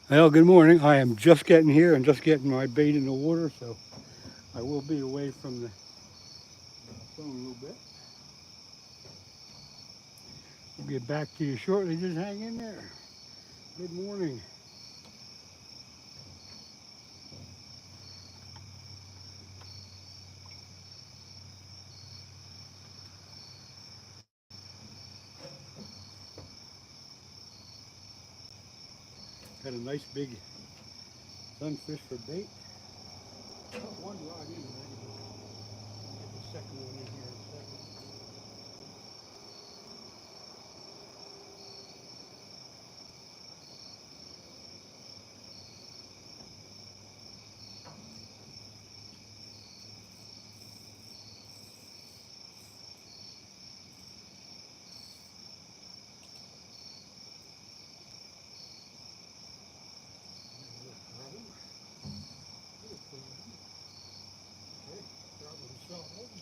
Well, good morning. I am just getting here and just getting my bait in the water, so I will be away from the phone a little bit. We'll get back to you shortly. Just hang in there. Good morning. Got a nice big sunfish for bait. Got one rod in already, but I'll get the second one in here in a second. Okay, problem solved.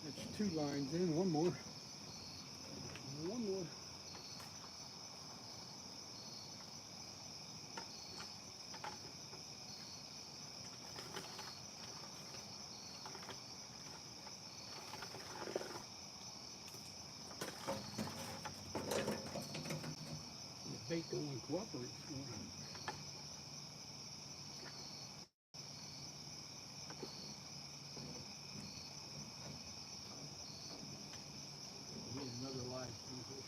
That's two lines in. One more. One more. The bait don't want to cooperate. Here's another live sunfish.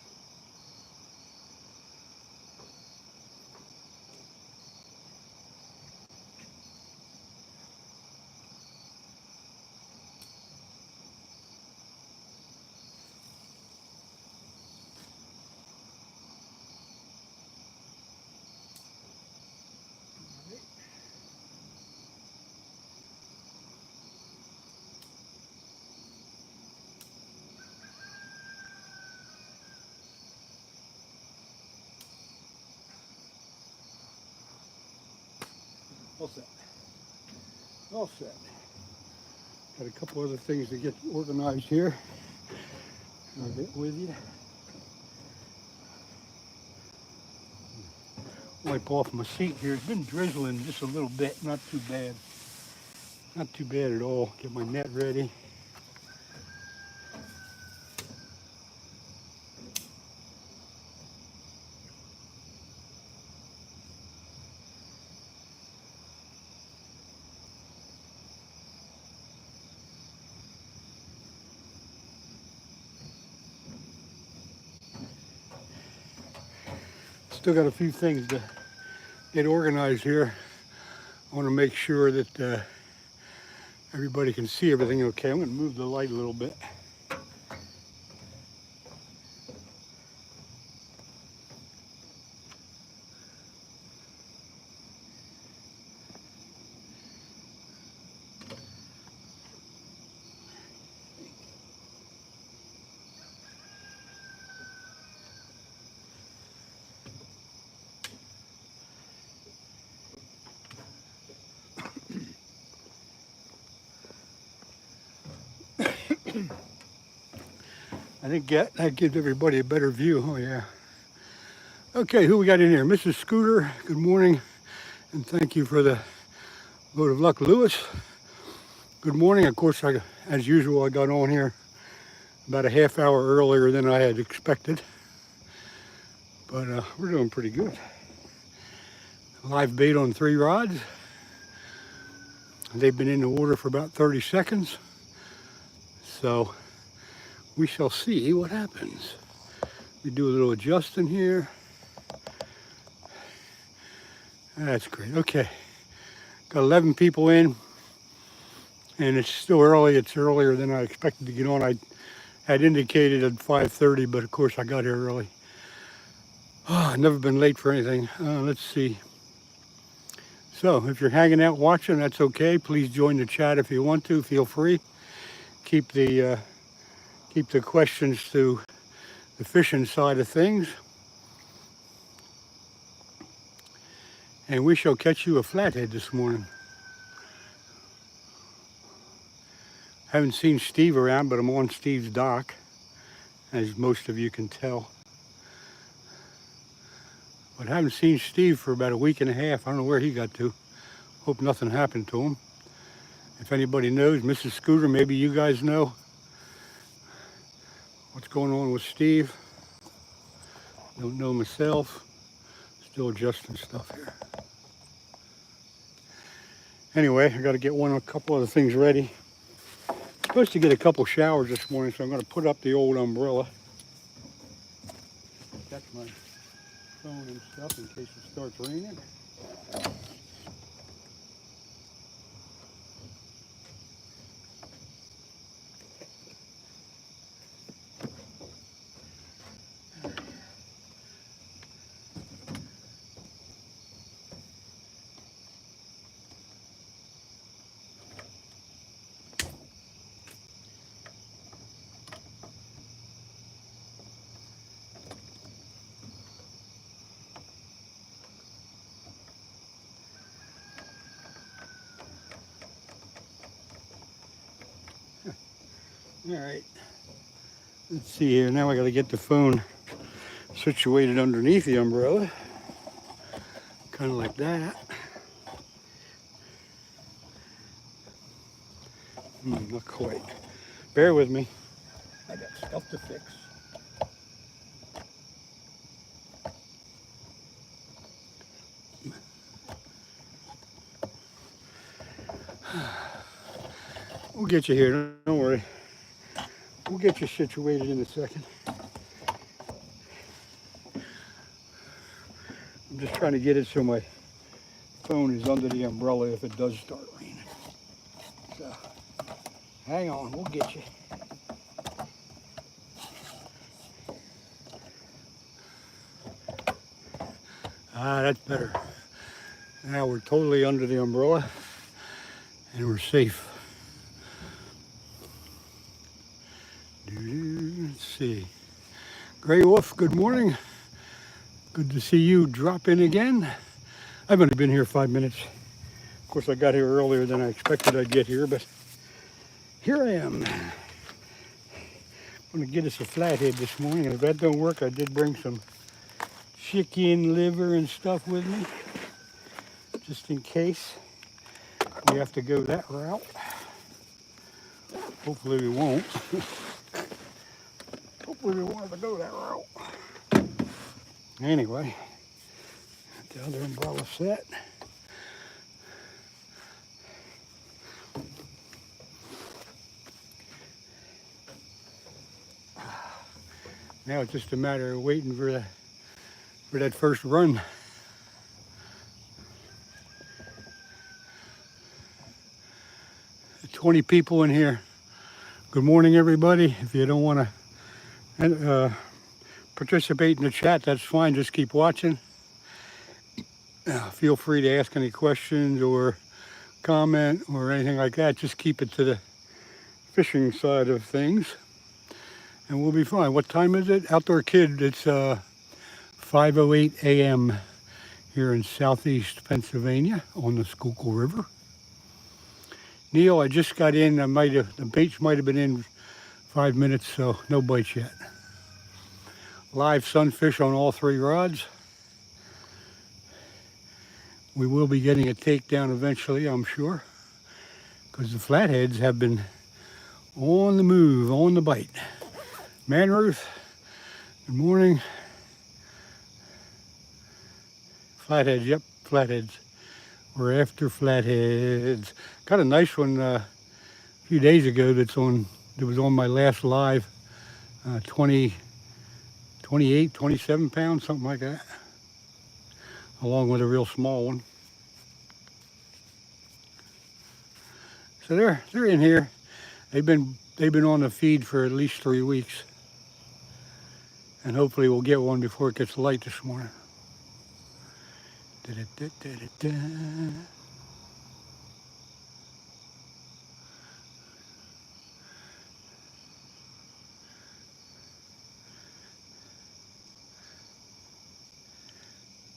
All set. All set. Got a couple other things to get organized here. I'll get with you. Wipe off my seat here. It's been drizzling just a little bit. Not too bad. Not too bad at all. Get my net ready. Still got a few things to get organized here. I want to make sure that everybody can see everything okay. I'm going to move the light a little bit. I think that gives everybody a better view. Oh yeah. Okay, who we got in here? Mrs. Scooter, good morning, and thank you for the vote of luck. Lewis, good morning. Of course, as usual, I got on here about a half hour earlier than I had expected, but we're doing pretty good. Live bait on 3 rods. They've been in the water for about 30 seconds, so we shall see what happens. We do a little adjusting here. That's great. Okay. Got 11 people in, and it's still early. It's earlier than I expected to get on. I had indicated at 5:30, but of course I got here early. Oh, I've never been late for anything. Let's see. So if you're hanging out watching, that's okay. Please join the chat if you want to. Feel free. Keep the questions to the fishing side of things. And we shall catch you a flathead this morning. Haven't seen Steve around, but I'm on Steve's dock, as most of you can tell. But I haven't seen Steve for about a week and a half. I don't know where he got to. Hope nothing happened to him. If anybody knows, Mrs. Scooter, maybe you guys know what's going on with Steve. Don't know myself. Still adjusting stuff here. Anyway, I got to get a couple other things ready. Supposed to get a couple showers this morning, so I'm going to put up the old umbrella. Catch my phone and stuff in case it starts raining. All right, let's see here. Now I got to get the phone situated underneath the umbrella, kind of like that. Not quite. Bear with me. I got stuff to fix. We'll get you here, don't worry. We'll get you situated in a second. I'm just trying to get it so my phone is under the umbrella if it does start raining. So, hang on, we'll get you. That's better. Now we're totally under the umbrella and we're safe. Let's see. Gray Wolf, good morning. Good to see you drop in again. I've only been here 5 minutes. Of course, I got here earlier than I expected I'd get here, but here I am. I'm going to get us a flathead this morning, and if that don't work, I did bring some chicken liver and stuff with me, just in case we have to go that route. Hopefully we won't. Hopefully we won't have to go that route. Anyway, got the other umbrella set. Now it's just a matter of waiting for that first run. There's 20 people in here. Good morning, everybody. If you don't want to participate in the chat, that's fine. Just keep watching. Feel free to ask any questions or comment or anything like that. Just keep it to the fishing side of things, and we'll be fine. What time is it? Outdoor Kid, it's 5:08 a.m. here in southeast Pennsylvania on the Schuylkill River. Neil, I just got in. The baits might have been in 5 minutes, so no bites yet. Live sunfish on all 3 rods. We will be getting a takedown eventually, I'm sure, because the flatheads have been on the move, on the bite. Man Ruth, good morning. Flatheads, yep, flatheads. We're after flatheads. Got a nice one a few days ago that was on my last live, 28, 27 pounds, something like that, along with a real small one. So they're in here. They've been on the feed for at least 3 weeks. And hopefully we'll get one before it gets light this morning. Da-da-da-da-da-da.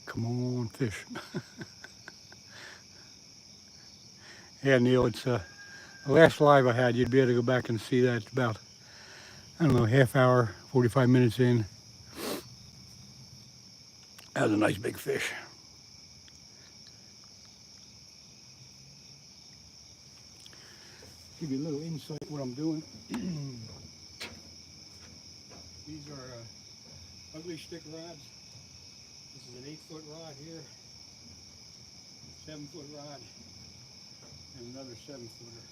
Come on, fish. Yeah, Neil, it's the last live I had. You'd be able to go back and see that. It's about, I don't know, half hour, 45 minutes in. That was a nice big fish. Give you a little insight what I'm doing. These are ugly stick rods. This is an 8-foot rod here, 7-foot rod, and another 7-footer.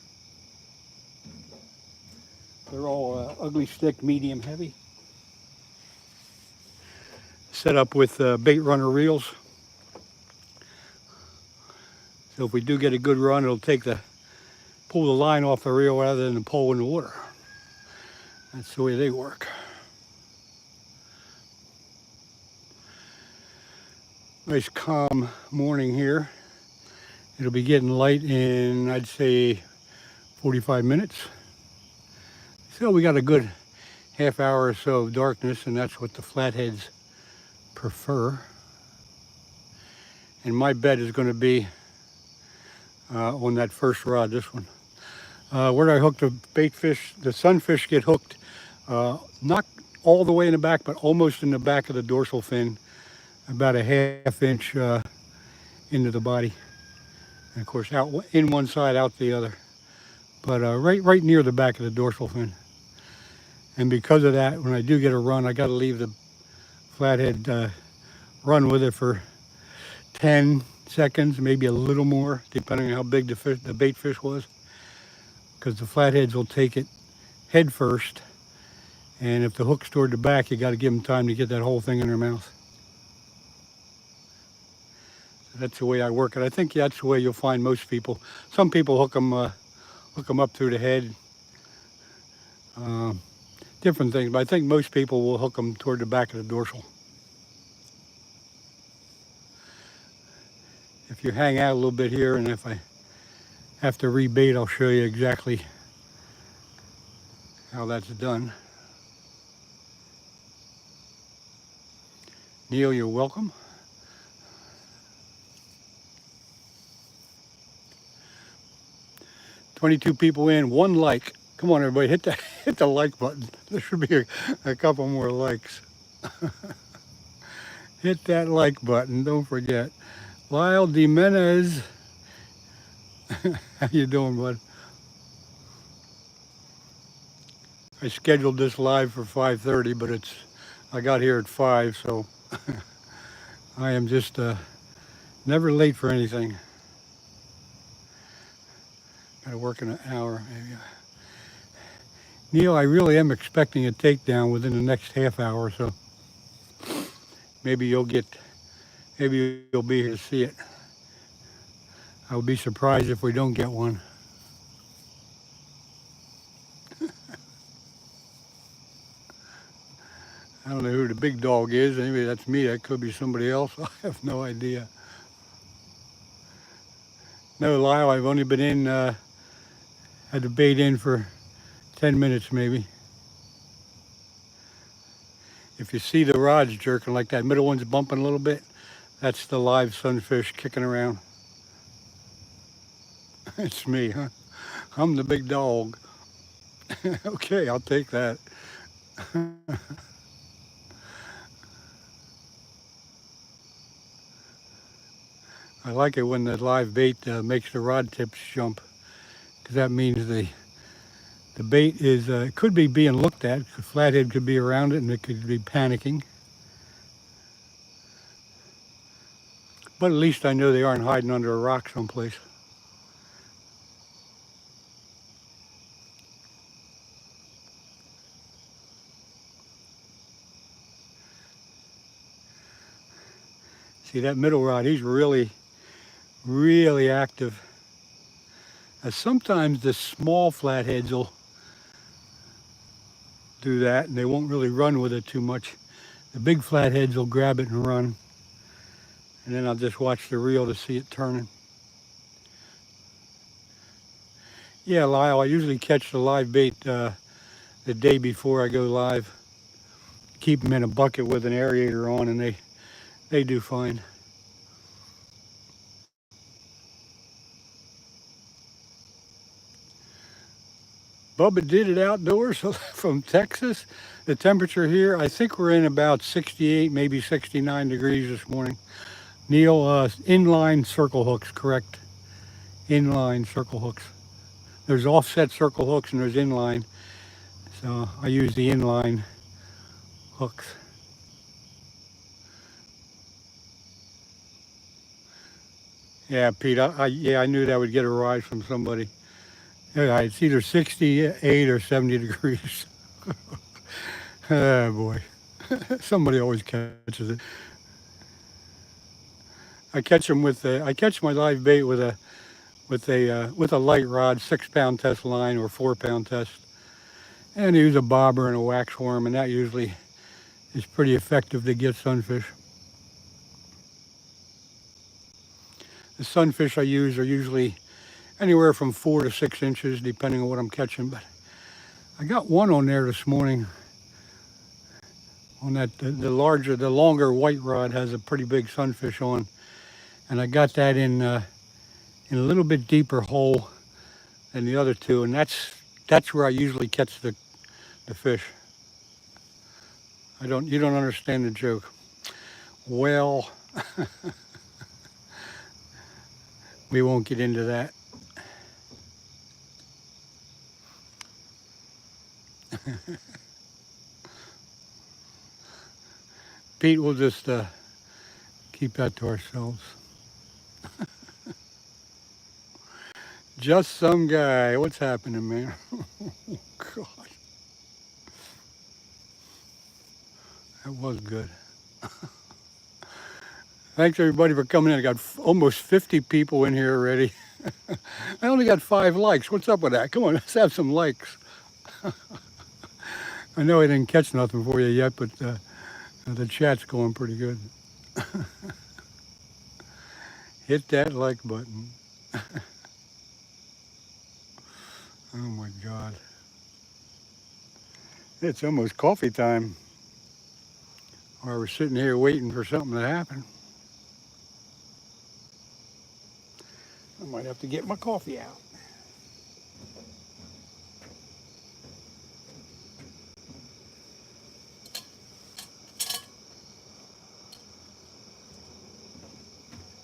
They're all ugly stick, medium heavy. Set up with bait runner reels. So if we do get a good run, it'll pull the line off the reel rather than the pole in the water. That's the way they work. Nice calm morning here. It'll be getting light in, I'd say, 45 minutes. So we got a good half hour or so of darkness, and that's what the flatheads prefer. And my bet is going to be on that first rod, this one. Where I hooked the bait fish, the sunfish get hooked, not all the way in the back, but almost in the back of the dorsal fin, about a ½ inch into the body. And of course, out in one side, out the other. But right near the back of the dorsal fin. And because of that, when I do get a run, I got to leave the flathead run with it for 10 seconds, maybe a little more, depending on how big the bait fish was. Because the flatheads will take it head first. And if the hook's toward the back, you got to give them time to get that whole thing in their mouth. So that's the way I work it. I think that's the way you'll find most people. Some people hook them up through the head. Different things, but I think most people will hook them toward the back of the dorsal. If you hang out a little bit here, and if I have to rebait, I'll show you exactly how that's done. Neil, you're welcome. "22 people in, 1 like. Come on, everybody, hit the like button. There should be a couple more likes. Hit that like button, don't forget. Lyle Jimenez. How you doing, bud? I scheduled this live for 5:30, but I got here at 5, so I am just never late for anything. Got to work in an hour, maybe. Neil, I really am expecting a takedown within the next half hour, so maybe you'll be here to see it. I would be surprised if we don't get one. I don't know who the big dog is. Maybe that's me. That could be somebody else. I have no idea. No, Lyle, I've only been in, had the bait in for 10 minutes maybe. If you see the rods jerking like that, middle one's bumping a little bit, that's the live sunfish kicking around. It's me, huh? I'm the big dog. Okay, I'll take that. I like it when the live bait makes the rod tips jump, because that means the bait is could be being looked at. The flathead could be around it, and it could be panicking. But at least I know they aren't hiding under a rock someplace. See that middle rod? He's really, really active. Sometimes the small flatheads will do that and they won't really run with it too much. The big flatheads will grab it and run, and then I'll just watch the reel to see it turning. Yeah, Lyle, I usually catch the live bait the day before I go live. Keep them in a bucket with an aerator on, and they do fine. Bubba did it outdoors from Texas. The temperature here, I think we're in about 68, maybe 69 degrees this morning. Neil, inline circle hooks, correct? Inline circle hooks. There's offset circle hooks and there's inline. So I use the inline hooks. Yeah, Pete, I knew that would get a rise from somebody. Yeah, it's either 68 or 70 degrees. Oh boy, somebody always catches it. I catch them I catch my live bait with a light rod, 6-pound test line or 4-pound test, and I use a bobber and a wax worm, and that usually is pretty effective to get sunfish. The sunfish I use are usually anywhere from 4 to 6 inches, depending on what I'm catching. But I got one on there this morning. On that, the longer white rod has a pretty big sunfish on, and I got that in a little bit deeper hole than the other two, and that's where I usually catch the fish. You don't understand the joke. Well, we won't get into that. Pete, we'll just keep that to ourselves. Just some guy. What's happening, man? Oh, God. That was good. Thanks, everybody, for coming in. I got almost 50 people in here already. I only got 5 likes. What's up with that? Come on, let's have some likes. I know I didn't catch nothing for you yet, but the chat's going pretty good. Hit that like button. Oh my God. It's almost coffee time. Or we're sitting here waiting for something to happen. I might have to get my coffee out.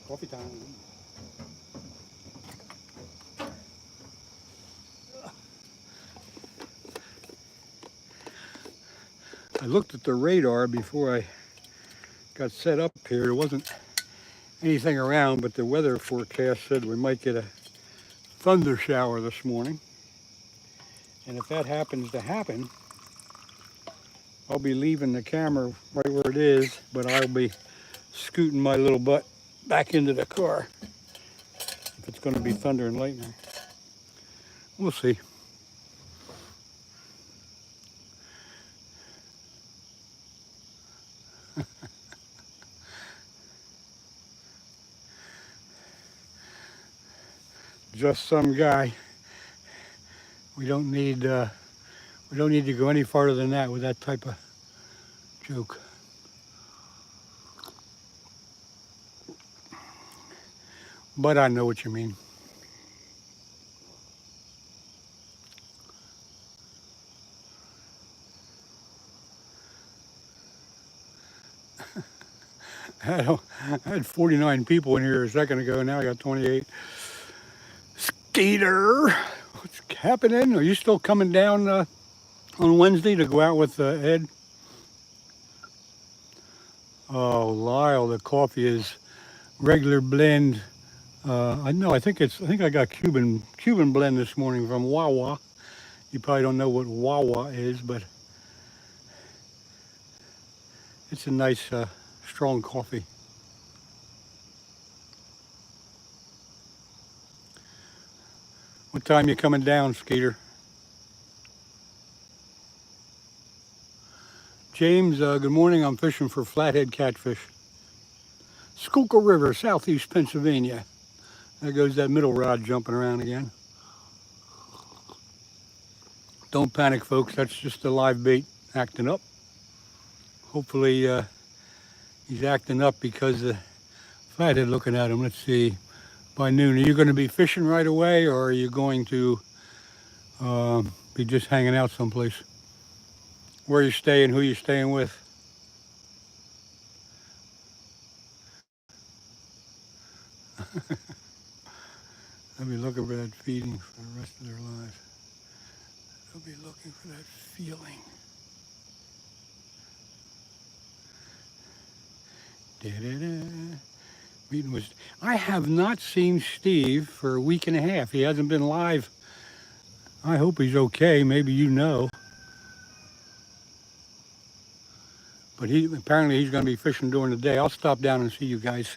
Coffee time. I looked at the radar before I got set up here. There wasn't anything around, but the weather forecast said we might get a thunder shower this morning. And if that happens to happen, I'll be leaving the camera right where it is, but I'll be scooting my little butt back into the car if it's going to be thunder and lightning. We'll see. Just some guy. We don't need to go any farther than that with that type of joke. But I know what you mean. I had 49 people in here a second ago. Now I got 28. Skeeter, what's happening? Are you still coming down on Wednesday to go out with Ed? Oh, Lyle, the coffee is regular blend. I know. I think I got Cuban blend this morning from Wawa. You probably don't know what Wawa is, but it's a nice strong coffee. What time you coming down, Skeeter? James, good morning. I'm fishing for flathead catfish. Schuylkill River, southeast Pennsylvania. There goes that middle rod jumping around again. Don't panic, folks. That's just a live bait acting up. Hopefully he's acting up because the flathead looking at him. Let's see. By noon, are you going to be fishing right away, or are you going to be just hanging out someplace? Where you staying? Who you staying with? They'll be looking for that feeding for the rest of their lives. They'll be looking for that feeling. Da-da-da. Meeting was. I have not seen Steve for a week and a half. He hasn't been live. I hope he's okay. Maybe you know. But apparently he's going to be fishing during the day. I'll stop down and see you guys.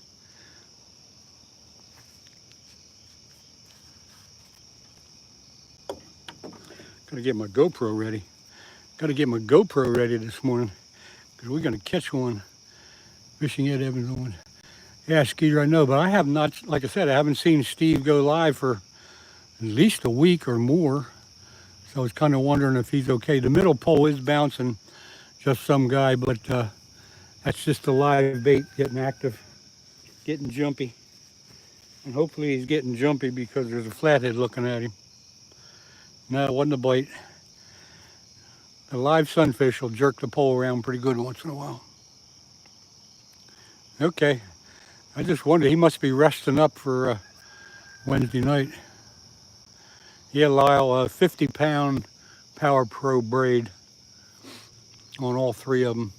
Gotta get my GoPro ready. Gotta get my GoPro ready this morning because we're gonna catch one. Fishing Ed Evans on. Yeah, Skeeter, I know, but I have not, like I said, I haven't seen Steve go live for at least a week or more. So I was kind of wondering if he's okay. The middle pole is bouncing, just some guy, but that's just a live bait getting active, getting jumpy. And hopefully he's getting jumpy because there's a flathead looking at him. No, it wasn't a bite. The live sunfish will jerk the pole around pretty good once in a while. Okay, I just wondered, he must be resting up for Wednesday night. Yeah, Lyle, 50-pound Power Pro braid on all three of them.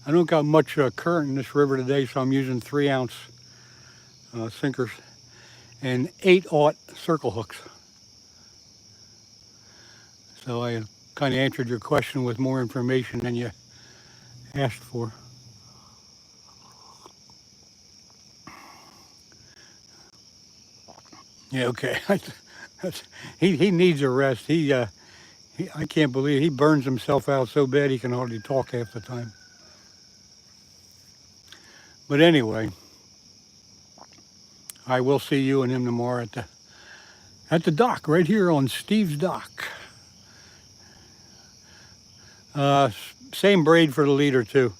I don't got much current in this river today, so I'm using 3-ounce sinkers and 8/0 circle hooks. So I kind of answered your question with more information than you asked for. Yeah, okay. He needs a rest. I can't believe he burns himself out so bad he can hardly talk half the time. But anyway, I will see you and him tomorrow at the dock right here on Steve's dock. Same braid for the leader too.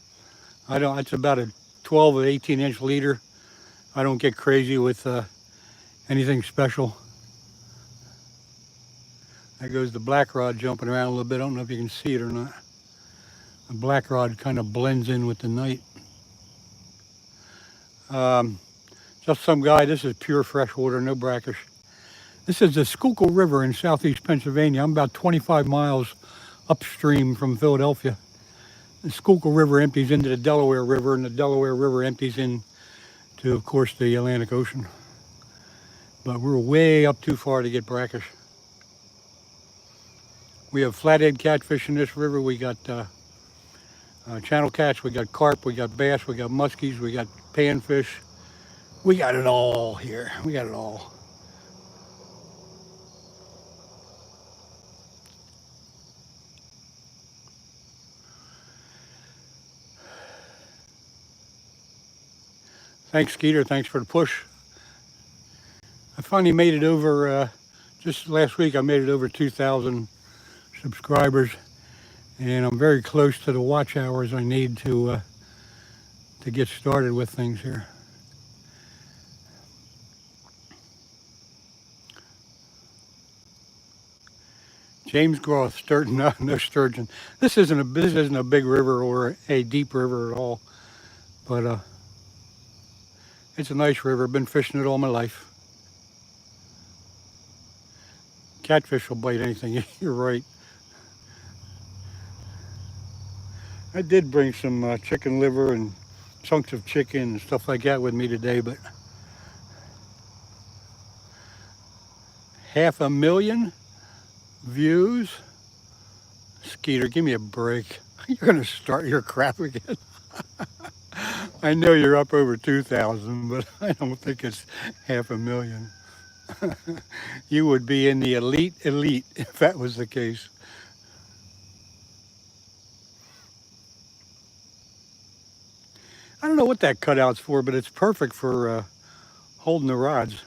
It's about a 12 or 18-inch leader. I don't get crazy with anything special. There goes the black rod jumping around a little bit. I don't know if you can see it or not. The black rod kind of blends in with the night. Just some guy. This is pure freshwater, no brackish. This is the Schuylkill River in southeast Pennsylvania. I'm about 25 miles upstream from Philadelphia. The Schuylkill River empties into the Delaware River, and the Delaware River empties into, of course, the Atlantic Ocean. But we're way up too far to get brackish. We have flathead catfish in this river. We got channel catch, we got carp, we got bass, we got muskies, we got panfish. We got it all here. We got it all. Thanks, Skeeter. Thanks for the push. I finally made it over, just last week I made it over 2,000 subscribers, and I'm very close to the watch hours I need to get started with things here. James Groth, sturgeon, no sturgeon. This isn't a big river or a deep river at all, but it's a nice river. Been fishing it all my life. Catfish will bite anything. You're right. I did bring some chicken liver and chunks of chicken and stuff like that with me today, but 500,000 views? Skeeter, give me a break. You're gonna start your crap again. I know you're up over 2,000, but I don't think it's 500,000. You would be in the elite if that was the case. I don't know what that cutout's for, but it's perfect for holding the rods.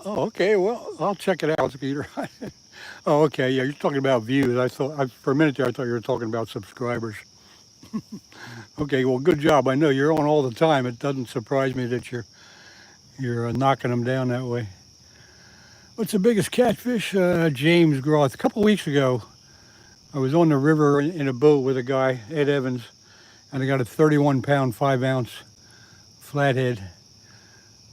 Oh, okay. Well, I'll check it out, Skeeter. Oh, okay. Yeah, you're talking about views. For a minute there, I thought you were talking about subscribers. Okay. Well, good job. I know you're on all the time. It doesn't surprise me that you're knocking them down that way. What's the biggest catfish? James Groth. A couple weeks ago, I was on the river in a boat with a guy, Ed Evans, and I got a 31-pound, 5-ounce flathead.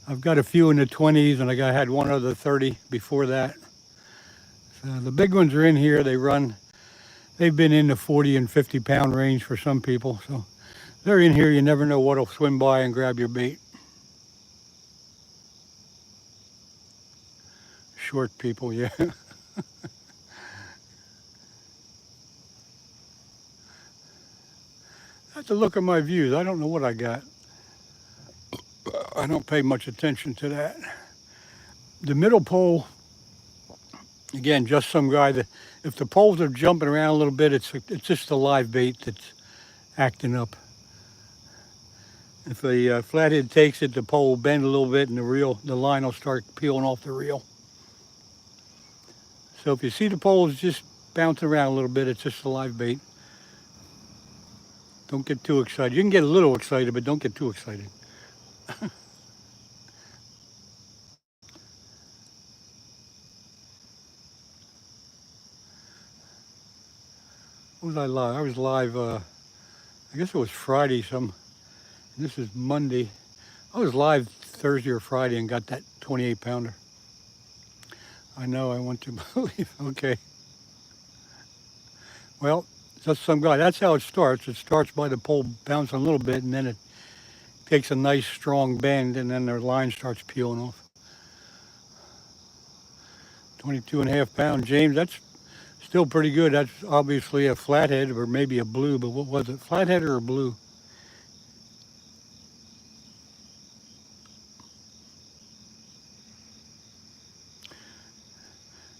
I've got a few in the 20s, and had one other 30 before that. So the big ones are in here. They've been in the 40 and 50-pound range for some people. So they're in here. You never know what'll swim by and grab your bait. Short people, yeah. I have to look at my views. I don't know what I got. I don't pay much attention to that. The middle pole, again, just some guy that, if the poles are jumping around a little bit, it's just a live bait that's acting up. If a flathead takes it, the pole will bend a little bit and the line will start peeling off the reel. So if you see the poles just bouncing around a little bit, it's just a live bait. Don't get too excited. You can get a little excited, but don't get too excited. What was I live? I was live, I guess it was Friday. This is Monday. I was live Thursday or Friday and got that 28-pounder. I know, I want to believe. Okay. Well, just some guy. That's how it starts. It starts by the pole bouncing a little bit, and then it takes a nice strong bend, and then their line starts peeling off. 22.5-pound James. That's still pretty good. That's obviously a flathead or maybe a blue, but what was it? Flathead or a blue?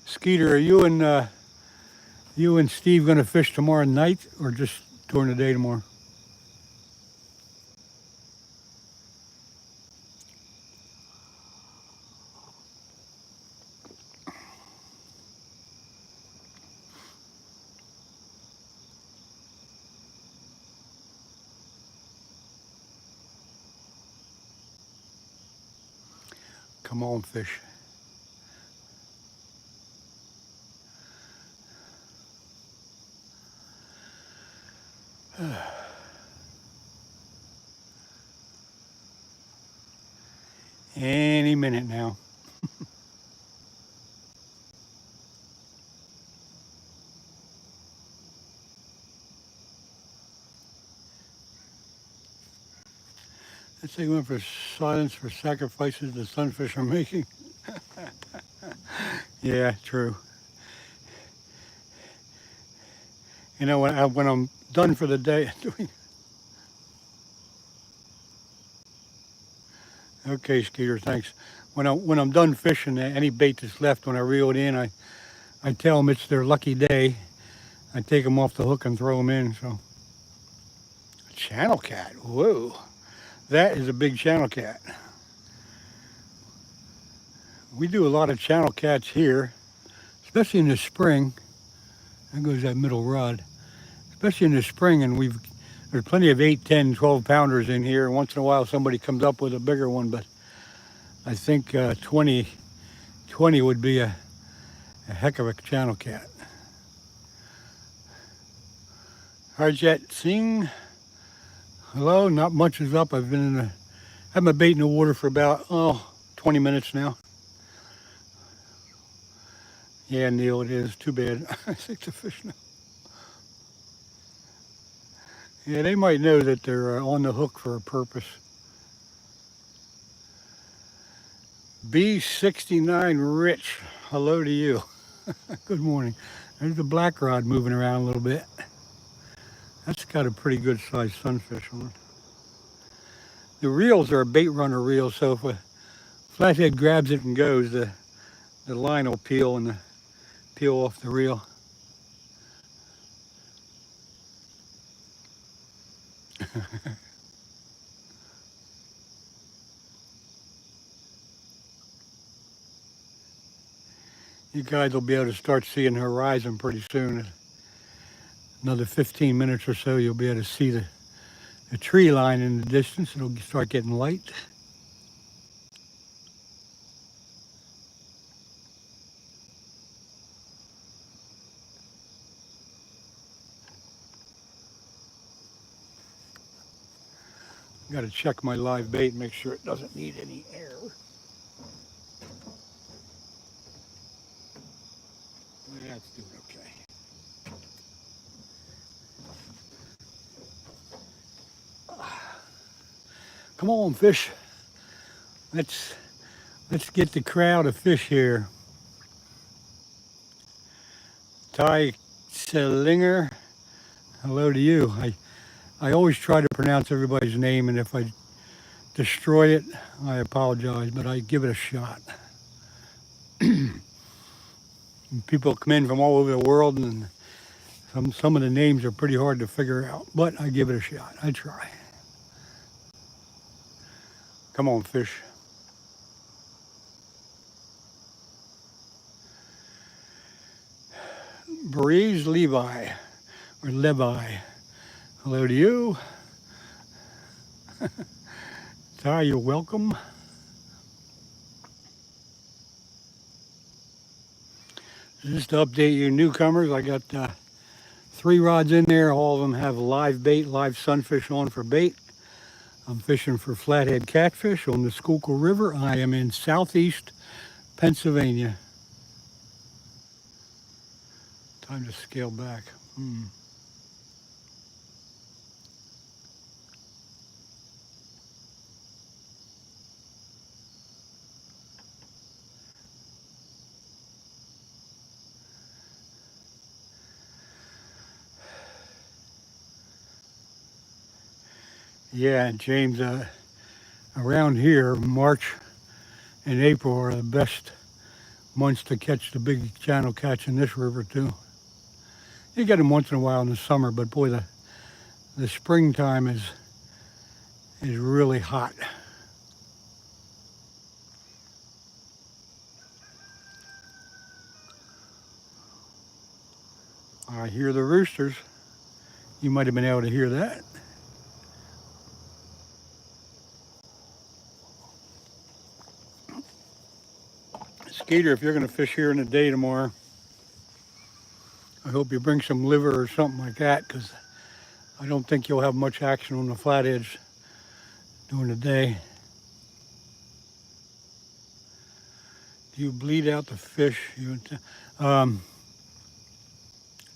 Skeeter, are you and Steve going to fish tomorrow night or just during the day tomorrow? Come on, fish. Any minute now. Let's say one for silence for sacrifices the sunfish are making. Yeah, true. You know, when I'm done for the day, okay, Skeeter, thanks. When I'm done fishing, any bait that's left when I reel it in, I tell them it's their lucky day. I take them off the hook and throw them in. So, channel cat, whoa, that is a big channel cat. We do a lot of channel cats here, especially in the spring. There goes that middle rod. Especially in the spring, and there's plenty of 8, 10, 12 pounders in here. Once in a while somebody comes up with a bigger one, but I think 20 would be a heck of a channel cat. Harjet Singh, hello, not much is up. I've been had my bait in the water for about 20 minutes now. Yeah, Neil, it is too bad. I think the fish now. Yeah, they might know that they're on the hook for a purpose. B69 Rich, hello to you. Good morning. There's the black rod moving around a little bit. That's got a pretty good sized sunfish on it. The reels are a bait runner reel, so flathead grabs it and goes, the line will peel and peel off the reel. You guys will be able to start seeing the horizon pretty soon. Another 15 minutes or so, you'll be able to see the tree line in the distance. It'll start getting light. Got to check my live bait and make sure it doesn't need any air. That's doing okay. Come on, fish. Let's get the crowd of fish here. Ty Selinger, hello to you. I always try to pronounce everybody's name, and if I destroy it, I apologize, but I give it a shot. People come in from all over the world, and some of the names are pretty hard to figure out, but I give it a shot. I try. Come on, fish. Breeze Levi, or Levi. Hello to you. Ty, you're welcome. Just to update you newcomers, I got 3 rods in there. All of them have live bait, live sunfish on for bait. I'm fishing for flathead catfish on the Schuylkill River. I am in southeast Pennsylvania. Time to scale back. Yeah, James, around here, March and April are the best months to catch the big channel catch in this river too. You get them once in a while in the summer, but boy, the springtime is really hot. I hear the roosters. You might have been able to hear that. Skeeter, if you're going to fish here in the day tomorrow, I hope you bring some liver or something like that, because I don't think you'll have much action on the flatheads during the day. Do you bleed out the fish?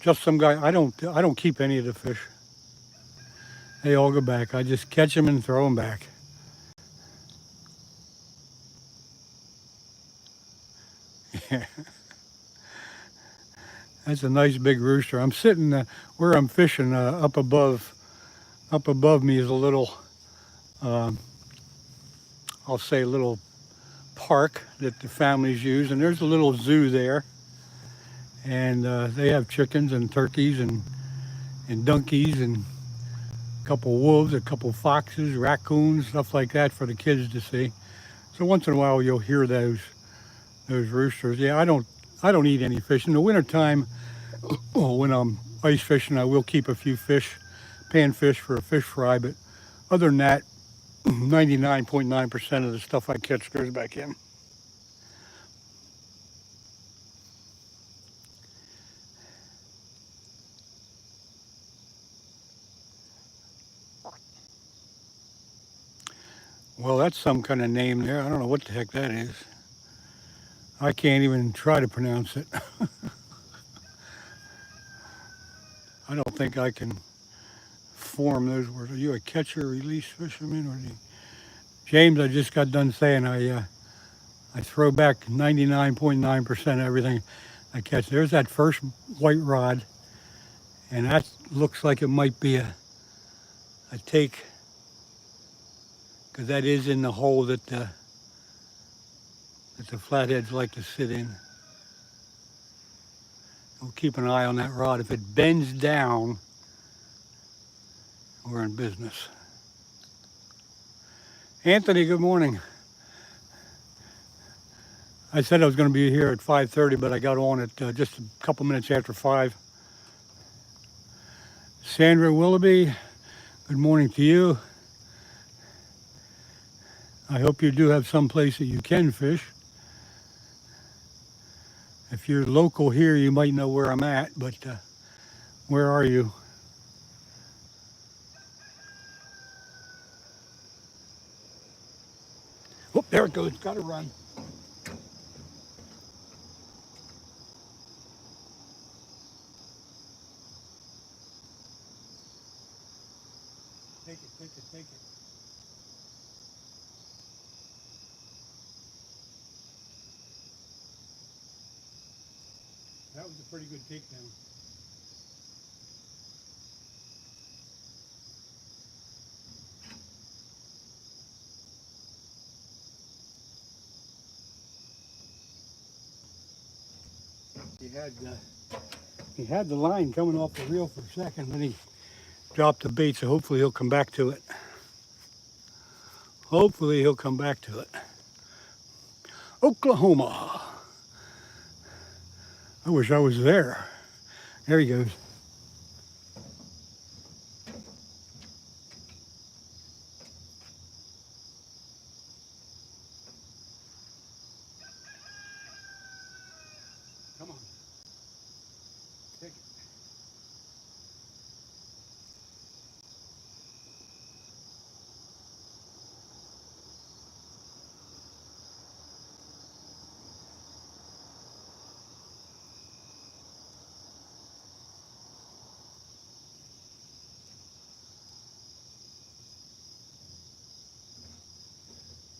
Just some guy. I don't keep any of the fish. They all go back. I just catch them and throw them back. Yeah. That's a nice big rooster. I'm sitting where I'm fishing up above me is a little, I'll say a little park that the families use, and there's a little zoo there, and they have chickens and turkeys and donkeys and a couple wolves, a couple foxes, raccoons, stuff like that for the kids to see. So once in a while you'll hear those roosters. Yeah, I don't eat any fish in the wintertime. When I'm ice fishing, I will keep a few fish, panfish for a fish fry, but other than that, 99.9% of the stuff I catch goes back in. Well, that's some kind of name there. I don't know what the heck that is. I can't even try to pronounce it. I don't think I can form those words. Are you a catcher, release fisherman, or James? I just got done saying I throw back 99.9% of everything I catch. There's that first white rod, and that looks like it might be a take, because that is in the hole that that the flatheads like to sit in. We'll keep an eye on that rod. If it bends down, we're in business. Anthony, good morning. I said I was going to be here at 5:30, but I got on at just a couple minutes after 5. Sandra Willoughby, good morning to you. I hope you do have some place that you can fish. If you're local here, you might know where I'm at, but where are you? Oh, there it goes. Got to run. Take it, take it, take it. That was a pretty good takedown. He had the line coming off the reel for a second, then he dropped the bait, so hopefully he'll come back to it. Hopefully he'll come back to it. Oklahoma. I wish I was there. There he goes. Come on. Take it.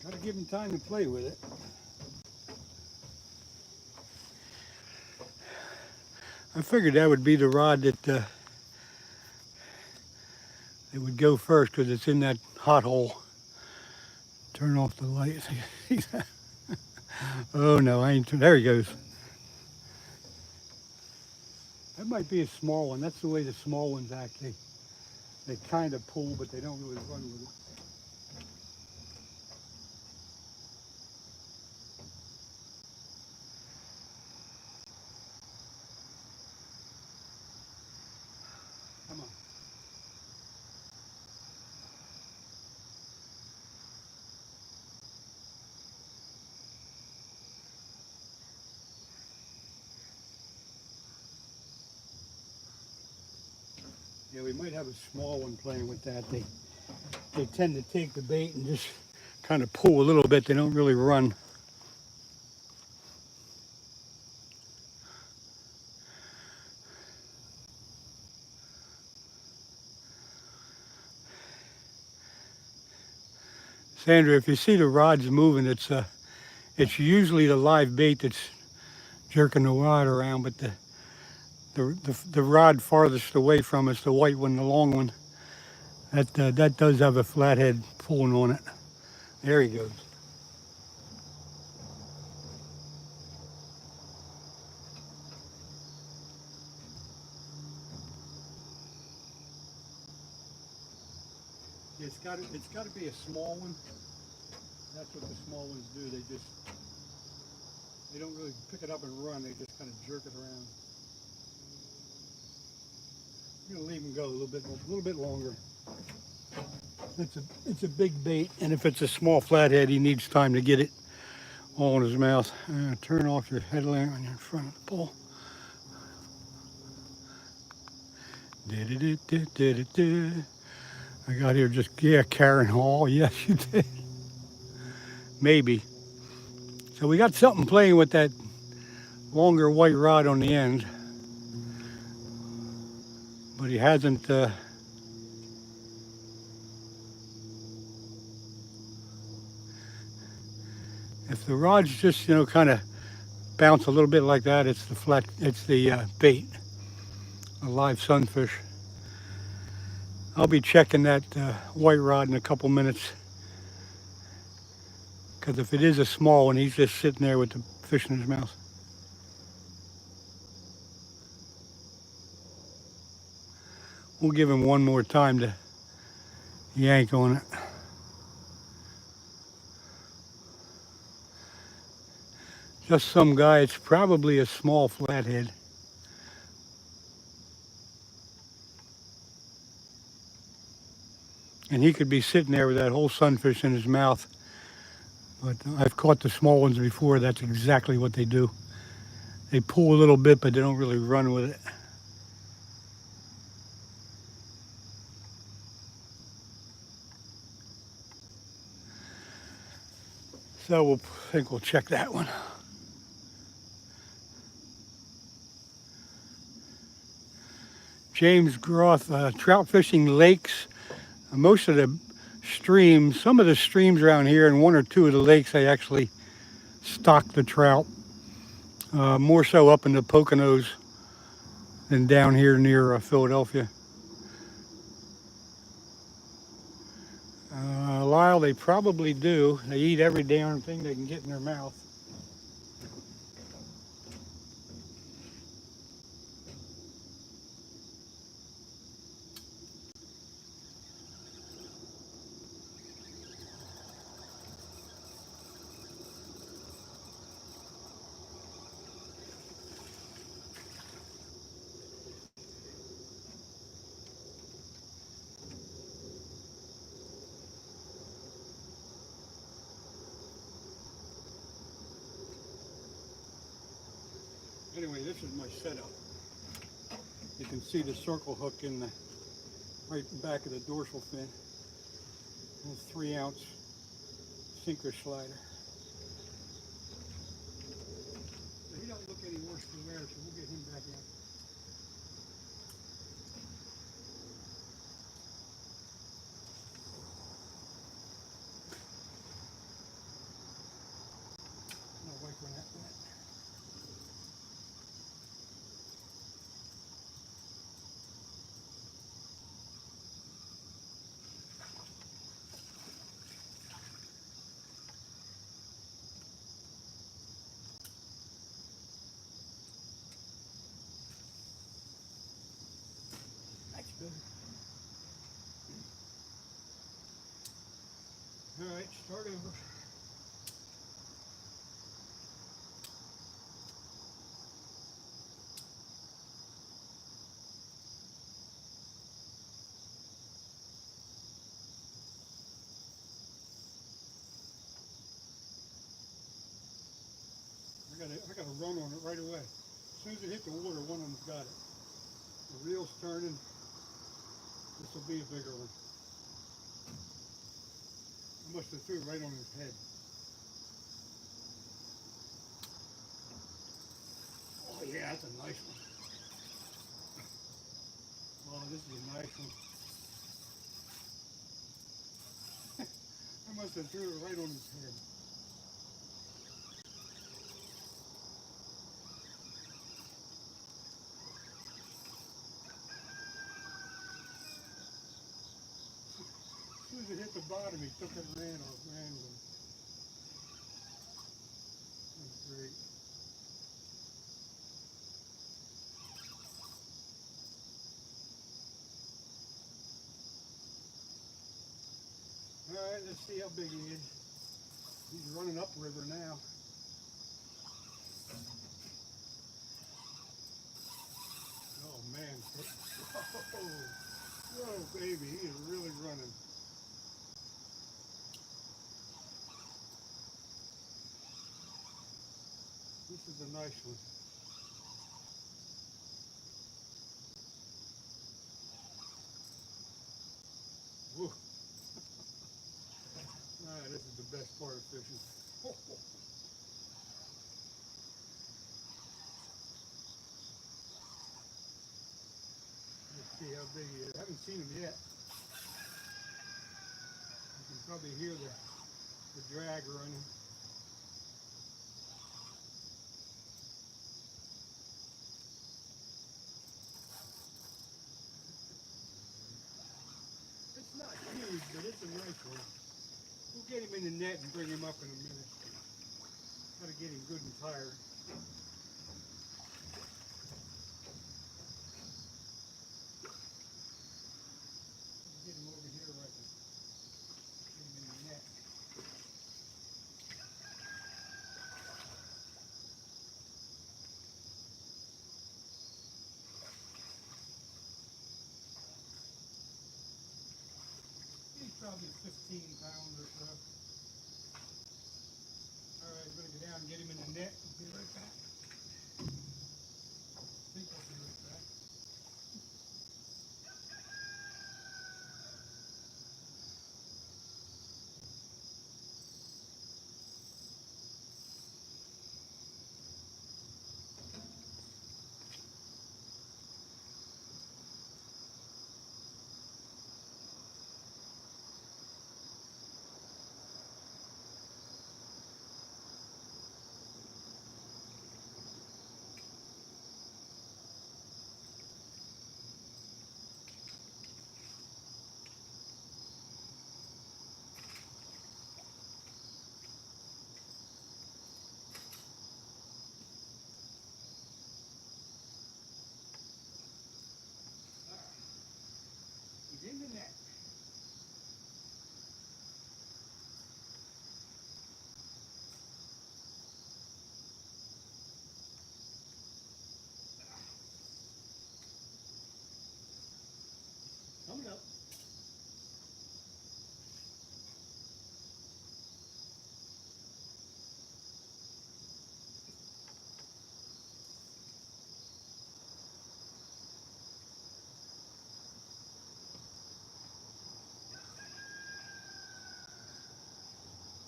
Got to give him time to play with it. I figured that would be the rod that it would go first because it's in that hot hole. Turn off the light. Oh no, I ain't. There he goes. That might be a small one. That's the way the small ones act. They kind of pull, but they don't really run with it. Come on. Yeah, we might have a small one playing with that. They tend to take the bait and just kind of pull a little bit. They don't really run. Sandra, if you see the rods moving, it's usually the live bait that's jerking the rod around, but the rod farthest away from us, the white one, the long one, that does have a flathead pulling on it. There he goes. It's got to be a small one. That's what the small ones do. They don't really pick it up and run. They just kind of jerk it around. I'm gonna leave him go a little bit longer. It's a big bait, and if it's a small flathead, he needs time to get it all in his mouth. Turn off your headlamp when you're in front of the pole. I got here just, yeah, Karen Hall. Yes, you did. Maybe. So we got something playing with that longer white rod on the end. But he hasn't, if the rods just, kind of bounce a little bit like that, it's the bait, a live sunfish. I'll be checking that white rod in a couple minutes. Because if it is a small one, he's just sitting there with the fish in his mouth. We'll give him one more time to yank on it. Just some guy, it's probably a small flathead. And he could be sitting there with that whole sunfish in his mouth. But I've caught the small ones before. That's exactly what they do. They pull a little bit, but they don't really run with it. So I think we'll check that one. James Groth, trout fishing lakes. Most of the streams, some of the streams around here and one or two of the lakes, they actually stock the trout. More so up in the Poconos than down here near Philadelphia. Lyle, they probably do. They eat every damn thing they can get in their mouth. Anyway, this is my setup. You can see the circle hook in the right back of the dorsal fin. And a 3-ounce sinker slider. So he don't look any worse than there, so we'll get him back in. I'll wipe when that went. All right, start over. I got to run on it right away. As soon as it hit the water, one of them's got it. The reel's turning. This will be a bigger one. I must have threw it right on his head. Oh yeah, that's a nice one. Oh, this is a nice one. I must have threw it right on his head. As soon as it hit the bottom, he took it and ran with it. That's great. All right, let's see how big he is. He's running upriver now. Oh man. Whoa, baby, he is really running. This is a nice one. Woo. Ah, this is the best part of fishing. Let's see how big he is. I haven't seen him yet. You can probably hear the drag running. It's not huge, but it's a nice one. We'll get him in in the net and bring him up in a minute. Gotta get him good and tired. Get him over here where I can get him in the net. He's probably 15 pounds or so. All right, we're gonna go down and get him in the net. We'll be right back. I think I'll be right back. He's in the net. Coming up.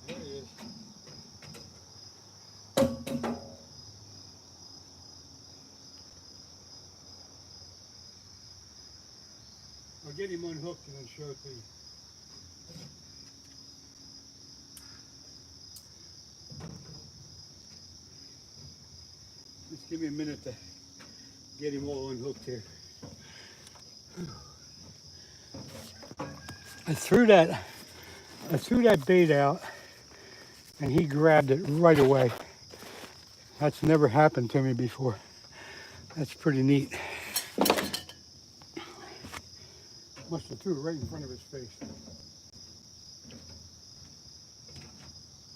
There he is. I'll get him unhooked and then show it to you. Just give me a minute to get him all unhooked here. I threw that bait out and he grabbed it right away. That's never happened to me before. That's pretty neat. Must have threw it right in front of his face.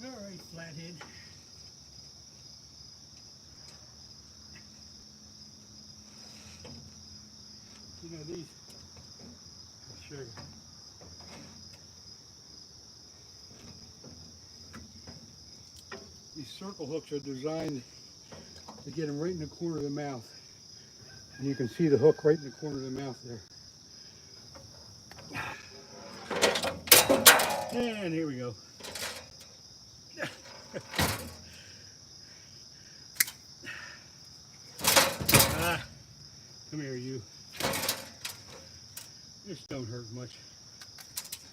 All right, flathead. You know these, I'll show you. These circle hooks are designed to get them right in the corner of the mouth. And you can see the hook right in the corner of the mouth there. And here we go. Come here, you. This don't hurt much.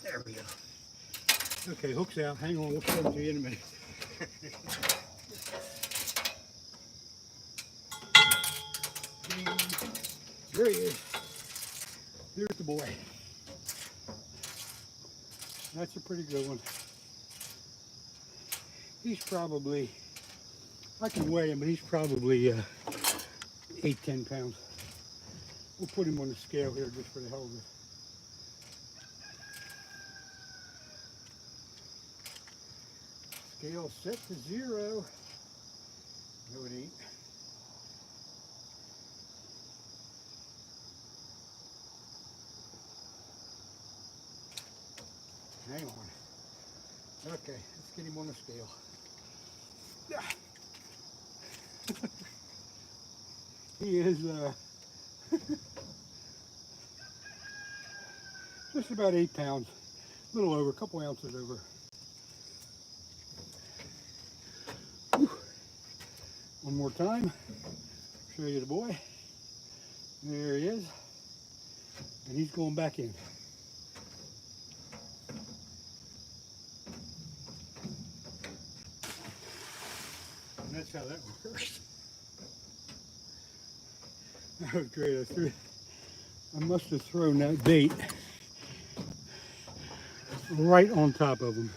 There we go. Okay, hook's out. Hang on, we'll show them to you in a minute. There he is. There's the boy. That's a pretty good one. He's probably, I can weigh him, but he's probably 8-10 pounds. We'll put him on the scale here just for the hell of it. Scale set to 0. No, it ain't. Hang on. Okay, let's get him on the scale. He is just about 8 pounds, a little over, a couple ounces over. Whew. One more time, show you the boy. There he is, and he's going back in. And that's how that works. That was great. I must have thrown that bait right on top of him.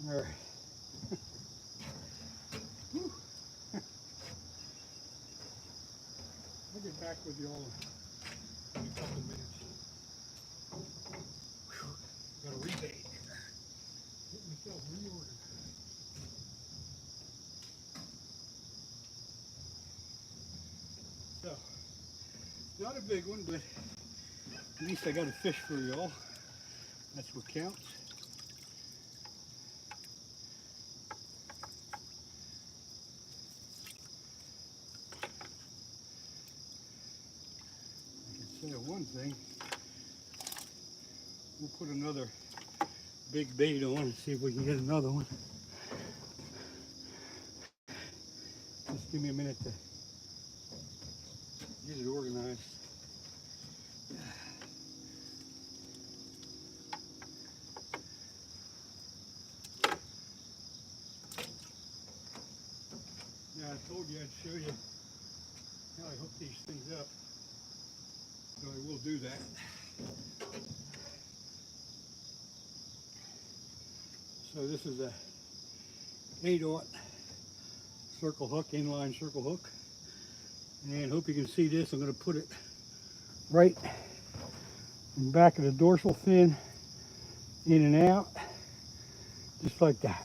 All right. I'll get back with you all in a couple minutes. Got a rebate. Get myself reordered. So, not a big one, but at least I got a fish for y'all. That's what counts. I can say one thing. We'll put another big bait on and see if we can get another one. Just give me a minute to get it organized. Yeah, I told you I'd show you how I hook these things up. So I will do that. So this is a 8/0 circle hook, inline circle hook. And hope you can see this. I'm going to put it right in the back of the dorsal fin, in and out, just like that.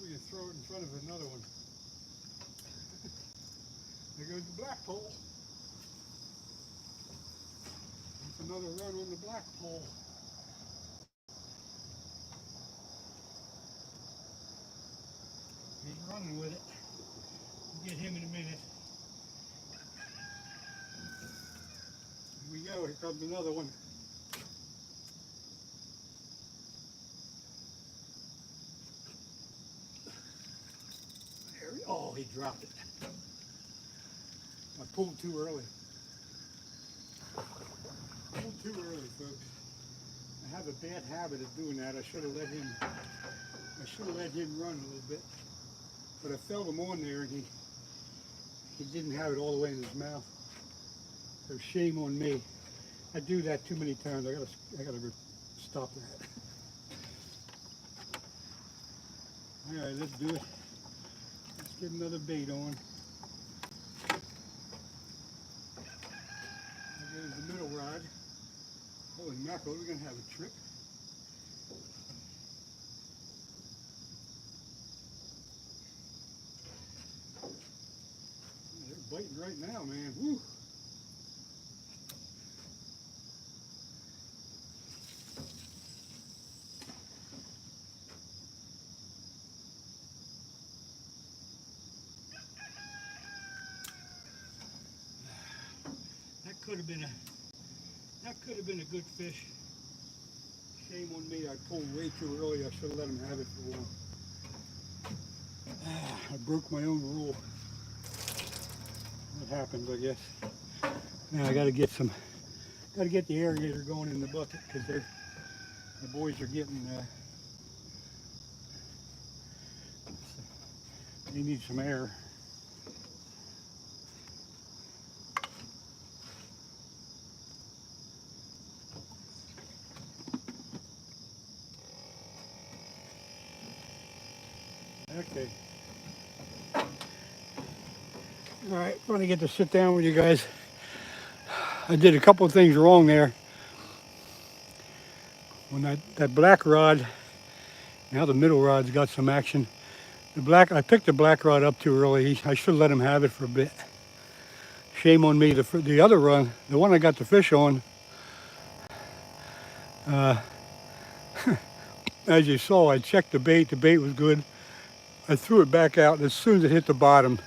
We can throw it in front of another one. There goes the black pole. That's another run on the black pole. He's running with it. We'll get him in a minute. Here we go. Here comes another one. Oh, he dropped it. I pulled too early. Pulled too early, folks. I have a bad habit of doing that. I should have let him run a little bit. But I felt him on there, and he didn't have it all the way in his mouth. So shame on me. I do that too many times. I gotta stop that. All right, let's do it. Let's get another bait on. There goes the middle rod. Holy mackerel, we're gonna have a trip. They're biting right now, man. Woo! That could have been a good fish. Shame on me, I pulled way too early. I should have let him have it for a while. I broke my own rule. That happens, I guess. Now I gotta get the aerator going in the bucket, because the boys are getting they need some air. Okay. All right, finally get to sit down with you guys. I did a couple of things wrong there. When that black rod, now the middle rod's got some action. I picked the black rod up too early. I should have let him have it for a bit. Shame on me. The other run, the one I got the fish on, as you saw, I checked the bait. The bait was good. I threw it back out, and as soon as it hit the bottom,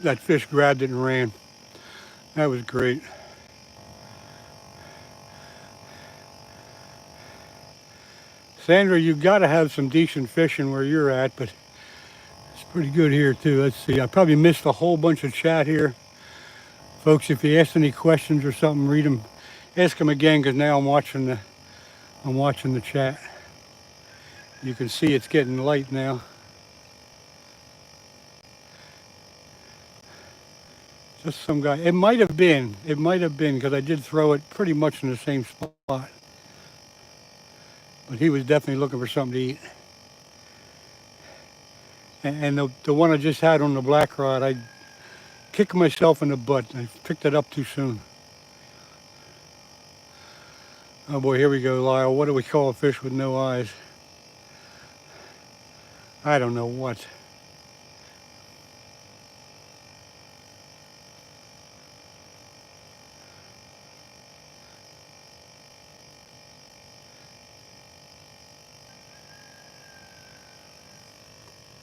that fish grabbed it and ran. That was great. Sandra, you've got to have some decent fishing where you're at, but it's pretty good here too. Let's see. I probably missed a whole bunch of chat here. Folks, if you ask any questions or something, read them. Ask them again, because now I'm watching the chat. You can see it's getting light now. Just some guy. It might have been, because I did throw it pretty much in the same spot. But he was definitely looking for something to eat. And the one I just had on the black rod, I kicked myself in the butt. I picked it up too soon. Oh boy, here we go, Lyle. What do we call a fish with no eyes? I don't know what.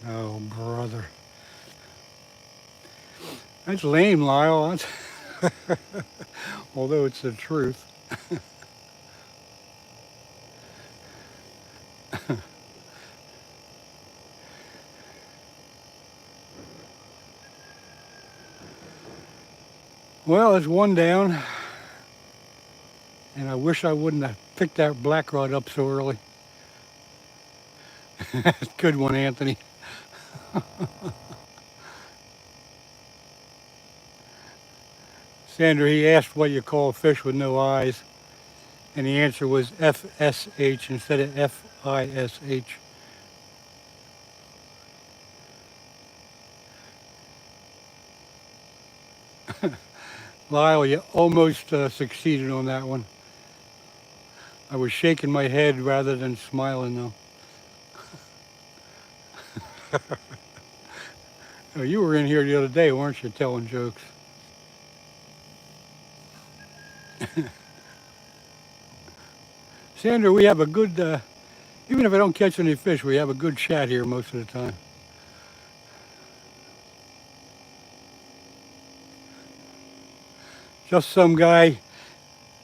Oh, brother. That's lame, Lyle. That's although it's the truth. Well, it's one down. And I wish I wouldn't have picked that black rod up so early. Good one, Anthony. Sandra, he asked what you call a fish with no eyes, and the answer was FSH instead of FISH. Lyle, you almost succeeded on that one. I was shaking my head rather than smiling, though. Oh, you were in here the other day, weren't you, telling jokes? Sandra, we have a good, even if I don't catch any fish, we have a good chat here most of the time. Just some guy,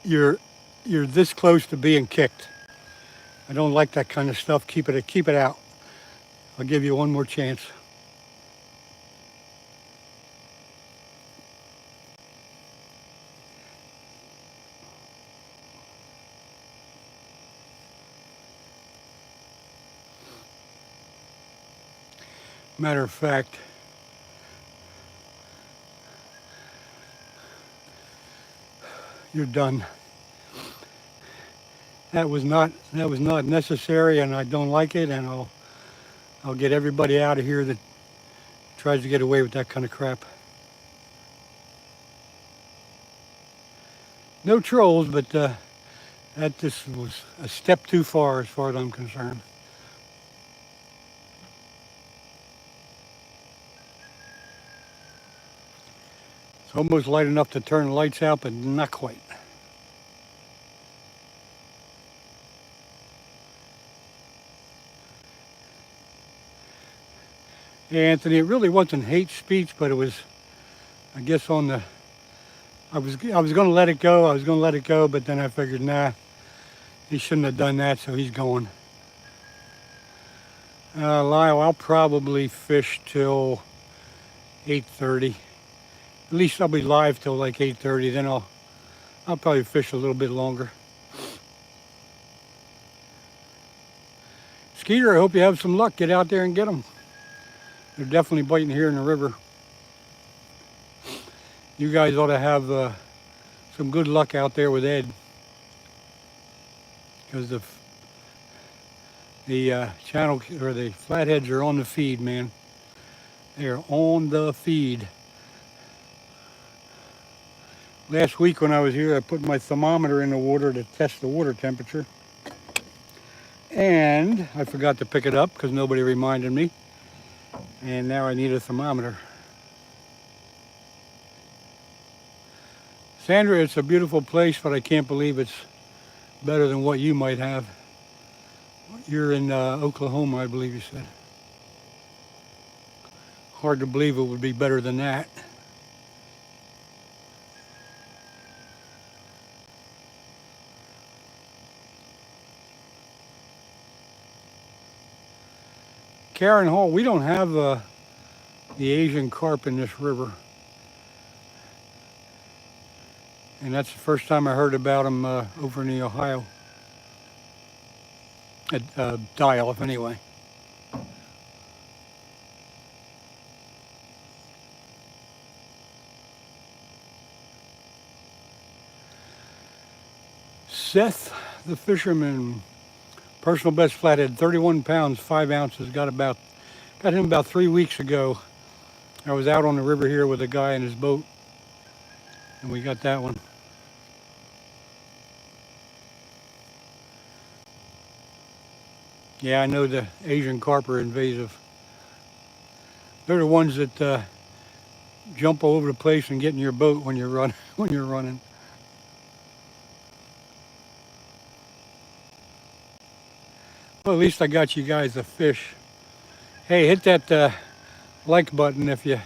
you're this close to being kicked. I don't like that kind of stuff. Keep it out. I'll give you one more chance. Matter of fact, you're done. That was not necessary, and I don't like it, and I'll get everybody out of here that tries to get away with that kind of crap. No trolls, but that just was a step too far as I'm concerned. It's almost light enough to turn the lights out, but not quite. Hey, Anthony, it really wasn't hate speech, but it was, I guess, on the. I was going to let it go. But then I figured, nah, he shouldn't have done that, so he's going. Lyle, I'll probably fish till 8:30. At least I'll be live till like 8:30. Then I'll probably fish a little bit longer. Skeeter, I hope you have some luck. Get out there and get them. They're definitely biting here in the river. You guys ought to have some good luck out there with Ed, because the channel or the flatheads are on the feed, man. They are on the feed. Last week when I was here, I put my thermometer in the water to test the water temperature, and I forgot to pick it up because nobody reminded me, and now I need a thermometer. Sandra, it's a beautiful place, but I can't believe it's better than what you might have. You're in Oklahoma, I believe you said. Hard to believe it would be better than that. Karen Hall, we don't have the Asian carp in this river. And that's the first time I heard about them over in the Ohio. At die-off anyway. Seth the fisherman, personal best flathead, 31 pounds, 5 ounces, got him about 3 weeks ago. I was out on the river here with a guy in his boat, and we got that one. Yeah, I know the Asian carp are invasive. They're the ones that jump all over the place and get in your boat when you're running. Well, at least I got you guys a fish. Hey, hit that like button if you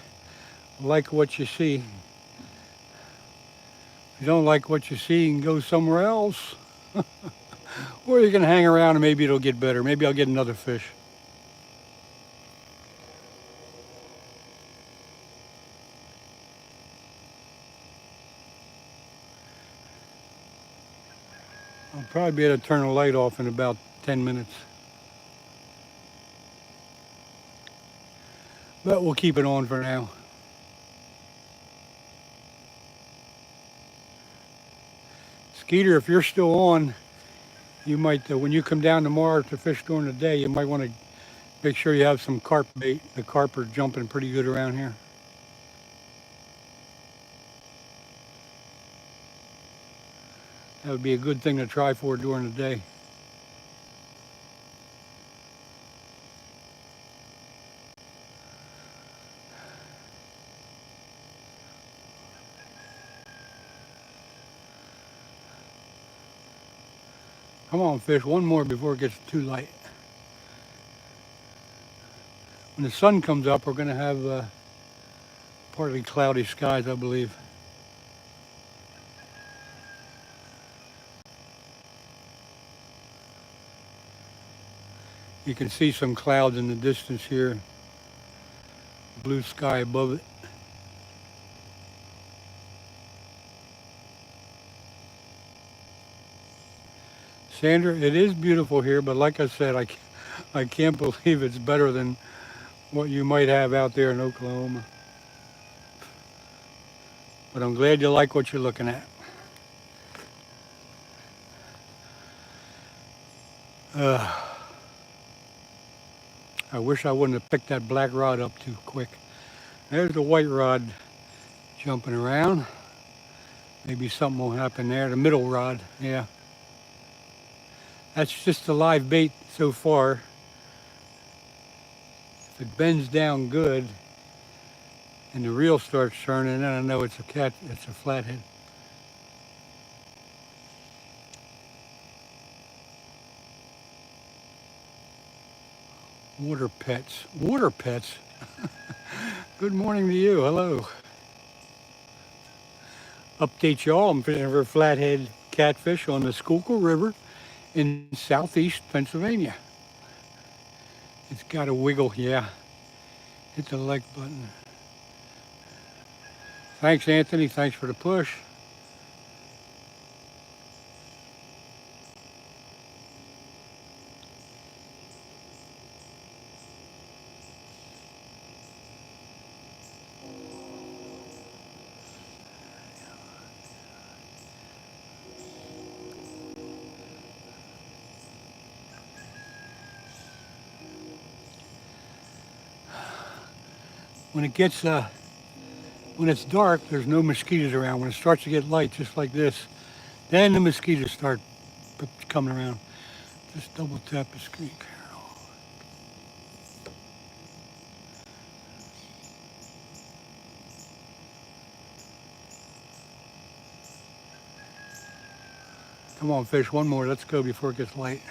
like what you see. If you don't like what you see, you can go somewhere else. Or you can hang around and maybe it'll get better. Maybe I'll get another fish. I'll probably be able to turn the light off in about 10 minutes. But we'll keep it on for now. Skeeter, if you're still on, you might, when you come down tomorrow to fish during the day, you might want to make sure you have some carp bait. The carp are jumping pretty good around here. That would be a good thing to try for during the day. Come on, fish, one more before it gets too light. When the sun comes up, we're going to have partly cloudy skies, I believe. You can see some clouds in the distance here. Blue sky above it. Sandra, it is beautiful here, but like I said, I can't believe it's better than what you might have out there in Oklahoma. But I'm glad you like what you're looking at. I wish I wouldn't have picked that black rod up too quick. There's the white rod jumping around. Maybe something will happen there. The middle rod, yeah. That's just a live bait so far. If it bends down good and the reel starts turning, then I know it's a flathead. Water pets. Water pets? Good morning to you. Hello. Update y'all. I'm fishing for flathead catfish on the Schuylkill River in southeast Pennsylvania. It's got a wiggle, yeah. Hit the like button. Thanks, Anthony. Thanks for the push. When it's dark, there's no mosquitoes around. When it starts to get light, just like this, then the mosquitoes start coming around. Just double tap the screen. Come on, fish, one more. Let's go before it gets light.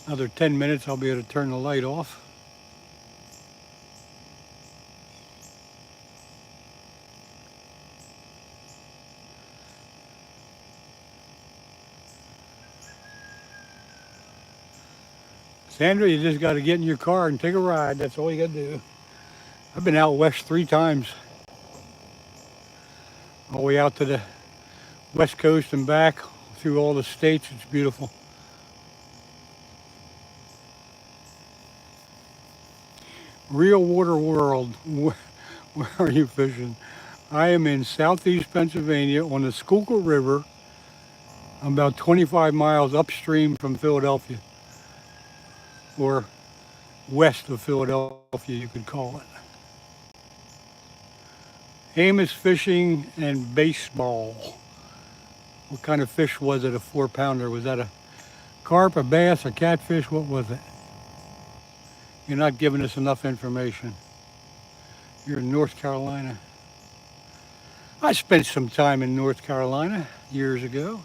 Another 10 minutes, I'll be able to turn the light off. Sandra, you just got to get in your car and take a ride. That's all you got to do. I've been out west 3 times, all the way out to the west coast and back through all the states. It's beautiful. Real water world. Where are you fishing? I am in southeast Pennsylvania on the Schuylkill River. I'm about 25 miles upstream from Philadelphia, or west of Philadelphia, you could call it. Amos Fishing and Baseball. What kind of fish was it, a 4-pounder? Was that a carp, a bass, a catfish? What was it? You're not giving us enough information. You're in North Carolina. I spent some time in North Carolina years ago.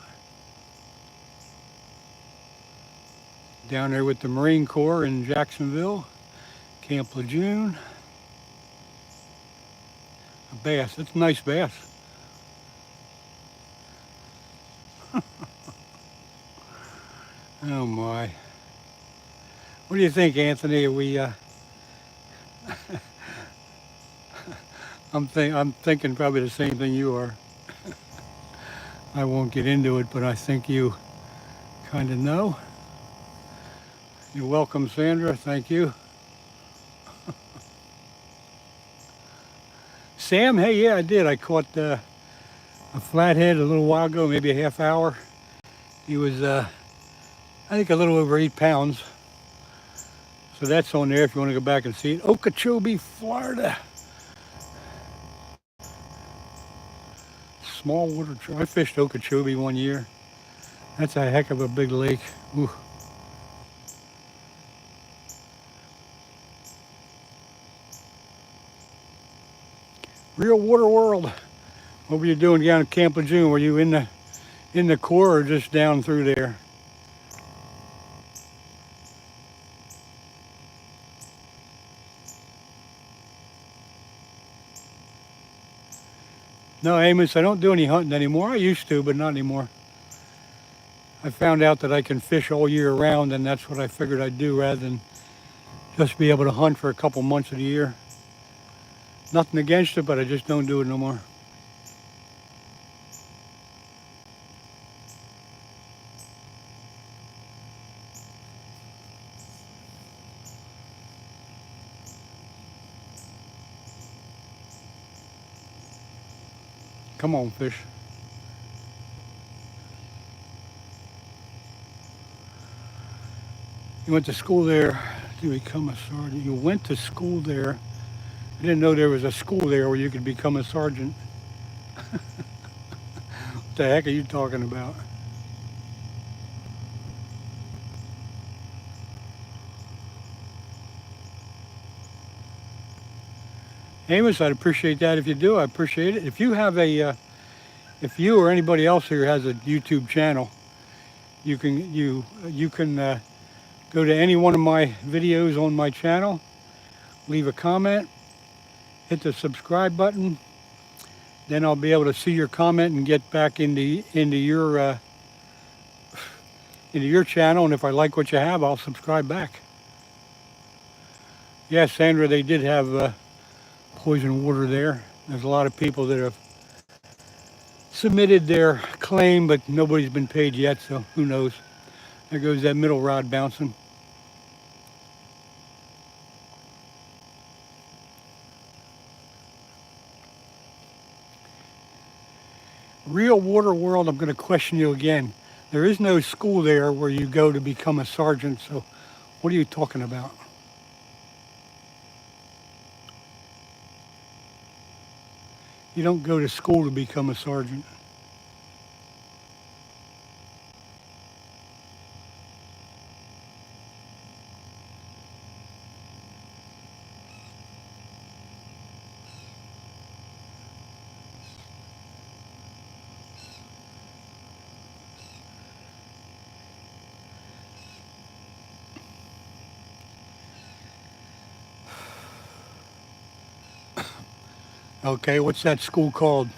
Down there with the Marine Corps in Jacksonville, Camp Lejeune. A bass, that's a nice bass. Oh my. What do you think, Anthony? Are we, I'm thinking probably the same thing you are. I won't get into it, but I think you kind of know. You're welcome, Sandra. Thank you. Sam, hey, yeah, I did. I caught a flathead a little while ago, maybe a half hour. He was, I think, a little over 8 pounds. So that's on there if you want to go back and see it. Okeechobee, Florida. Small water trout. I fished Okeechobee one year. That's a heck of a big lake. Ooh. Real water world. What were you doing down at Camp Lejeune? Were you in the Corps or just down through there? No, Amos, I don't do any hunting anymore. I used to, but not anymore. I found out that I can fish all year round, and that's what I figured I'd do rather than just be able to hunt for a couple months of the year. Nothing against it, but I just don't do it no more. Come on, fish. You went to school there to become a sergeant. You went to school there. I didn't know there was a school there where you could become a sergeant. What the heck are you talking about? Amos, I'd appreciate that if you do. I appreciate it. If you have if you or anybody else here has a YouTube channel, you can go to any one of my videos on my channel, leave a comment, hit the subscribe button. Then I'll be able to see your comment and get back into your channel. And if I like what you have, I'll subscribe back. Yes, Sandra, they did have poison water there. There's a lot of people that have submitted their claim, but nobody's been paid yet, so who knows. There goes that middle rod bouncing. Real water world, I'm going to question you again. There is no school there where you go to become a sergeant, so what are you talking about? You don't go to school to become a sergeant. Okay, what's that school called?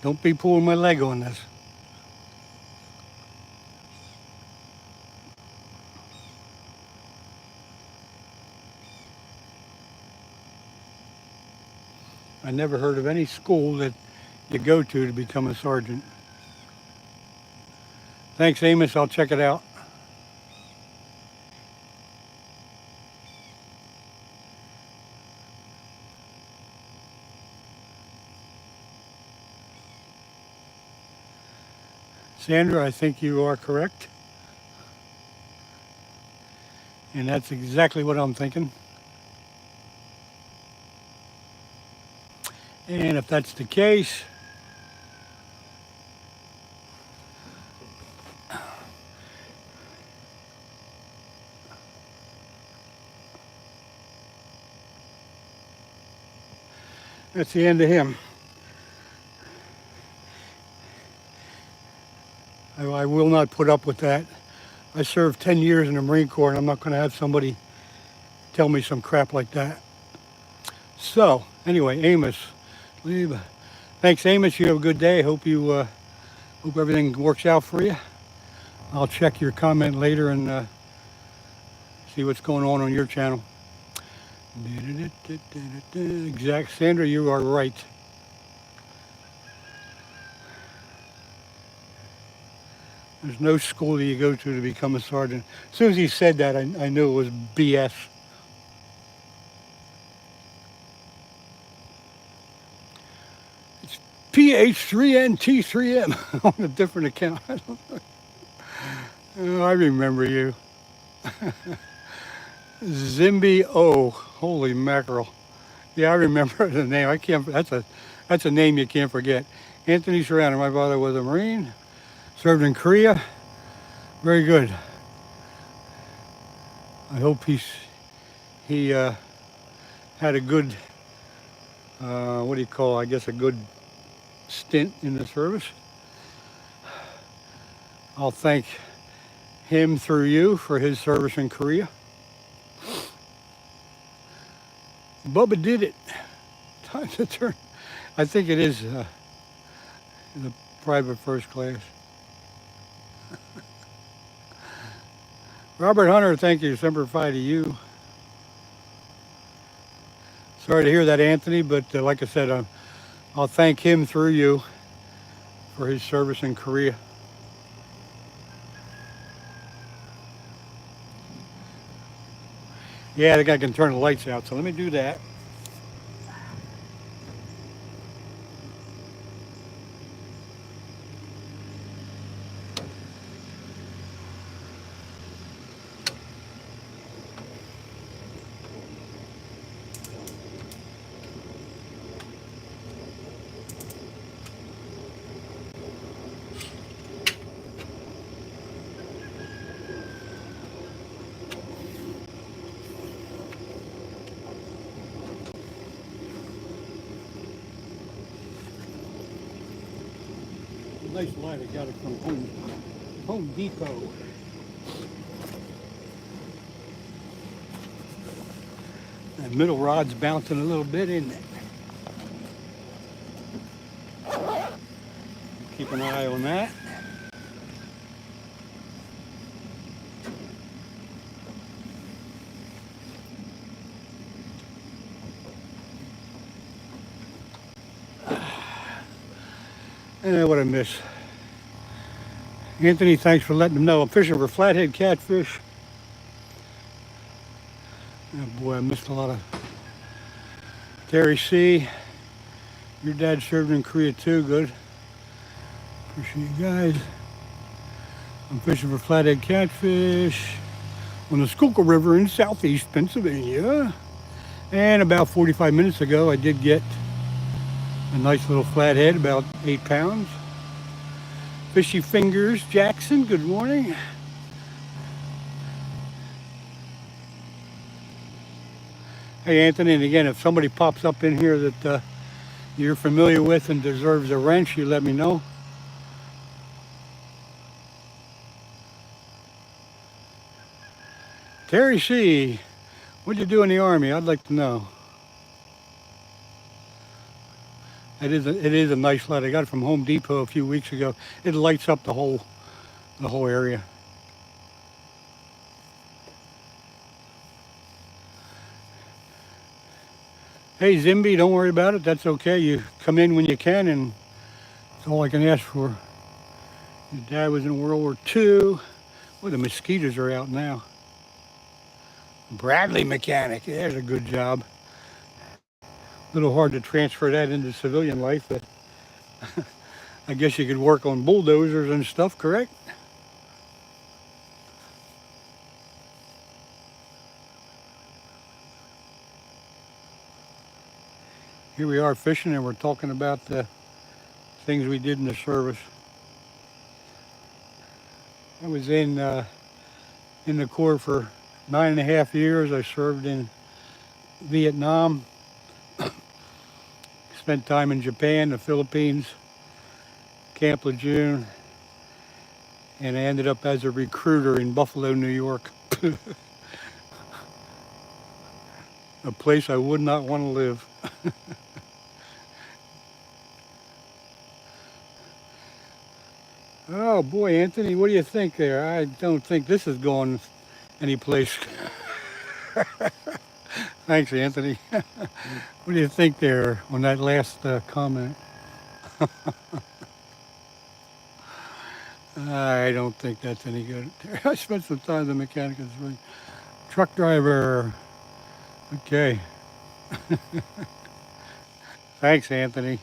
Don't be pulling my leg on this. I never heard of any school that you go to become a sergeant. Thanks, Amos. I'll check it out. Sandra, I think you are correct. And that's exactly what I'm thinking. And if that's the case, that's the end of him. I will not put up with that. I served 10 years in the Marine Corps, and I'm not going to have somebody tell me some crap like that. So, anyway, Amos, leave. Thanks, Amos. You have a good day. Hope everything works out for you. I'll check your comment later and see what's going on your channel. Exact, Sandra, you are right. There's no school that you go to become a sergeant. As soon as he said that, I knew it was BS. It's PH3NT3M on a different account. Oh, I remember you. Zimby O. Holy mackerel. Yeah, I remember the name. That's a name you can't forget. Anthony Serrano. My father was a Marine. Served in Korea. Very good. I hope he had a good, what do you call, I guess a good stint in the service. I'll thank him through you for his service in Korea. Bubba did it. Time to turn. I think it is the private first class. Robert Hunter, thank you. Semper Fi to you. Sorry to hear that, Anthony, but like I said, I'll thank him through you for his service in Korea. Yeah, I think I can turn the lights out, so let me do that. Nice light, I got it from Home Depot. That middle rod's bouncing a little bit, isn't it? Keep an eye on that. What I miss. Anthony, thanks for letting them know. I'm fishing for flathead catfish. Oh boy, I missed a lot of. Terry C. Your dad served in Korea too. Good. Appreciate you guys. I'm fishing for flathead catfish on the Schuylkill River in southeast Pennsylvania. And about 45 minutes ago, I did get a nice little flathead, about 8 pounds. Fishy Fingers Jackson, good morning. Hey Anthony, and again, if somebody pops up in here that you're familiar with and deserves a wrench, you let me know. Terry C., what'd you do in the Army? I'd like to know. It is a nice light. I got it from Home Depot a few weeks ago. It lights up the whole area. Hey Zimby, don't worry about it. That's okay. You come in when you can, and that's all I can ask for. Your dad was in World War II. Well, the mosquitoes are out now. Bradley mechanic. There's a good job. A little hard to transfer that into civilian life, but I guess you could work on bulldozers and stuff, correct? Here we are fishing, and we're talking about the things we did in the service. I was in the Corps for 9.5 years. I served in Vietnam, spent time in Japan, the Philippines, Camp Lejeune, and I ended up as a recruiter in Buffalo, New York, a place I would not want to live. Oh boy, Anthony, what do you think there? I don't think this is going any place. Thanks, Anthony. What do you think there on that last comment? I don't think that's any good. I spent some time as a mechanic. Truck driver. Okay. Thanks, Anthony.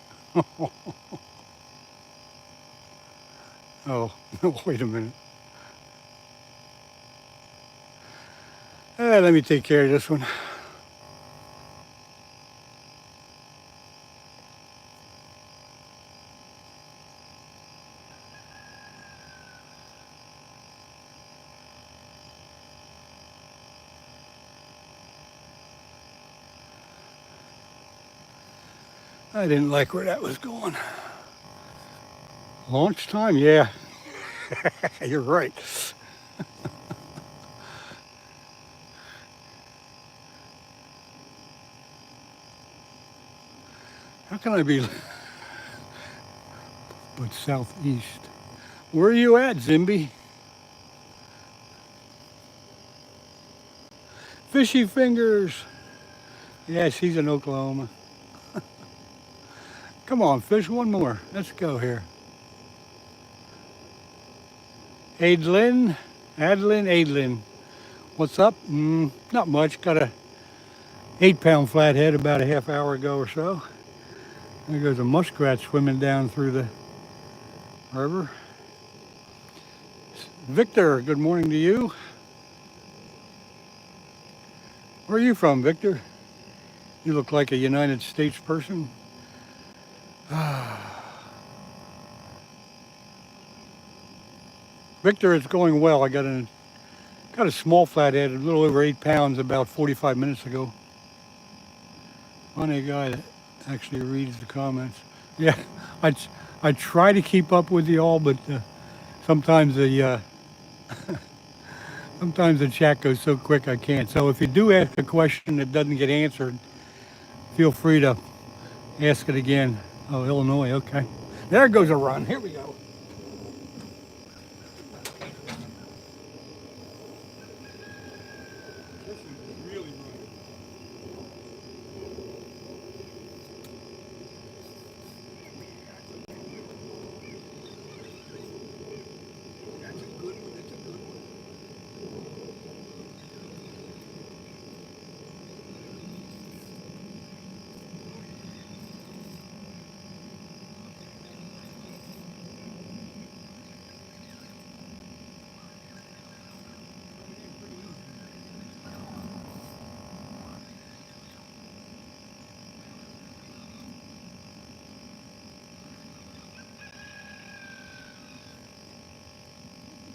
Oh, wait a minute. Let me take care of this one. I didn't like where that was going. Launch time? Yeah, you're right. How can I be but southeast? Where are you at, Zimby? Fishy fingers. Yes, he's in Oklahoma. Come on, fish one more. Let's go here. Adlin. What's up? Not much. Got a 8-pound flathead about a half hour ago or so. There goes a muskrat swimming down through the river. Victor, good morning to you. Where are you from, Victor? You look like a United States person. Victor, it's going well. I got a small flathead, a little over 8 pounds, about 45 minutes ago. Funny guy that actually reads the comments. Yeah, I try to keep up with you all, but sometimes the sometimes the chat goes so quick I can't. So if you do ask a question that doesn't get answered, feel free to ask it again. Oh, Illinois, okay. There goes a run. Here we go. This is really running. That's a good one. That's a good one.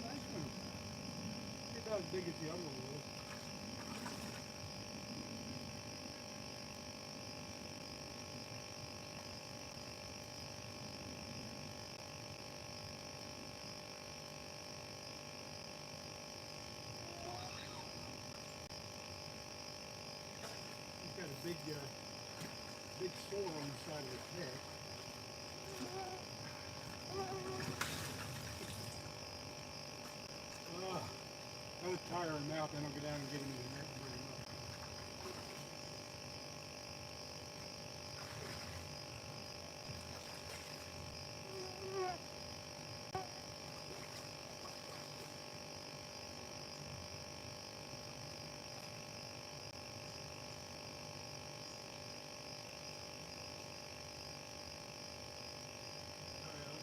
Nice one. About as big as the other one was. He's got a big sore on the side of his head. I'll tire him out, then I'll go down and get him in the net and bring him up.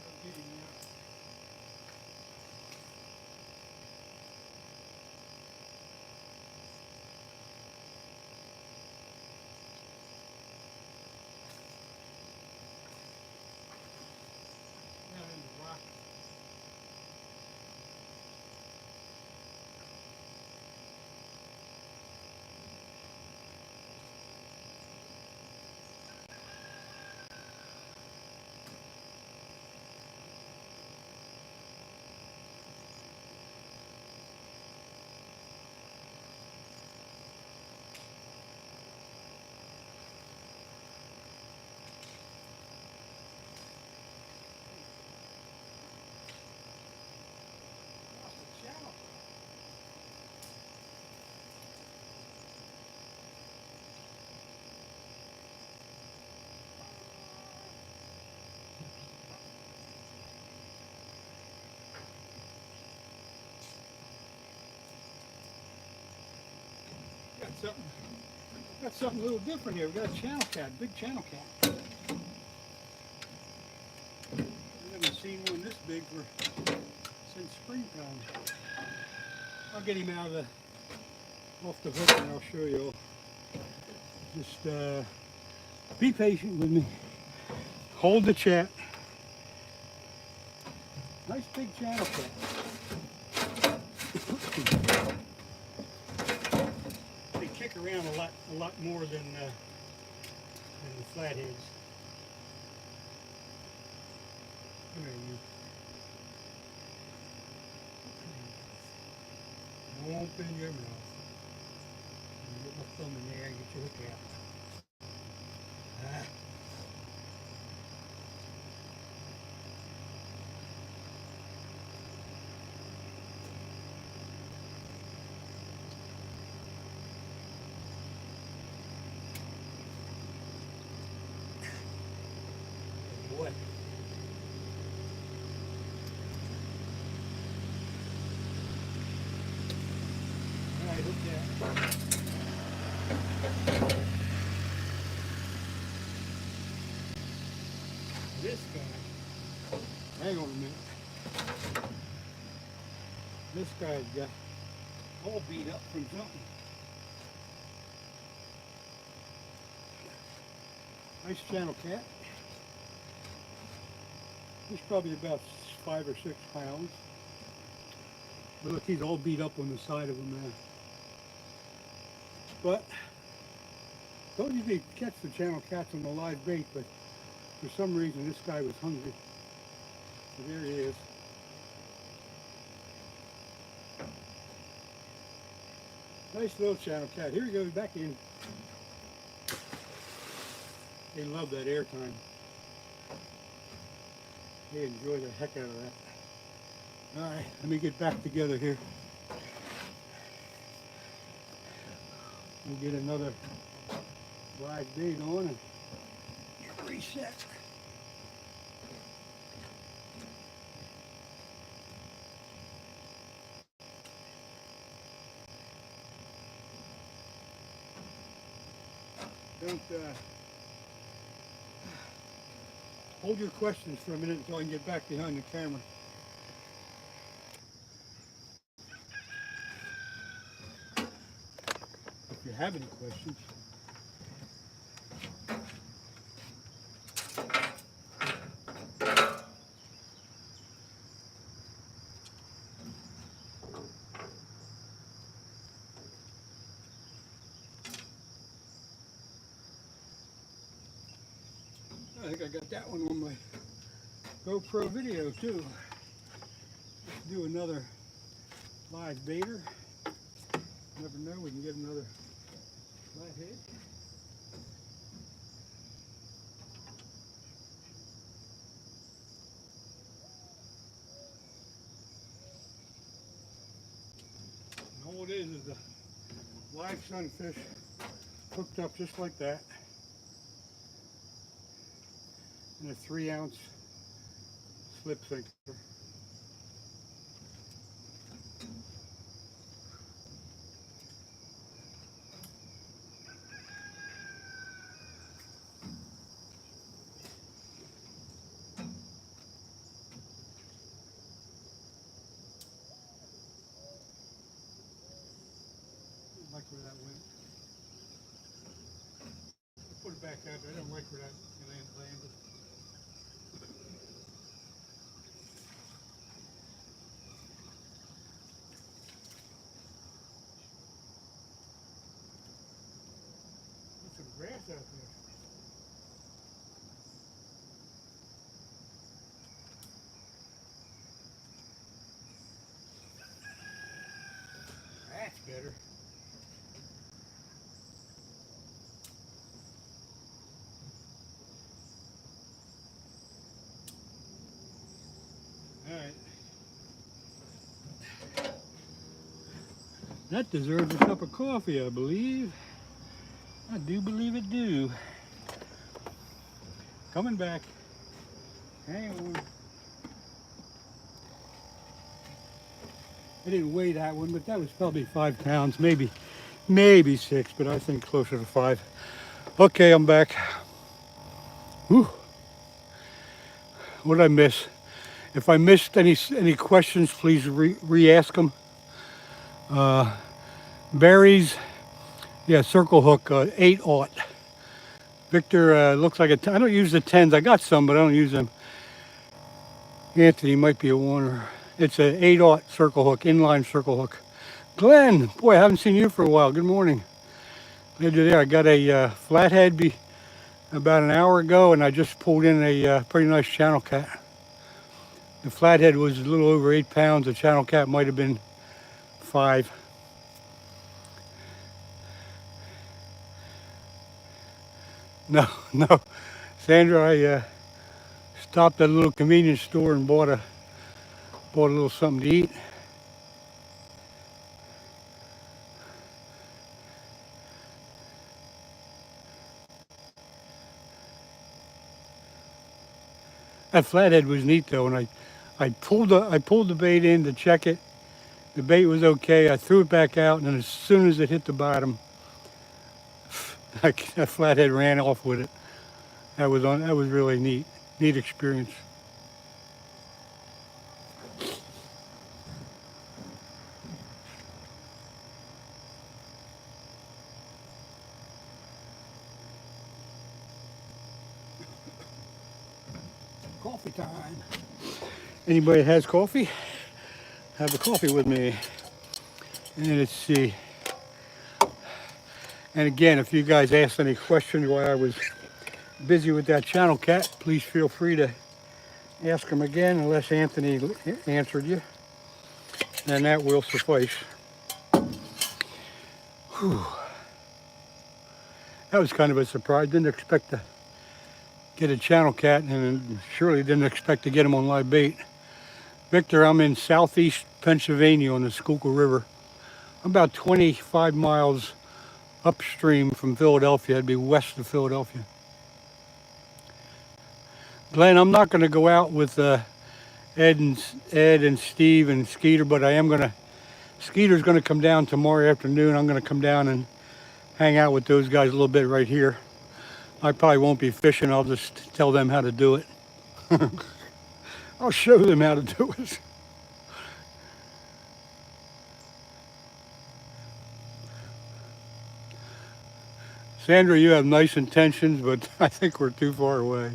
I'll get him out. Down in the rock. Got something a little different here. We got a channel cat, big channel cat. I haven't seen one this big since springtime. I'll get him off the hook and I'll show you all. Just be patient with me. Hold the chat. Nice big channel cat. Kick around a lot more than the flatheads. Come here, you. Open your mouth. Get my thumb in there and get your hook out. Boy. All right, hook that. This guy, hang on a minute. This guy's got all beat up from something. Nice channel cat. He's probably about 5 or 6 pounds. But look, he's all beat up on the side of him now. But don't usually catch the channel cats on the live bait, but for some reason this guy was hungry. So there he is. Nice little channel cat. Here he goes back in. They love that airtime. They enjoy the heck out of that. Alright, let me get back together here. We'll get another live bait on and get reset. Don't hold your questions for a minute until I can get back behind the camera. If you have any questions. I think I got that one on my GoPro video too. Let's do another live baiter. Never know, we can get another flathead. it is a live sunfish hooked up just like that in a 3-ounce slip sinker. I like where that went. I put it back out there. I don't like where that landed. There's some grass out there. That's better. All right. That deserves a cup of coffee, I believe. I do believe it do. Coming back. Hang on. I didn't weigh that one, but that was probably 5 pounds, maybe 6, but I think closer to 5. Okay, I'm back. Whew. What did I miss? If I missed any questions, please re-ask them. Berries, yeah, circle hook, 8/0. Victor, looks like I don't use the 10s. I got some, but I don't use them. Anthony might be a 1. It's an 8/0 circle hook, inline circle hook. Glenn, boy, I haven't seen you for a while. Good morning. Glad you're there. I got a flathead about an hour ago, and I just pulled in a pretty nice channel cat. The flathead was a little over 8 pounds. The channel cat might have been 5. No, no. Sandra, I stopped at a little convenience store and bought a little something to eat. That flathead was neat though, and I pulled the bait in to check it. The bait was okay. I threw it back out, and then as soon as it hit the bottom, that flathead ran off with it. That was really neat experience. Coffee time. Anybody that has coffee, have a coffee with me. And let's see. And again, if you guys asked any questions while I was busy with that channel cat, please feel free to ask them again, unless Anthony answered you. And that will suffice. Whew. That was kind of a surprise. Didn't expect to get a channel cat, and surely didn't expect to get him on live bait. Victor, I'm in southeast Pennsylvania on the Schuylkill River. I'm about 25 miles upstream from Philadelphia. It'd be west of Philadelphia. Glenn, I'm not going to go out with Ed and Steve and Skeeter, but Skeeter's going to come down tomorrow afternoon. I'm going to come down and hang out with those guys a little bit right here. I probably won't be fishing. I'll just tell them how to do it. I'll show them how to do it. Sandra, you have nice intentions, but I think we're too far away.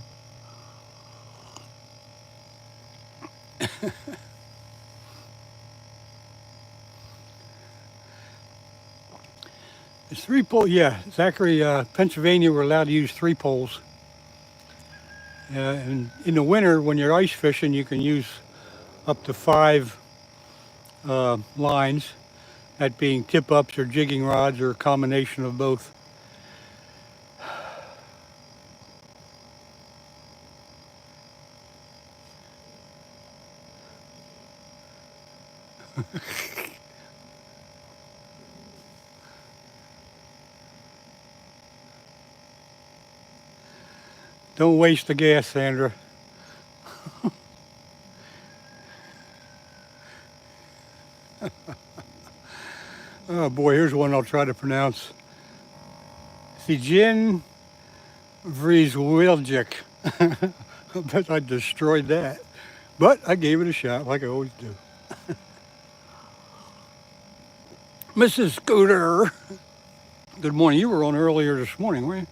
It's 3 poles, yeah. Zachary, Pennsylvania, we're allowed to use 3 poles. And in the winter, when you're ice fishing, you can use up to 5 lines, that being tip-ups or jigging rods or a combination of both. Don't waste the gas, Sandra. Oh boy, here's one I'll try to pronounce. Sijin Vrieswiljuk. I bet I destroyed that. But I gave it a shot, like I always do. Mrs. Scooter. Good morning. You were on earlier this morning, weren't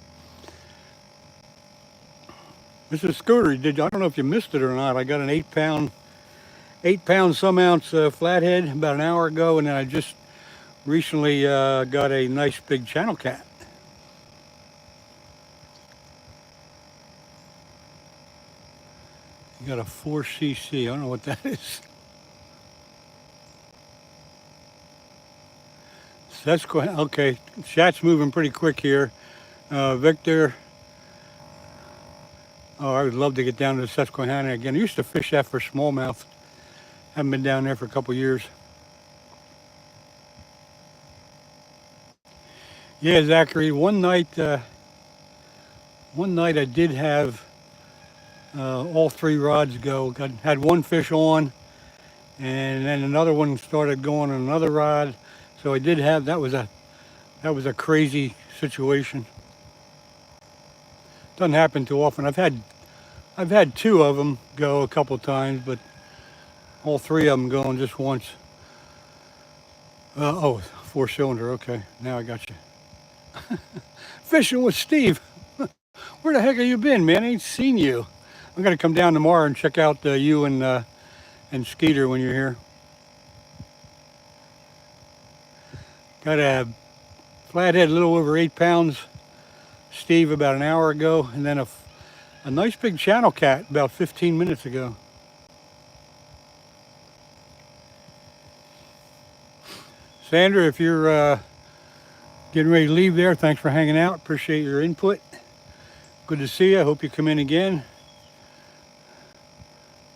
you? Mrs. Scooter, I don't know if you missed it or not. I got an 8 pound some ounce flathead about an hour ago, and then I just recently got a nice big channel cat. You got a 4cc. I don't know what that is. Susquehanna. Okay, chat's moving pretty quick here. Victor. Oh, I would love to get down to the Susquehanna again. I used to fish that for smallmouth. Haven't been down there for a couple years. Yeah, Zachary. One night I did have all 3 rods go. Had one fish on, and then another one started going on another rod. So I did have that was a crazy situation. Doesn't happen too often. I've had 2 of them go a couple times, but all 3 of them going just once. Oh, 4-cylinder. Okay, now I got you. Fishing with Steve. Where the heck have you been, man? I ain't seen you. I'm gonna come down tomorrow and check out you and Skeeter when you're here. Got a flathead a little over 8 pounds, Steve, about an hour ago, and then a nice big channel cat about 15 minutes ago. Sandra, if you're getting ready to leave there, thanks for hanging out. Appreciate your input. Good to see you. I hope you come in again.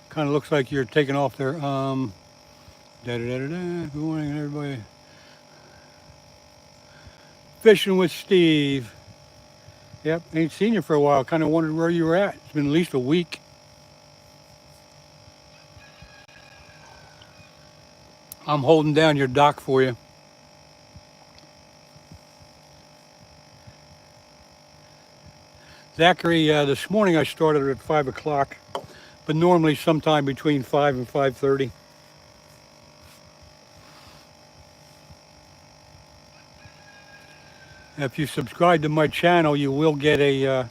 Kind of looks like you're taking off there. Good morning, everybody. Fishing with Steve. Yep, ain't seen you for a while. Kind of wondered where you were at. It's been at least a week. I'm holding down your dock for you. Zachary, this morning I started at 5 o'clock, but normally sometime between 5 and 5:30. If you subscribe to my channel, you will get a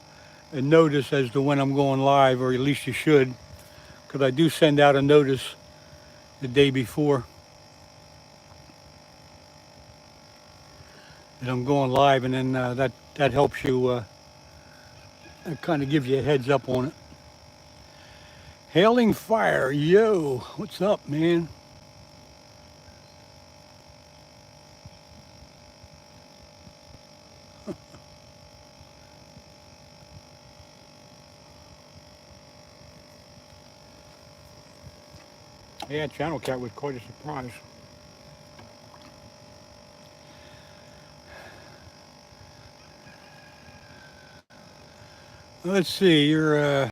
notice as to when I'm going live, or at least you should, because I do send out a notice the day before that I'm going live, and then that helps you. That kind of gives you a heads up on it. Hailing Fire, yo, what's up, man? Yeah, channel cat was quite a surprise. Let's see, you're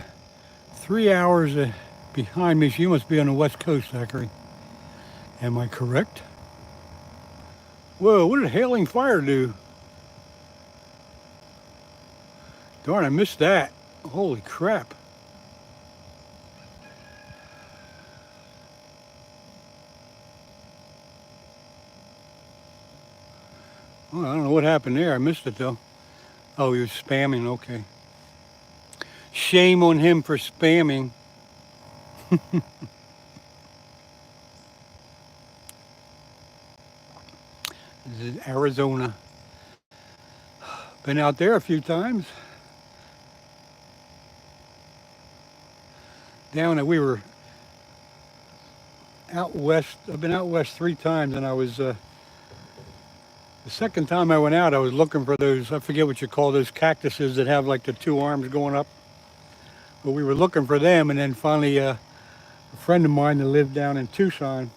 3 hours behind me, so you must be on the West Coast, Zachary. Am I correct? Whoa, what did Hailing Fire do? Darn, I missed that. Holy crap. Well, I don't know what happened there. I missed it, though. Oh, he was spamming. Okay. Shame on him for spamming. This is Arizona. Been out there a few times. We were out west. I've been out west 3 times, and I was the second time I went out, I was looking for those, I forget what you call those cactuses that have like the 2 arms going up. But we were looking for them, and then finally a friend of mine that lived down in Tucson,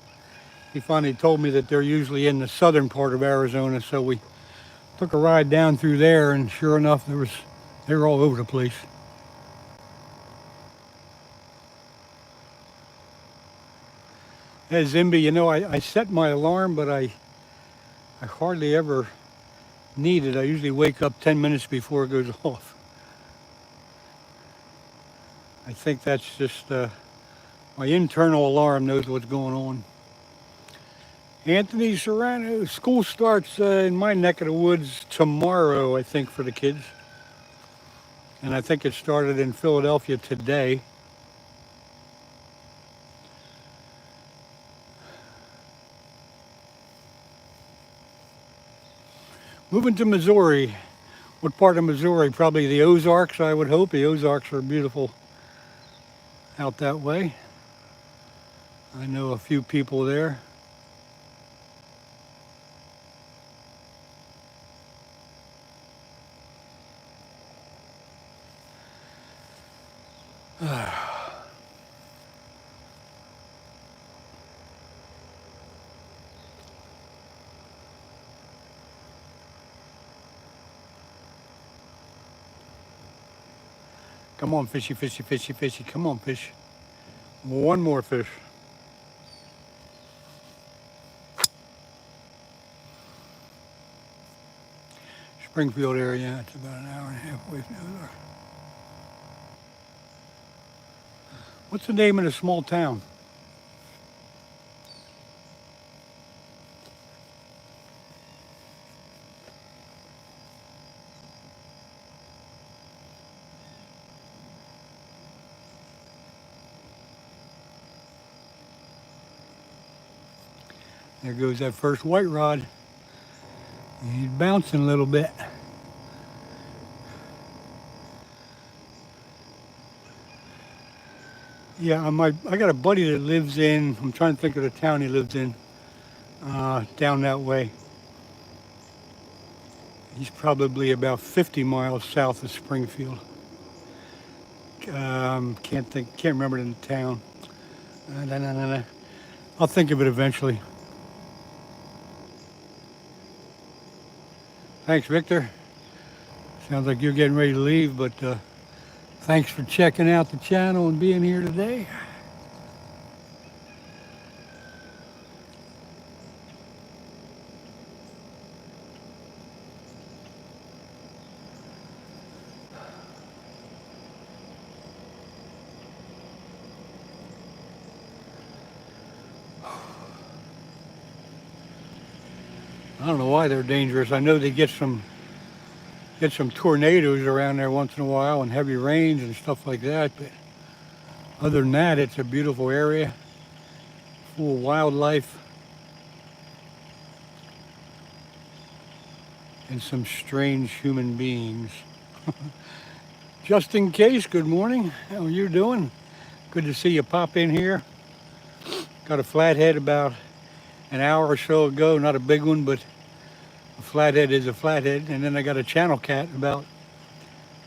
he finally told me that they're usually in the southern part of Arizona. So we took a ride down through there, and sure enough, they were all over the place. Hey, Zimby, you know, I set my alarm, but I hardly ever need it. I usually wake up 10 minutes before it goes off. I think that's just my internal alarm knows what's going on. Anthony Serrano, school starts in my neck of the woods tomorrow, I think, for the kids. And I think it started in Philadelphia today. Moving to Missouri. What part of Missouri? Probably the Ozarks, I would hope. The Ozarks are beautiful out that way. I know a few people there. Come on, fishy, fishy, fishy, fishy. Come on, fish. One more fish. Springfield area, it's about an hour and a half away from the Ozarks. What's the name of the small town? There goes that first white rod. He's bouncing a little bit. Yeah, I got a buddy that lives in, I'm trying to think of the town he lives in, down that way. He's probably about 50 miles south of Springfield. Can't remember the town. I'll think of it eventually. Thanks, Victor. Sounds like you're getting ready to leave, but thanks for checking out the channel and being here today. I don't know why they're dangerous. I know they get some tornadoes around there once in a while and heavy rains and stuff like that, but other than that, it's a beautiful area, full of wildlife and some strange human beings. Just in case, good morning. How are you doing? Good to see you pop in here. Got a flathead about an hour or so ago, not a big one, but a flathead is a flathead. And then I got a channel cat about,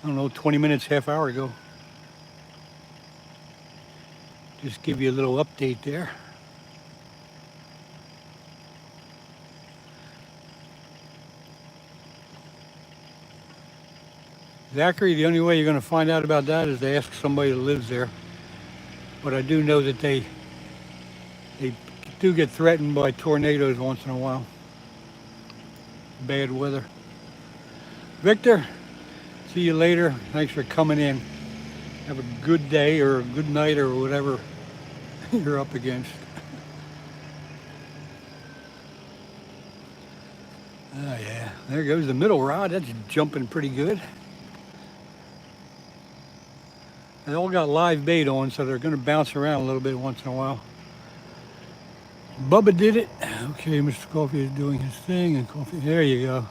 I don't know, 20 minutes, half hour ago. Just give you a little update there. Zachary, the only way you're going to find out about that is to ask somebody that lives there. But I do know that they do get threatened by tornadoes once in a while. Bad weather. Victor, see you later. Thanks for coming in. Have a good day or a good night or whatever you're up against. Oh yeah, there goes the middle rod. That's jumping pretty good. They all got live bait on, so they're going to bounce around a little bit once in a while. Bubba did it. Okay, Mr. Coffee is doing his thing, and coffee, there you go.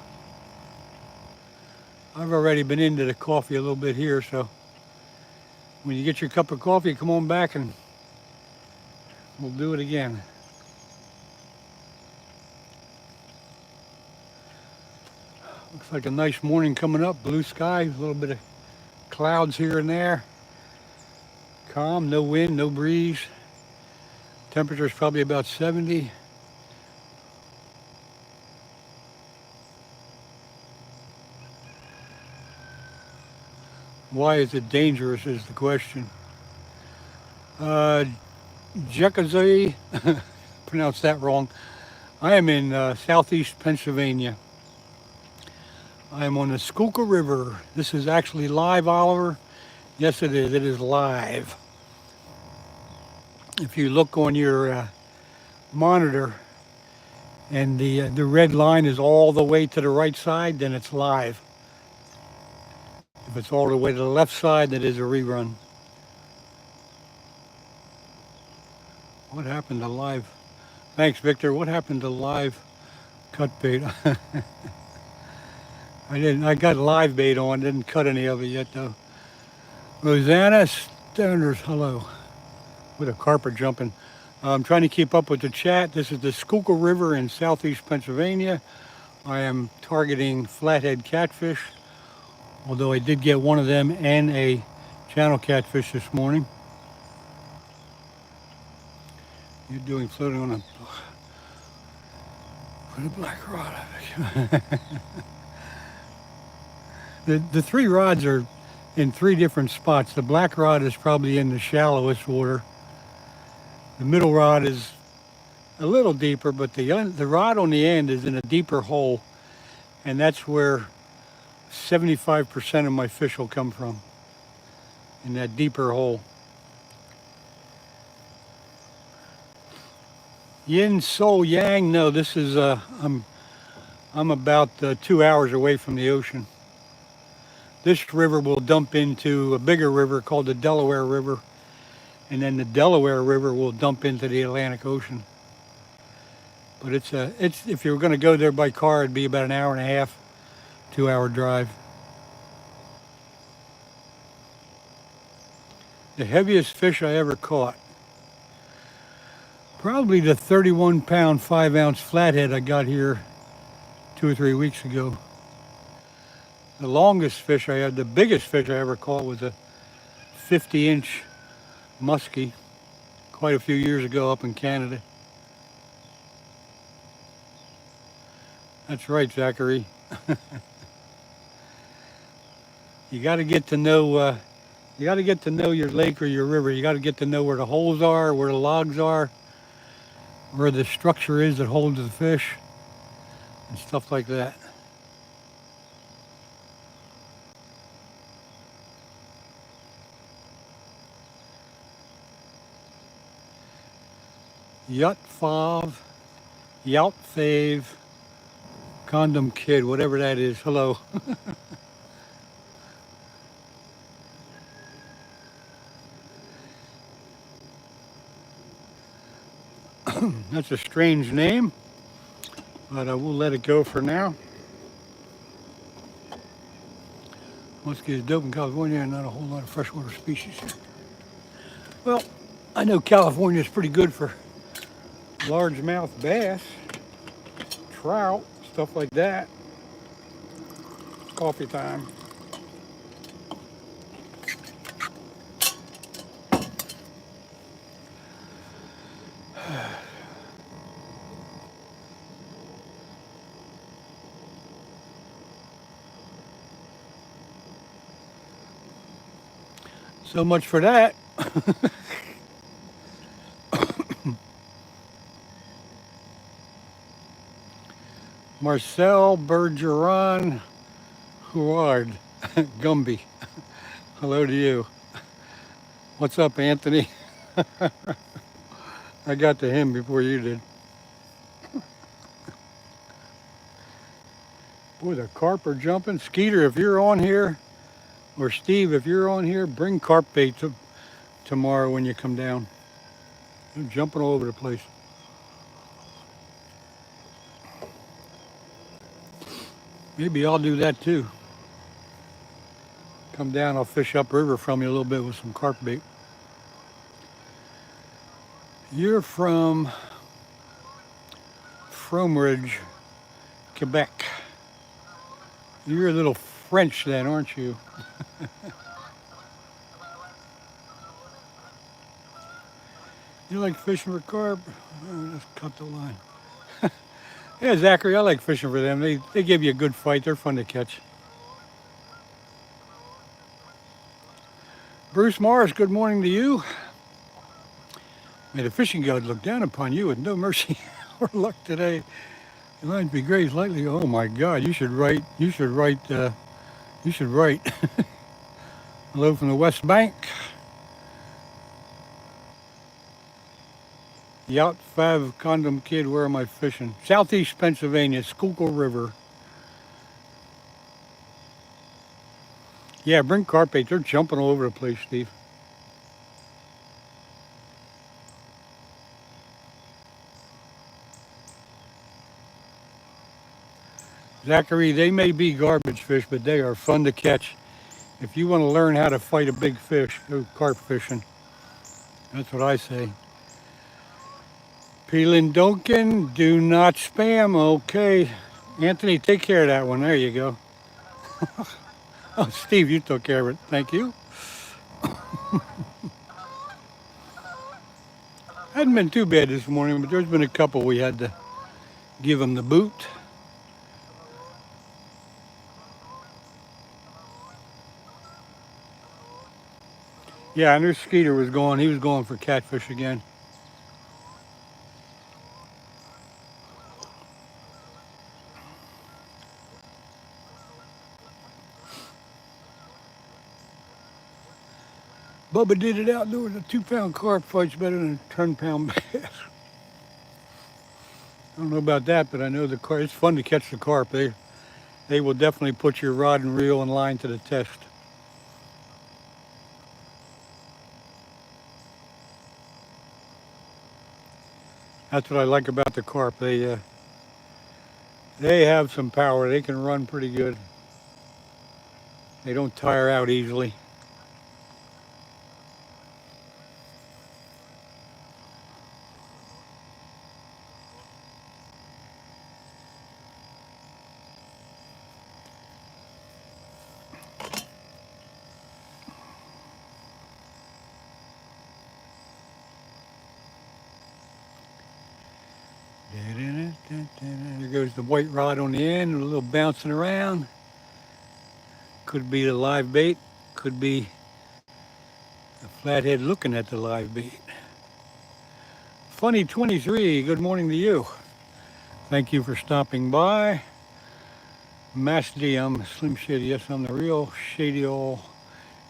I've already been into the coffee a little bit here, so when you get your cup of coffee, come on back and we'll do it again. Looks like a nice morning coming up. Blue sky, a little bit of clouds here and there. Calm, no wind, no breeze. Temperature is probably about 70. Why is it dangerous is the question. Jekazai, pronounced that wrong. I am in southeast Pennsylvania. I am on the Schuylkill River. This is actually live, Oliver. Yes, it is. It is live. If you look on your monitor and the red line is all the way to the right side, then it's live. If it's all the way to the left side, that is a rerun. What happened to live? Thanks, Victor. What happened to live cut bait? I got live bait on, didn't cut any of it yet though. Rosanna Stoners, hello. With a carpet jumping. I'm trying to keep up with the chat. This is the Schuylkill River in southeast Pennsylvania. I am targeting flathead catfish, although I did get one of them and a channel catfish this morning. You're doing floating on a black rod. The three rods are in three different spots. The black rod is probably in the shallowest water. The middle rod is a little deeper, but the rod on the end is in a deeper hole, and that's where 75% of my fish will come from, in that deeper hole. Yin Sol Yang, no, this is, I'm about 2 hours away from the ocean. This river will dump into a bigger river called the Delaware River, and then the Delaware River will dump into the Atlantic Ocean. But it's if you were going to go there by car, it'd be about an hour and a half, 2 hour drive. The heaviest fish I ever caught, probably the 31-pound, 5-ounce flathead I got here 2 or 3 weeks ago. The longest fish I had, the biggest fish I ever caught was a 50-inch muskie quite a few years ago up in Canada. That's right, Zachary. You got to get to know. You got to get to know your lake or your river. You got to get to know where the holes are, where the logs are, where the structure is that holds the fish, and stuff like that. Yacht Fav, Yacht Fave, Condom Kid, whatever that is. Hello. That's a strange name, but we'll let it go for now. Muskie is dope in California and not a whole lot of freshwater species here. Well, I know California is pretty good for largemouth bass, trout, stuff like that. Coffee time. So much for that. Marcel Bergeron Huard Gumby. Hello to you. What's up, Anthony? I got to him before you did. Boy, the carp are jumping. Skeeter, if you're on here, or Steve, if you're on here, bring carp bait tomorrow when you come down. They're jumping all over the place. Maybe I'll do that too. Come down, I'll fish upriver from you a little bit with some carp bait. You're from Fromage, Quebec. You're a little French then, aren't you? You like fishing for carp? Oh, just cut the line. Yeah, Zachary, I like fishing for them. They give you a good fight. They're fun to catch. Bruce Morris, good morning to you. May the fishing gods look down upon you with no mercy or luck today. Your lines be grazed lightly. Oh my God, you should write, Hello from the West Bank. Yacht 5 Condom Kid, where am I fishing? Southeast Pennsylvania, Schuylkill River. Yeah, bring carp bait. They're jumping all over the place, Steve. Zachary, they may be garbage fish, but they are fun to catch. If you want to learn how to fight a big fish, go carp fishing. That's what I say. Peeling Duncan, do not spam. Okay. Anthony, take care of that one. There you go. Oh, Steve, you took care of it. Thank you. Hadn't been too bad this morning, but there's been a couple we had to give them the boot. Yeah, I knew Skeeter was going. He was going for catfish again. Bubba did it outdoors. A 2-pound carp fights better than a 10-pound bass. I don't know about that, but I know the carp. It's fun to catch the carp. They will definitely put your rod and reel and line to the test. That's what I like about the carp. They have some power. They can run pretty good. They don't tire out easily. There goes the white rod on the end, a little bouncing around. Could be the live bait, could be the flathead looking at the live bait. Funny 23, good morning to you. Thank you for stopping by. Master D, I'm Slim Shady. Yes, I'm the real Shady All.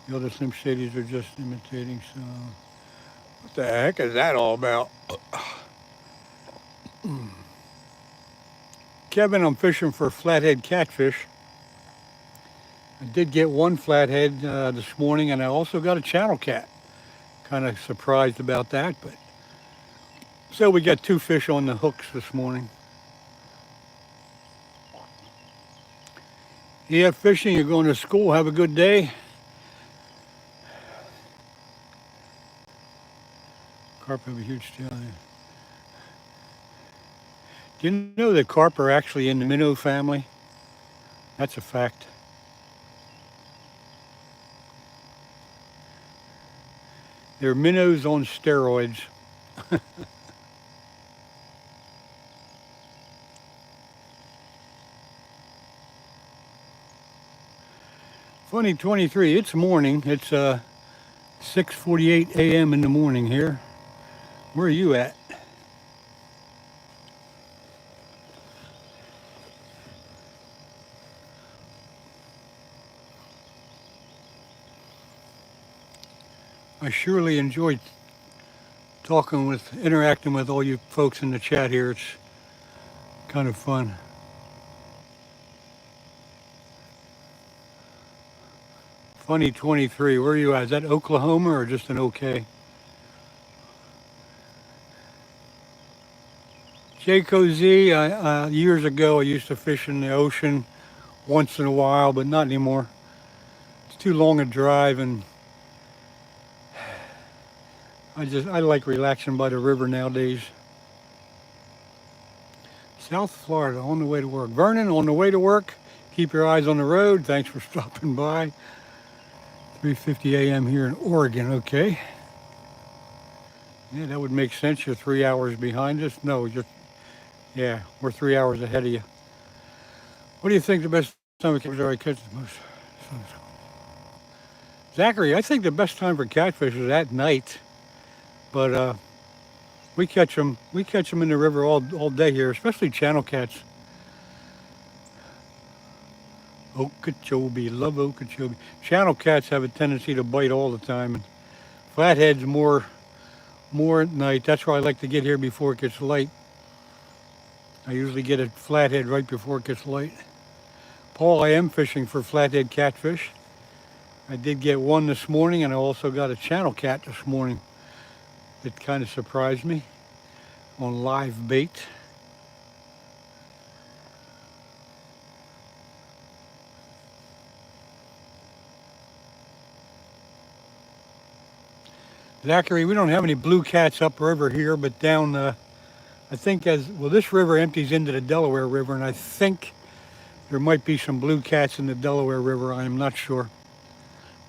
The other Slim Shadys are just imitating some. What the heck is that all about? Kevin, I'm fishing for flathead catfish. I did get one flathead this morning, and I also got a channel cat. Kind of surprised about that, but so we got 2 fish on the hooks this morning. Yeah, fishing, you're going to school. Have a good day. Carp have a huge tail. Do you know that carp are actually in the minnow family? That's a fact. They're minnows on steroids. Funny 23, it's morning. It's 6:48 a.m. in the morning here. Where are you at? I surely enjoyed interacting with all you folks in the chat here. It's kind of fun. Funny 23, where are you at? Is that Oklahoma or just an OK? Jayco Z, years ago I used to fish in the ocean once in a while, but not anymore. It's too long a drive, and I like relaxing by the river nowadays. South Florida, on the way to work. Vernon, on the way to work. Keep your eyes on the road. Thanks for stopping by. 3:50 a.m. here in Oregon, okay. Yeah, that would make sense. You're 3 hours behind us. No, yeah, we're 3 hours ahead of you. What do you think the best time of catch the most? Zachary, I think the best time for catfish is at night. But We catch them in the river all day here, especially channel cats. Okeechobee, love Okeechobee. Channel cats have a tendency to bite all the time, and flatheads more at night. That's why I like to get here before it gets light. I usually get a flathead right before it gets light. Paul, I am fishing for flathead catfish. I did get one this morning, and I also got a channel cat this morning. It kind of surprised me on live bait. Zachary, we don't have any blue cats upriver here, but down, I think this river empties into the Delaware River, and I think there might be some blue cats in the Delaware River. I am not sure.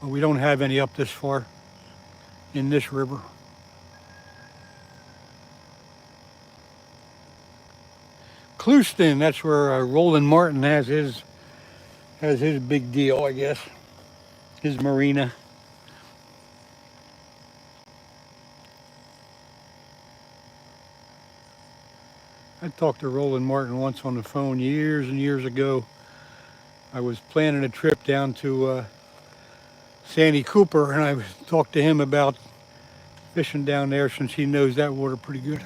But we don't have any up this far in this river. Clewiston, that's where Roland Martin has his big deal, I guess. His marina. I talked to Roland Martin once on the phone years and years ago. I was planning a trip down to Sandy Cooper, and I talked to him about fishing down there since he knows that water pretty good.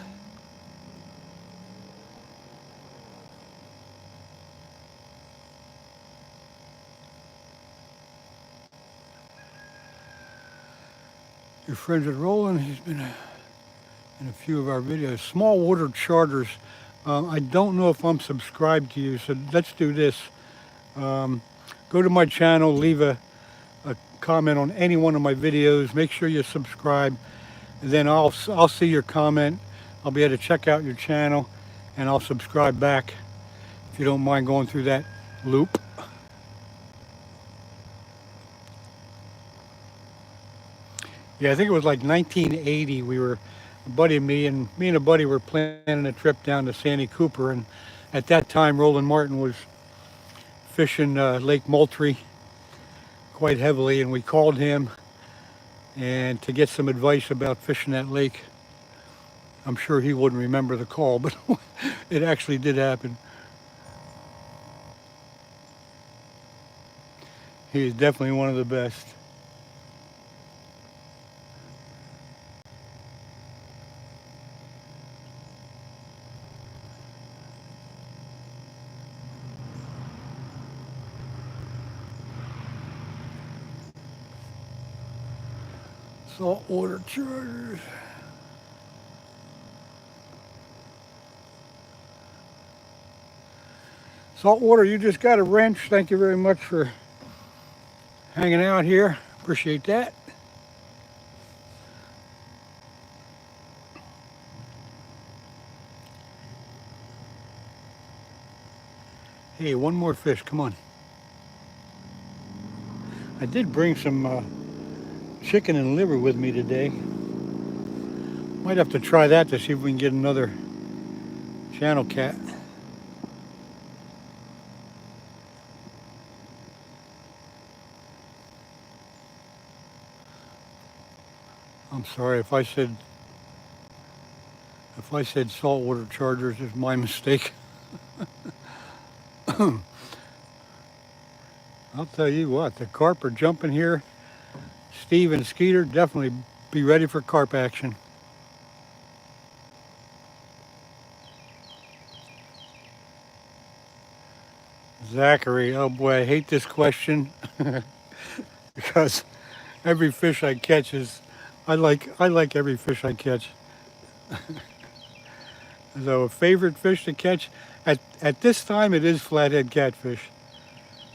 Your friends at Roland, he's been in a few of our videos. Small water charters. I don't know if I'm subscribed to you, so let's do this. Go to my channel, leave a comment on any one of my videos. Make sure you subscribe, and then I'll see your comment. I'll be able to check out your channel, and I'll subscribe back if you don't mind going through that loop. Yeah, I think it was like 1980. Me and a buddy were planning a trip down to Sandy Cooper, and at that time Roland Martin was fishing Lake Moultrie quite heavily, and we called him and to get some advice about fishing that lake. I'm sure he wouldn't remember the call, but it actually did happen. He is definitely one of the best. Saltwater charters. Saltwater, you just got a wrench. Thank you very much for hanging out here. Appreciate that. Hey, one more fish, come on. I did bring some chicken and liver with me today. Might have to try that to see if we can get another channel cat. I'm sorry if I said saltwater chargers, it's my mistake. I'll tell you what, the carp are jumping here. Steve and Skeeter, definitely be ready for carp action. Zachary, oh boy, I hate this question because every fish I catch I like every fish I catch. So a favorite fish to catch at this time it is flathead catfish,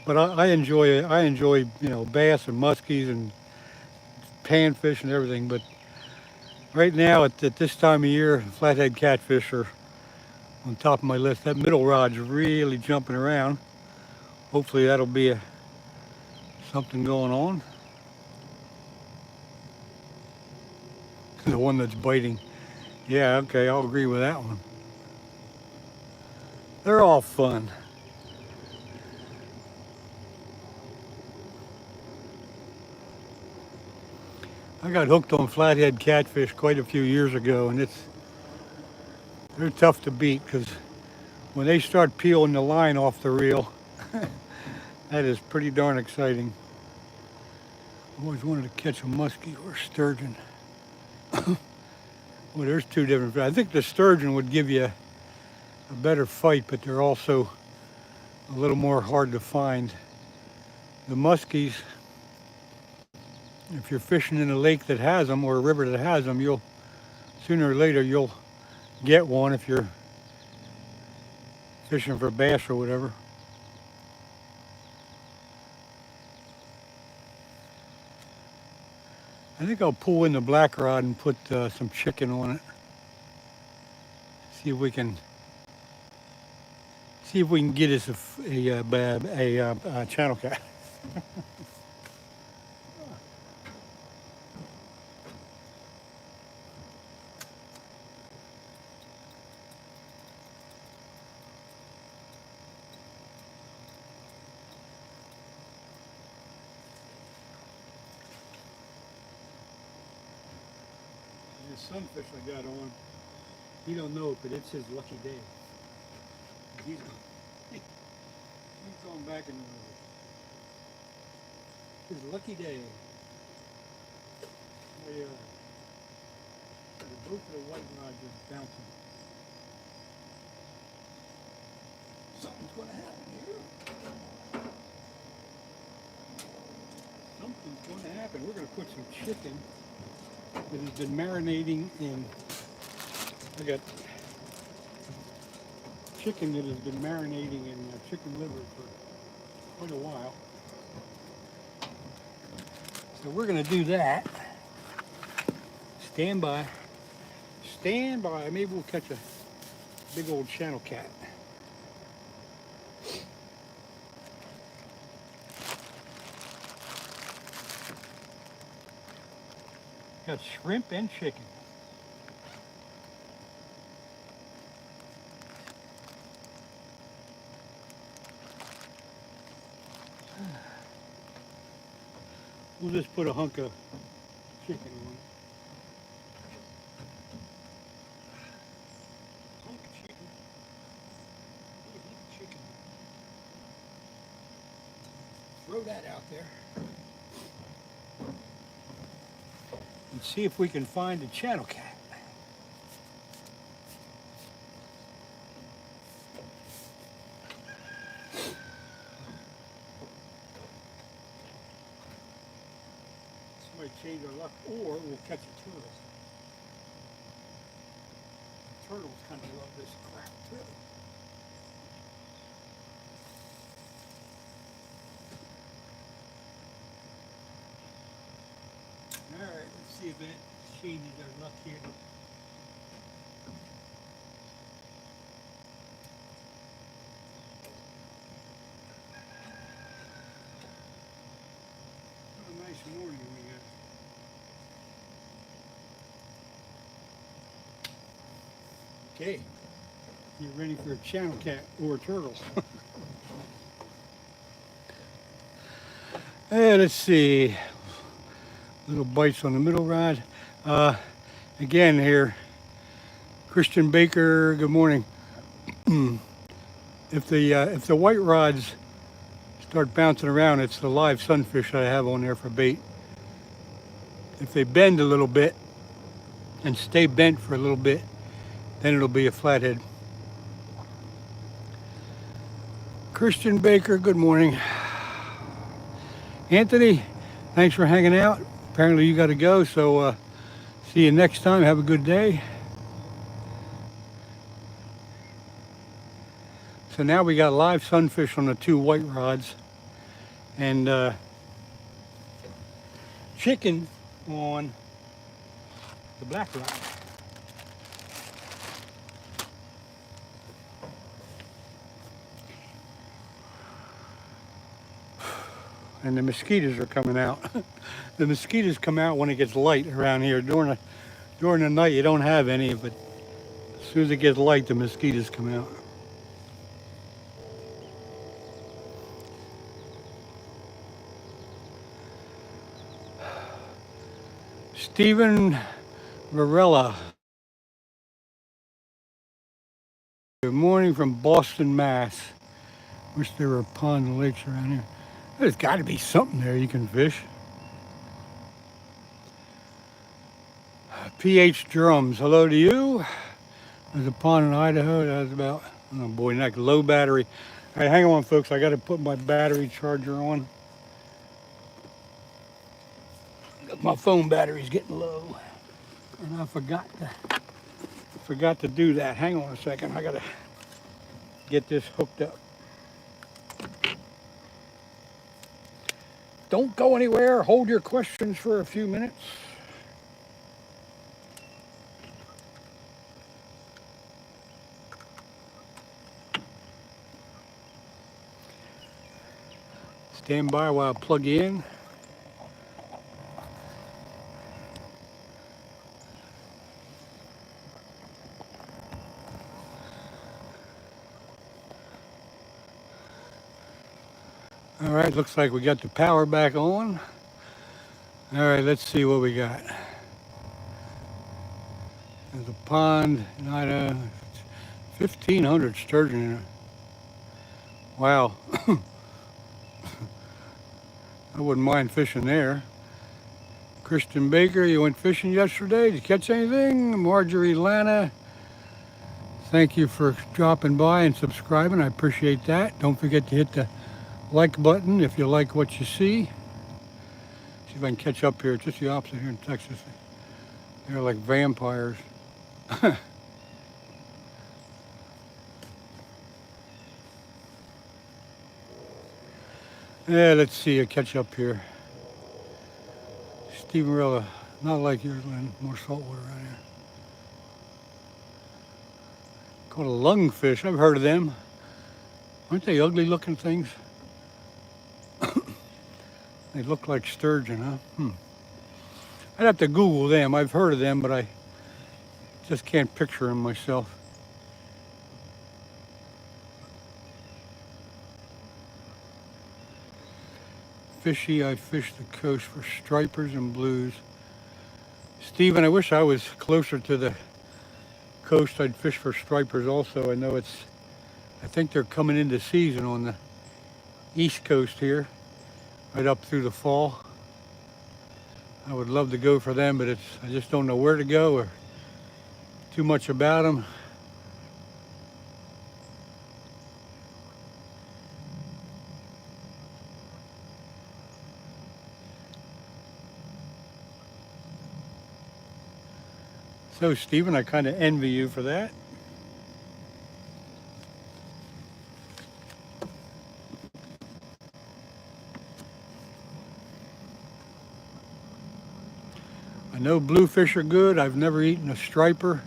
but I enjoy bass and muskies and panfish and everything. But right now at this time of year, flathead catfish are on top of my list. That middle rod's really jumping around. Hopefully that'll be something going on. The one that's biting. Yeah, okay, I'll agree with that one. They're all fun. I got hooked on flathead catfish quite a few years ago, and They're tough to beat because when they start peeling the line off the reel, that is pretty darn exciting. I always wanted to catch a muskie or a sturgeon. Well, there's two different. I think the sturgeon would give you a better fight, but they're also a little more hard to find. The muskies, if you're fishing in a lake that has them or a river that has them, you'll sooner or later you'll get one if you're fishing for bass or whatever. I think I'll pull in the black rod and put some chicken on it. See if we can get us a channel cat. This sunfish I got on, he don't know it, but it's his lucky day. He's going back in the river. His lucky day. The both of the white rods are bouncing. Something's going to happen here. Something's going to happen. We're going to put some chicken that has been marinating in. I got chicken that has been marinating in chicken liver for quite a while. So we're going to do that. Stand by. Stand by. Maybe we'll catch a big old channel cat. Got shrimp and chicken. We'll just put a hunk of chicken on it. Hunk of chicken. Chicken. Throw that out there. And see if we can find a channel cat. Might change our luck, or we'll catch a turtle. The turtles kind of love this crap too. All right, let's see if that changes our luck here. What a nice morning we got. Okay, you're ready for a channel cat or a turtle. Let's see. Little bites on the middle rod. Again here, Christian Baker, good morning. If the white rods start bouncing around, it's the live sunfish that I have on there for bait. If they bend a little bit and stay bent for a little bit, then it'll be a flathead. Christian Baker, good morning. Anthony, thanks for hanging out. Apparently you got to go, so see you next time. Have a good day. So now we got live sunfish on the two white rods and chicken on the black rod. And the mosquitoes are coming out. The mosquitoes come out when it gets light around here. During the night you don't have any, but as soon as it gets light, the mosquitoes come out. Stephen Varela. Good morning from Boston, Mass. Wish there were ponds and lakes around here. There's got to be something there you can fish. PH Drums, hello to you. There's a pond in Idaho that has about, oh boy, like low battery. All right, hang on, folks. I got to put my battery charger on. My phone battery's getting low, and I forgot to do that. Hang on a second. I got to get this hooked up. Don't go anywhere. Hold your questions for a few minutes. Stand by while I plug you in. All right, looks like we got the power back on. All right, let's see what we got. There's a pond in Idaho, 1,500 sturgeon in it. Wow. I wouldn't mind fishing there. Christian Baker, you went fishing yesterday. Did you catch anything? Marjorie Lana, thank you for dropping by and subscribing. I appreciate that. Don't forget to hit the like button if you like what you see. See if I can catch up here. It's just the opposite here in Texas. They're like vampires. Yeah, let's see. I catch up here. Steve Marilla, not like yours, Len. More saltwater around here. Called a lungfish. I've heard of them. Aren't they ugly looking things? They look like sturgeon, huh? I'd have to Google them. I've heard of them, but I just can't picture them myself. Fishy, I fish the coast for stripers and blues. Stephen, I wish I was closer to the coast. I'd fish for stripers also. I know I think they're coming into season on the east coast here, right up through the fall. I would love to go for them, but I just don't know where to go or too much about them. So, Stephen, I kind of envy you for that. I know bluefish are good. I've never eaten a striper,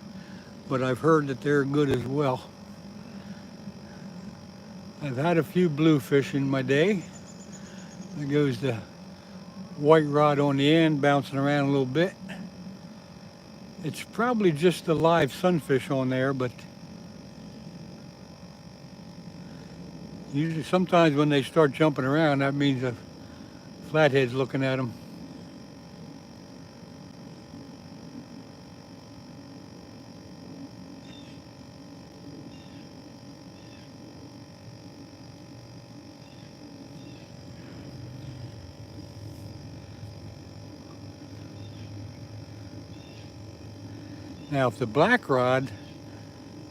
but I've heard that they're good as well. I've had a few bluefish in my day. There goes the white rod on the end, bouncing around a little bit. It's probably just a live sunfish on there, but usually sometimes when they start jumping around, that means a flathead's looking at them. Now, if the black rod,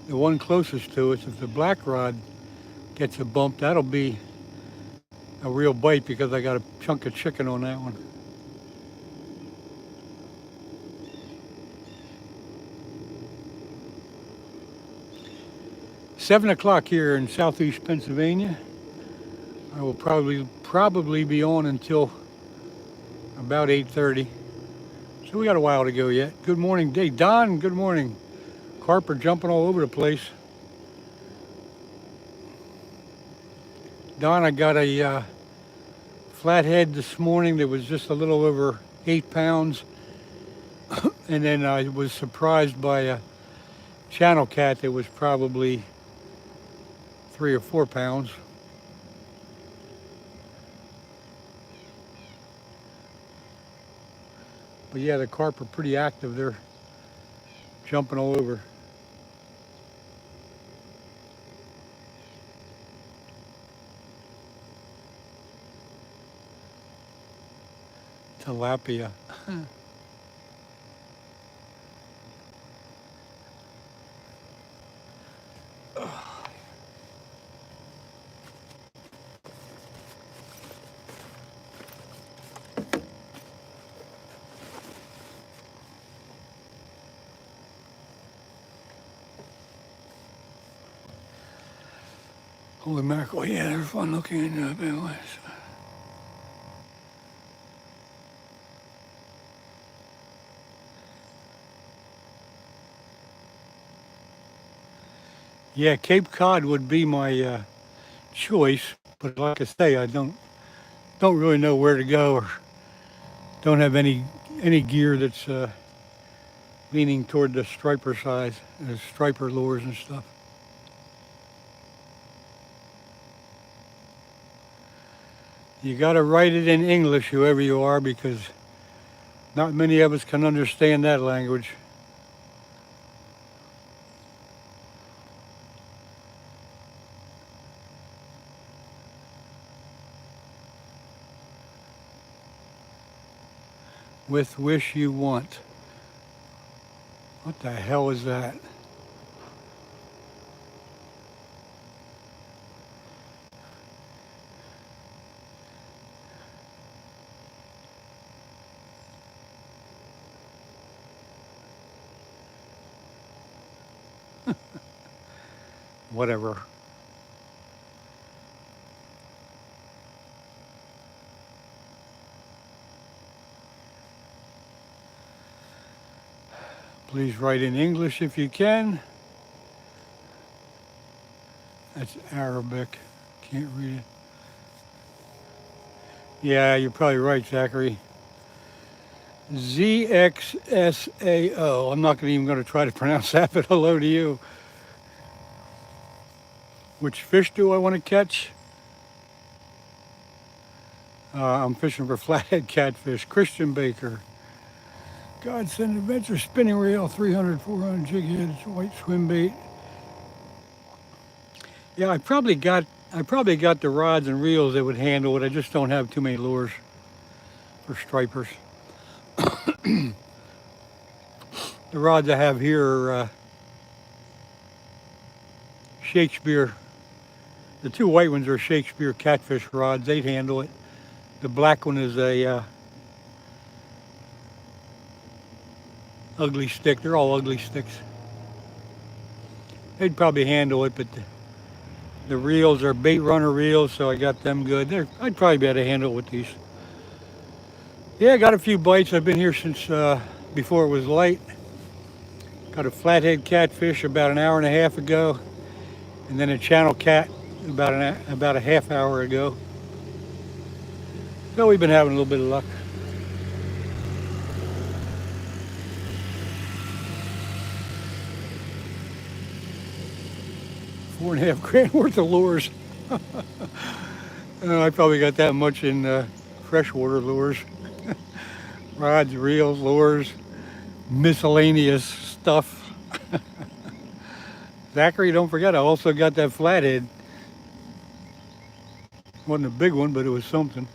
the one closest to us, if the black rod gets a bump, that'll be a real bite because I got a chunk of chicken on that one. Seven o'clock here in southeast Pennsylvania. I will probably be on until about 8:30. So we got a while to go yet. Good morning, Dave. Don, good morning. Carp are jumping all over the place. Don, I got a flathead this morning that was just a little over 8 pounds. And then I was surprised by a channel cat that was probably 3 or 4 pounds. But yeah, the carp are pretty active. They're jumping all over. tilapia. Holy mackerel, yeah, they're fun looking in the big ones. Yeah, Cape Cod would be my choice, but like I say, I don't really know where to go or don't have any gear that's leaning toward the striper size, striper lures and stuff. You got to write it in English, whoever you are, because not many of us can understand that language. With wish you want. What the hell is that? Whatever. Please write in English if you can. That's Arabic. Can't read it. Yeah, you're probably right, Zachary. ZXSAO. I'm not even going to try to pronounce that, but hello to you. Which fish do I want to catch? I'm fishing for flathead catfish. Christian Baker. Godsend Adventure spinning reel, 300, 400 jig heads, white swim bait. Yeah, I probably got the rods and reels that would handle it. I just don't have too many lures for stripers. The rods I have here are Shakespeare. The two white ones are Shakespeare catfish rods. They'd handle it. The black one is a ugly stick. They're all ugly sticks. They'd probably handle it, but the reels are bait runner reels, so I got them good. I'd probably be able to handle it with these. Yeah, I got a few bites. I've been here since before it was light. Got a flathead catfish about an hour and a half ago, and then a channel cat about a half hour ago. So we've been having a little bit of luck. $4.5 grand worth of lures. I probably got that much in freshwater lures. Rods, reels, lures, miscellaneous stuff. Zachary, don't forget, I also got that flathead. Wasn't a big one, but it was something.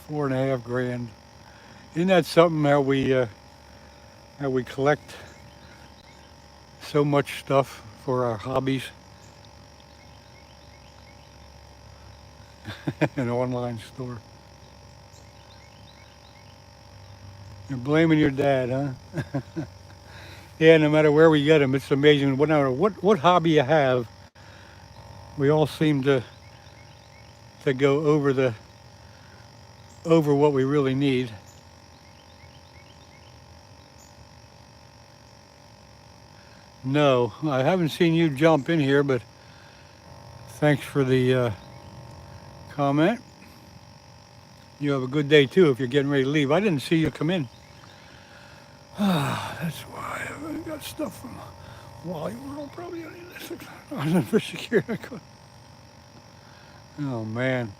$4.5 grand. Isn't that something how we collect so much stuff for our hobbies? An online store. You're blaming your dad, huh? Yeah, no matter where we get them, it's amazing. No matter what hobby you have, we all seem to go over what we really need. No, I haven't seen you jump in here, but thanks for the comment. You have a good day too if you're getting ready to leave. I didn't see you come in. That's why I got stuff from Wally World probably on this. I was in fishing here. Oh man.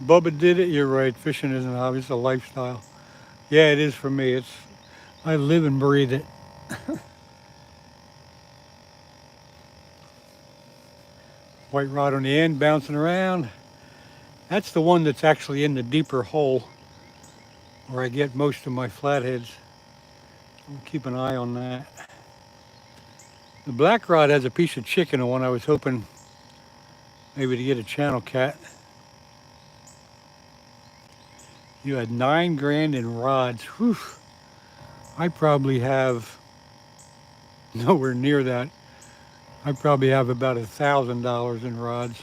Bubba did it, you're right. Fishing isn't a hobby, it's a lifestyle. Yeah, it is for me. I live and breathe it. White rod on the end, bouncing around. That's the one that's actually in the deeper hole where I get most of my flatheads. I'll keep an eye on that. The black rod has a piece of chicken on. I was hoping maybe to get a channel cat. You had 9 grand in rods. Whew. I probably have nowhere near that. I probably have about $1,000 in rods.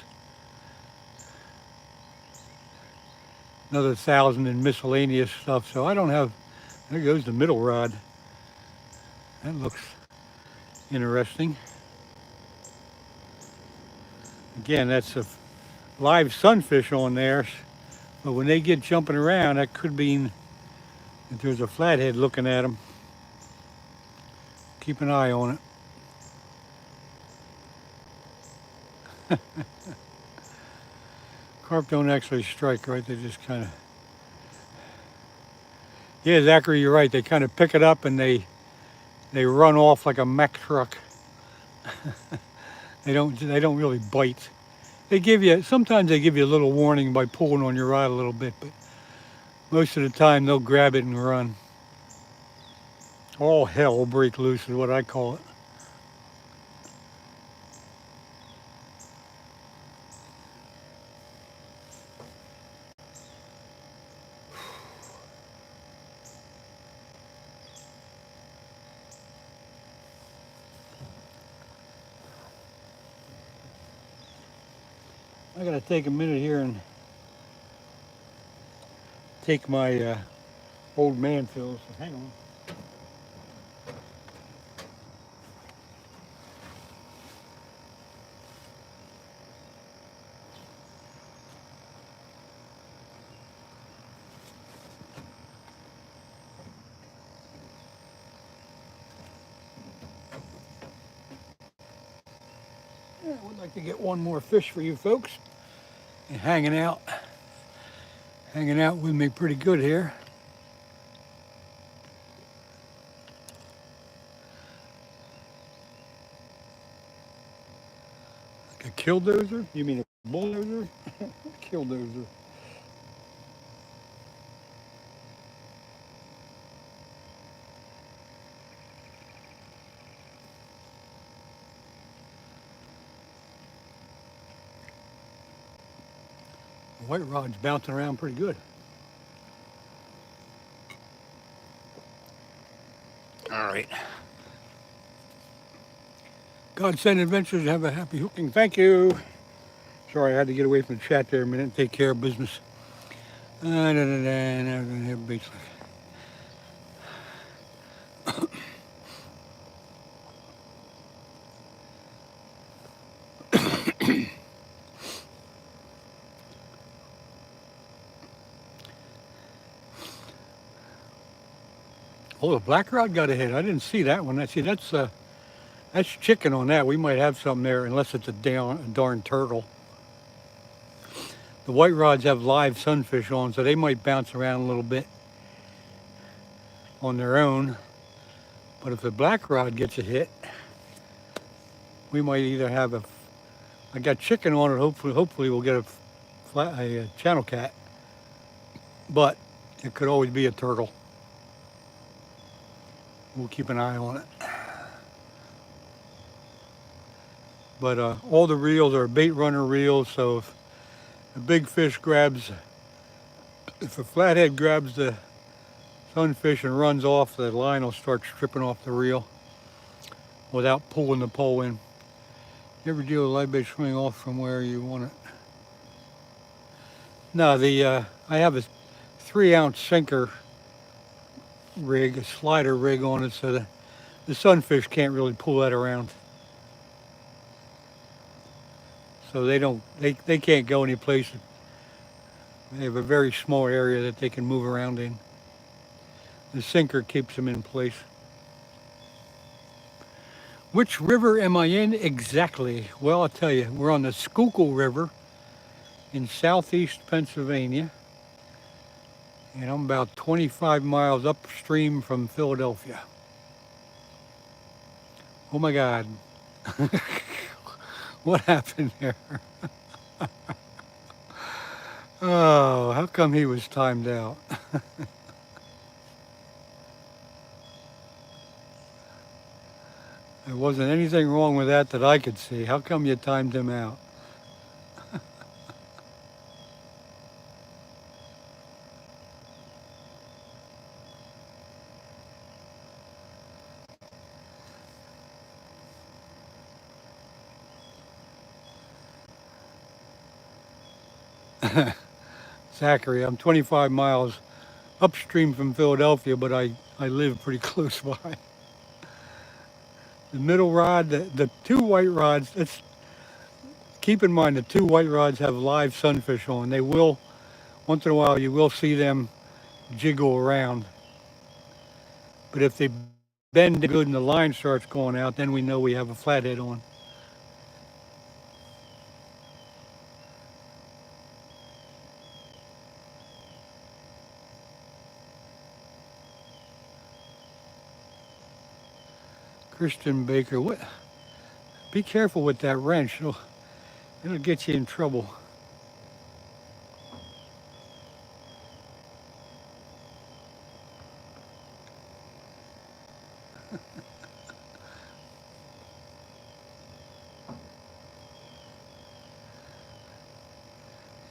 Another 1,000 in miscellaneous stuff. So I don't have, there goes the middle rod. That looks interesting. Again, that's a live sunfish on there. But when they get jumping around, that could mean that there's a flathead looking at them. Keep an eye on it. Carp don't actually strike, right? They just kind of... Yeah, Zachary, you're right. They kind of pick it up and they run off like a Mack truck. They don't really bite. They give you, sometimes they give you a little warning by pulling on your rod a little bit, but most of the time they'll grab it and run. All hell will break loose is what I call it. I gotta take a minute here and take my old man fill, so hang on. Yeah, I would like to get one more fish for you folks. And hanging out with me pretty good here. Like a killdozer? You mean a bulldozer? Killdozer. The white rod's bouncing around pretty good. All right. Godsend Adventures, have a happy hooking. Thank you. Sorry, I had to get away from the chat there a minute and take care of business. Oh, the black rod got a hit. I didn't see that one. I see that's chicken on that. We might have something there, unless it's a darn turtle. The white rods have live sunfish on, so they might bounce around a little bit on their own. But if the black rod gets a hit, we might either have I got chicken on it. Hopefully we'll get a channel cat. But it could always be a turtle. We'll keep an eye on it. But all the reels are bait runner reels, so if a big fish if a flathead grabs the sunfish and runs off, the line will start stripping off the reel without pulling the pole in. You ever deal with live bait swimming off from where you want it? No, I have a 3-ounce sinker rig, a slider rig on it, so the sunfish can't really pull that around. So they can't go any place. They have a very small area that they can move around in. The sinker keeps them in place. Which river am I in exactly? Well, I'll tell you, we're on the Schuylkill River in southeast Pennsylvania. And I'm about 25 miles upstream from Philadelphia. Oh my God. What happened there? Oh, how come he was timed out? There wasn't anything wrong with that I could see. How come you timed him out? Zachary, I'm 25 miles upstream from Philadelphia, but I live pretty close by. The middle rod, the two white rods, keep in mind the two white rods have live sunfish on. They will, once in a while, you will see them jiggle around. But if they bend good and the line starts going out, then we know we have a flathead on. Christian Baker, what? Be careful with that wrench. It'll get you in trouble.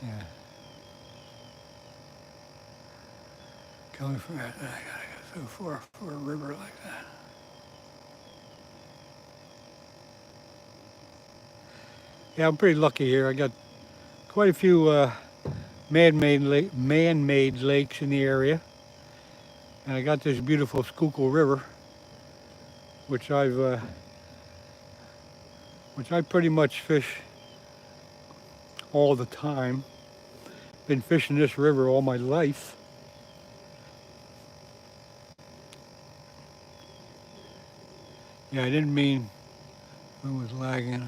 Yeah. Coming from that, I gotta go so far for a river like that. Yeah, I'm pretty lucky here. I got quite a few man-made lakes in the area, and I got this beautiful Schuylkill River, which I pretty much fish all the time. Been fishing this river all my life. Yeah, I didn't mean it was lagging.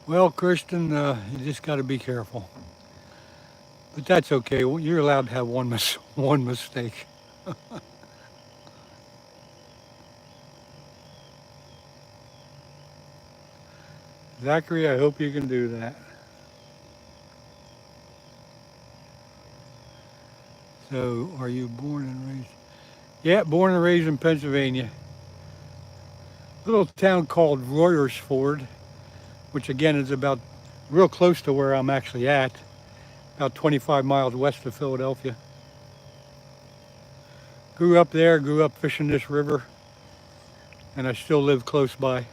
Well, Kristen, you just got to be careful. But that's okay. You're allowed to have one mistake. Zachary, I hope you can do that. So, are you born and raised? Yeah, born and raised in Pennsylvania. A little town called Royersford, which again is about real close to where I'm actually at, about 25 miles west of Philadelphia. Grew up there, grew up fishing this river, and I still live close by.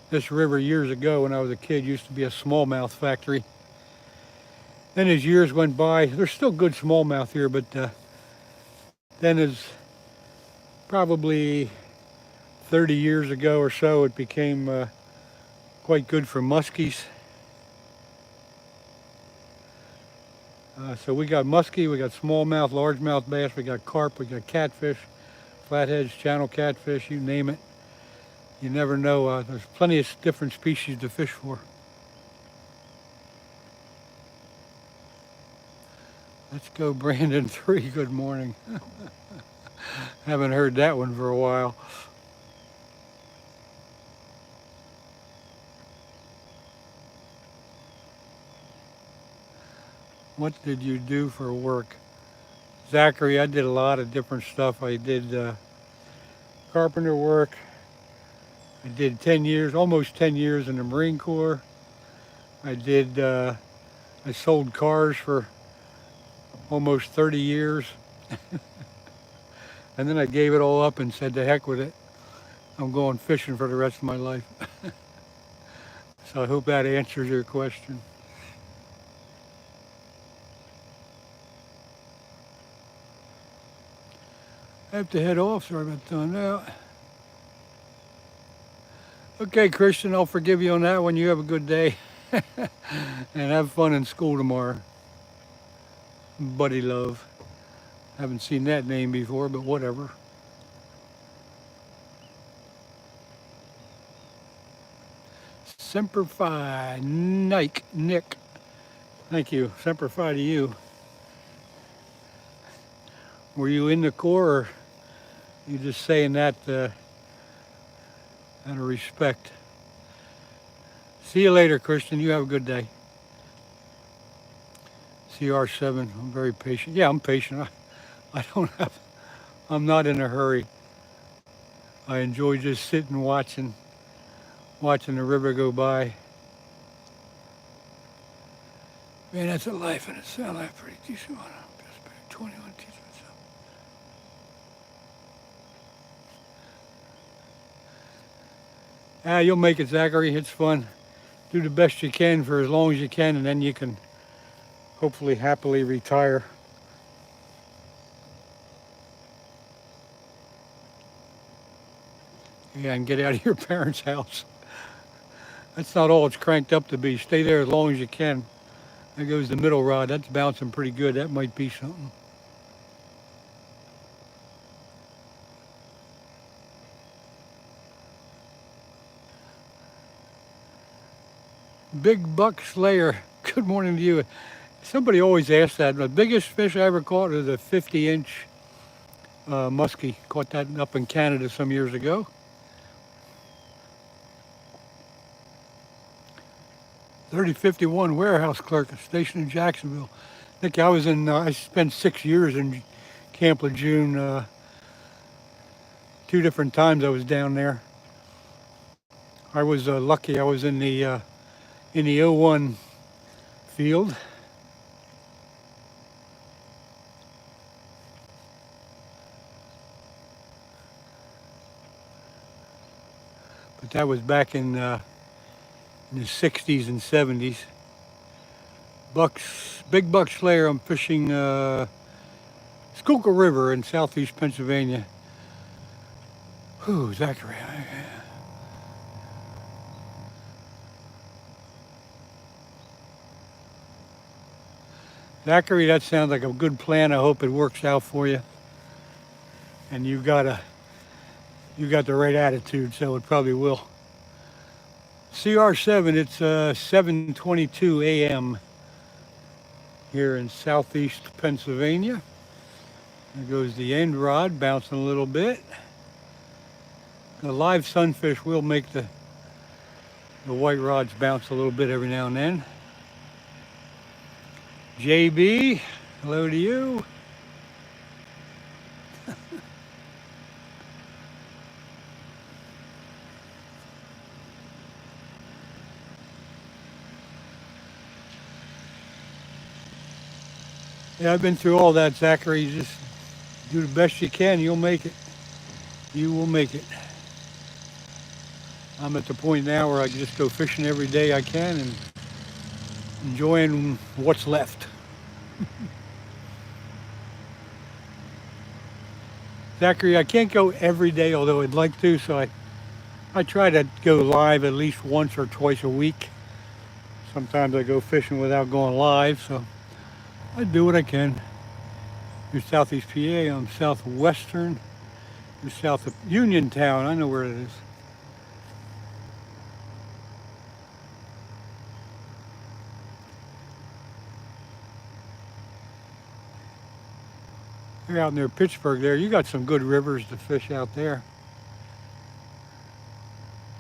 This river years ago when I was a kid used to be a smallmouth factory. Then as years went by, there's still good smallmouth here, but then as probably 30 years ago or so, it became quite good for muskies. So we got muskie, we got smallmouth, largemouth bass, we got carp, we got catfish, flatheads, channel catfish, you name it. You never know. There's plenty of different species to fish for. Let's go, Brandon 3. Good morning. Haven't heard that one for a while. What did you do for work? Zachary, I did a lot of different stuff. I did carpenter work. I did 10 years, almost 10 years in the Marine Corps. I sold cars for almost 30 years. And then I gave it all up and said, to heck with it. I'm going fishing for the rest of my life. So I hope that answers your question. I have to head off. Sorry about doing that. Okay, Christian, I'll forgive you on that one. You have a good day. And have fun in school tomorrow. Buddy Love. Haven't seen that name before, but whatever. Semper Fi, Nick. Thank you. Semper Fi to you. Were you in the Corps, or you just saying that out of respect? See you later, Christian. You have a good day. CR7. I'm very patient. Yeah, I'm patient. I don't have. I'm not in a hurry. I enjoy just sitting watching the river go by. Man, that's a life in itself. That's pretty decent one. Just 21 teaching myself. You'll make it, Zachary. It's fun. Do the best you can for as long as you can, and then you can hopefully happily retire. Yeah, and get out of your parents' house. That's not all it's cranked up to be. Stay there as long as you can. There goes the middle rod. That's bouncing pretty good. That might be something. Big Buck Slayer. Good morning to you. Somebody always asks that. The biggest fish I ever caught is a 50-inch muskie. Caught that up in Canada some years ago. 3051 warehouse clerk, stationed in Jacksonville. Nick, I spent 6 years in Camp Lejeune. 2 different times I was down there. I was lucky. I was in the 01 field. But that was back in the 60s and 70s. Big Buck Slayer. I'm fishing Schuylkill River in southeast Pennsylvania. Whew, Zachary. Zachary, that sounds like a good plan. I hope it works out for you. And you got the right attitude, so it probably will. CR7, it's 7:22 a.m. here in southeast Pennsylvania. There goes the end rod, bouncing a little bit. The live sunfish will make the white rods bounce a little bit every now and then. JB, hello to you. Yeah, I've been through all that, Zachary. Just do the best you can. You'll make it. You will make it. I'm at the point now where I can just go fishing every day I can and enjoying what's left. Zachary, I can't go every day, although I'd like to, so I try to go live at least once or twice a week. Sometimes I go fishing without going live, so I do what I can. You're southeast PA, I'm southwestern. You're south of Uniontown, I know where it is. You're out near Pittsburgh there. You got some good rivers to fish out there.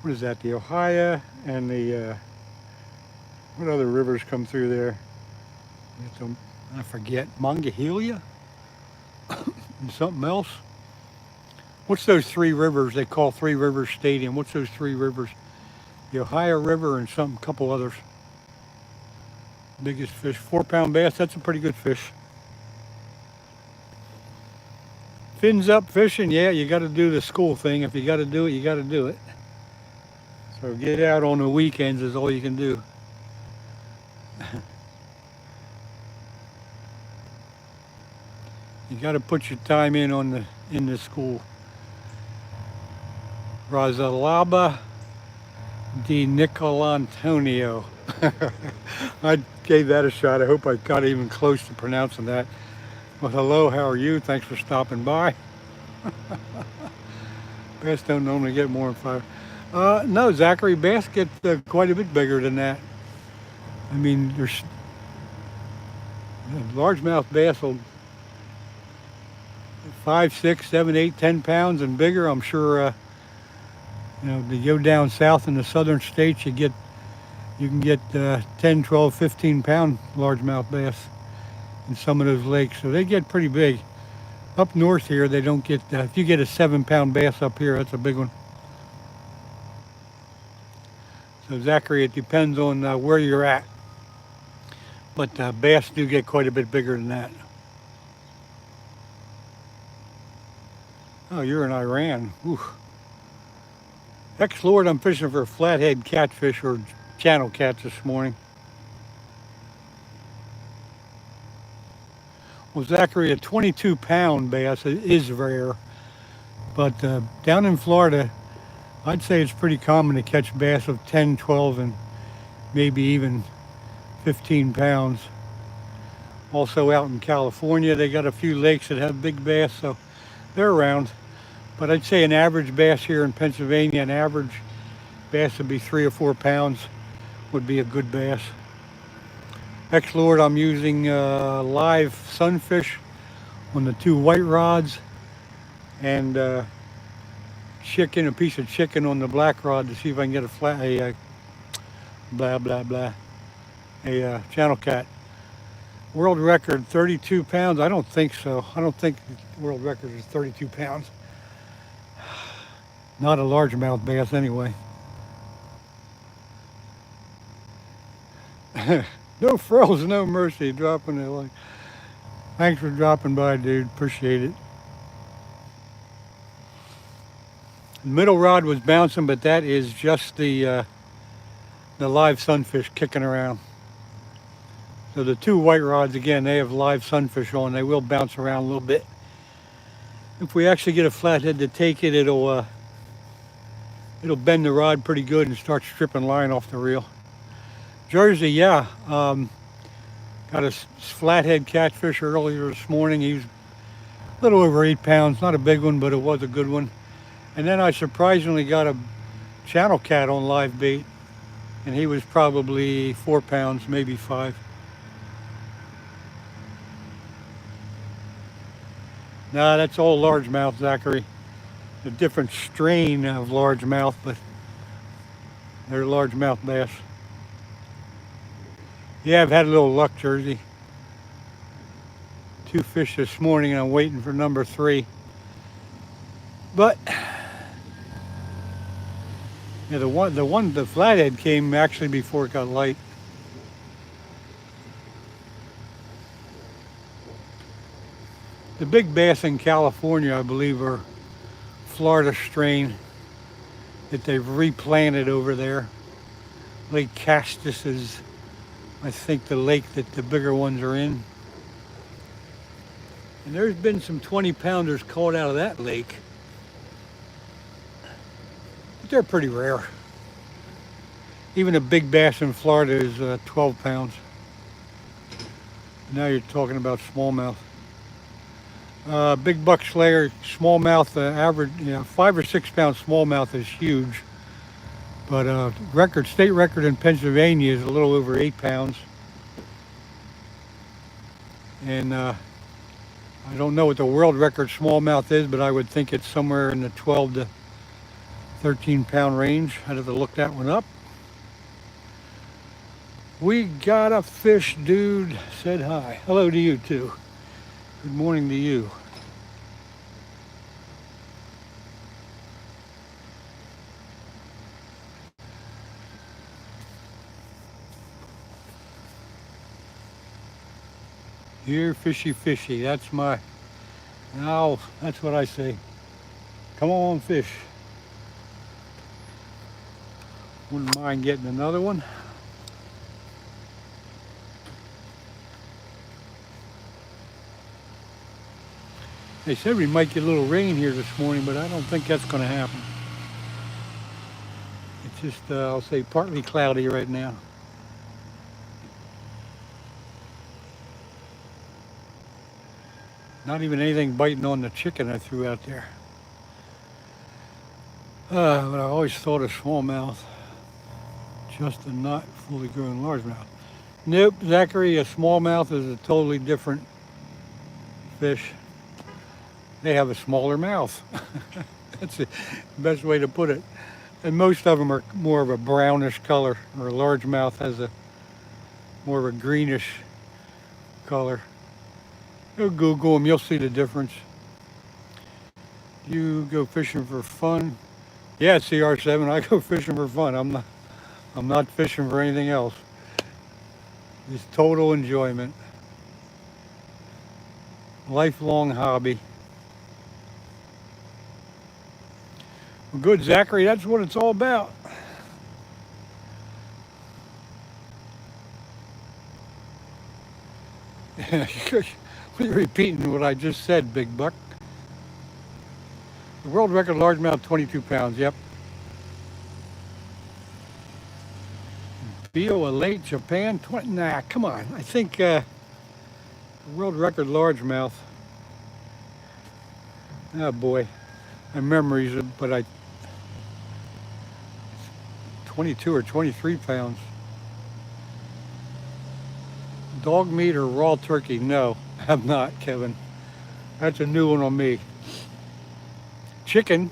What is that, the Ohio and the, what other rivers come through there? I forget, Monongahela? And something else? What's those 3 rivers they call 3 Rivers Stadium? What's those 3 rivers? The Ohio River and a couple others. Biggest fish, 4-pound bass, that's a pretty good fish. Fins up fishing, yeah, you got to do the school thing. If you got to do it, you got to do it. So get out on the weekends is all you can do. You got to put your time in in the school. Rosalaba di Nicolantonio. I gave that a shot. I hope I got even close to pronouncing that. Well, hello, how are you? Thanks for stopping by. Bass don't normally get more than 5. No, Zachary, bass get quite a bit bigger than that. I mean, Largemouth bass will 5, 6, 7, 8, 10 pounds and bigger. I'm sure, you know, to go down south in the southern states, you can get 10, 12, 15 pound largemouth bass in some of those lakes. So they get pretty big. Up north here, they don't get, if you get a 7 pound bass up here, that's a big one. So Zachary, it depends on where you're at. But bass do get quite a bit bigger than that. Oh, you're in Iran. Ooh. Ex-Lord, I'm fishing for flathead catfish or channel cats this morning. Well, Zachary, a 22 pound bass is rare. But down in Florida, I'd say it's pretty common to catch bass of 10, 12, and maybe even 15 pounds. Also out in California, they got a few lakes that have big bass, so they're around. But I'd say an average bass here in Pennsylvania, an average bass would be 3 or 4 pounds, would be a good bass. Ex-Lord, I'm using live sunfish on the 2 white rods and a piece of chicken on the black rod to see if I can get a channel cat. World record 32 pounds. I don't think so. I don't think the world record is 32 pounds. Not a largemouth bass anyway. No frills, no mercy, dropping it like. Thanks for dropping by, dude. Appreciate it. The middle rod was bouncing, but that is just the live sunfish kicking around. So the 2 white rods, again, they have live sunfish on. They will bounce around a little bit. If we actually get a flathead to take it, it'll bend the rod pretty good and start stripping line off the reel. Jersey, yeah. Got a flathead catfish earlier this morning. He was a little over 8 pounds. Not a big one, but it was a good one. And then I surprisingly got a channel cat on live bait, and he was probably 4 pounds, maybe 5. Nah, that's all largemouth, Zachary. A different strain of largemouth, but they're largemouth bass. Yeah, I've had a little luck, Jersey. 2 fish this morning, and I'm waiting for number 3. But yeah, the flathead came actually before it got light. The big bass in California, I believe, are Florida strain that they've replanted over there. Lake Castus is, I think, the lake that the bigger ones are in. And there's been some 20-pounders caught out of that lake. But they're pretty rare. Even a big bass in Florida is 12 pounds. Now you're talking about smallmouth. Big buck slayer, smallmouth, average, 5 or 6 pound smallmouth is huge. But state record in Pennsylvania is a little over 8 pounds. And I don't know what the world record smallmouth is, but I would think it's somewhere in the 12 to 13 pound range. I'd have to look that one up. We got a fish, dude. Said hi. Hello to you too. Good morning to you. Here, fishy, fishy. That's my, now, that's what I say. Come on, fish. Wouldn't mind getting another one. They said we might get a little rain here this morning, but I don't think that's going to happen. It's just, I'll say, partly cloudy right now. Not even anything biting on the chicken I threw out there. But I always thought of smallmouth, just a not fully grown largemouth. Nope, Zachary, a smallmouth is a totally different fish. They have a smaller mouth. That's the best way to put it. And most of them are more of a brownish color, or a largemouth has a more of a greenish color. Go Google them, you'll see the difference. You go fishing for fun? Yeah, CR7, I go fishing for fun. I'm not fishing for anything else. Just total enjoyment. Lifelong hobby. Well, good, Zachary, that's what it's all about. You're repeating what I just said, Big Buck. The world record largemouth, 22 pounds, yep. Bio Lake, Japan, 20, nah, come on. I think the world record largemouth. Oh boy, my memories, but 22 or 23 pounds. Dog meat or raw turkey? No, I'm not, Kevin. That's a new one on me. Chicken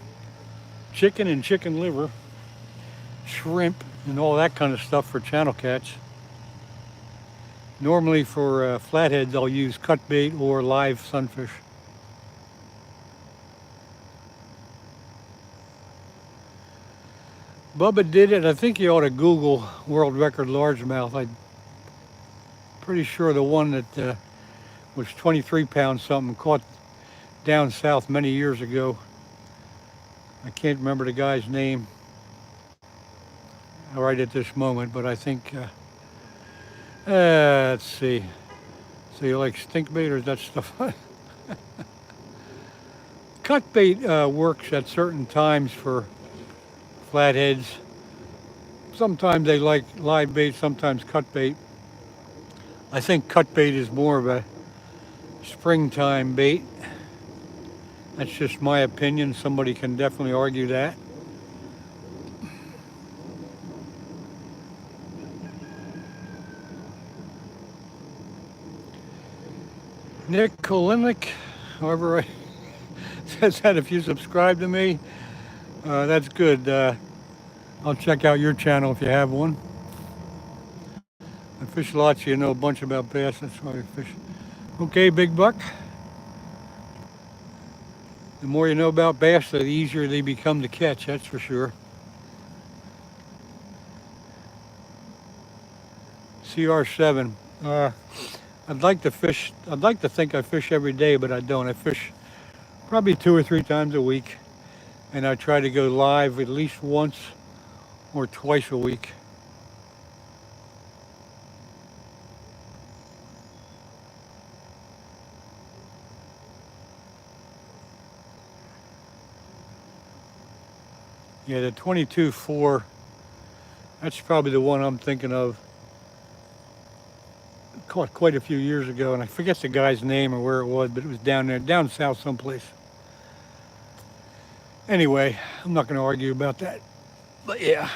and chicken liver, shrimp, and all that kind of stuff for channel catch. Normally for flatheads, I'll use cut bait or live sunfish. Bubba did it. I think you ought to Google world record largemouth. I'm pretty sure the one that was 23 pounds something, caught down south many years ago. I can't remember the guy's name right at this moment, but I think, let's see. So you like stink bait or is that stuff? Cut bait works at certain times for flatheads. Sometimes they like live bait, sometimes cut bait. I think cut bait is more of a springtime bait. That's just my opinion. Somebody can definitely argue that. Nick Kolinick, however I says that, if you subscribe to me, that's good. I'll check out your channel if you have one. I fish lots, so you know a bunch about bass, that's why I fish. Okay, Big Buck. The more you know about bass, the easier they become to catch, that's for sure. CR7. I'd like to think I fish every day, but I don't. I fish probably 2 or 3 times a week, and I try to go live at least once or twice a week. Yeah, the 22.4, that's probably the one I'm thinking of. Caught quite a few years ago, and I forget the guy's name or where it was, but it was down there, down south someplace. Anyway, I'm not going to argue about that, but yeah.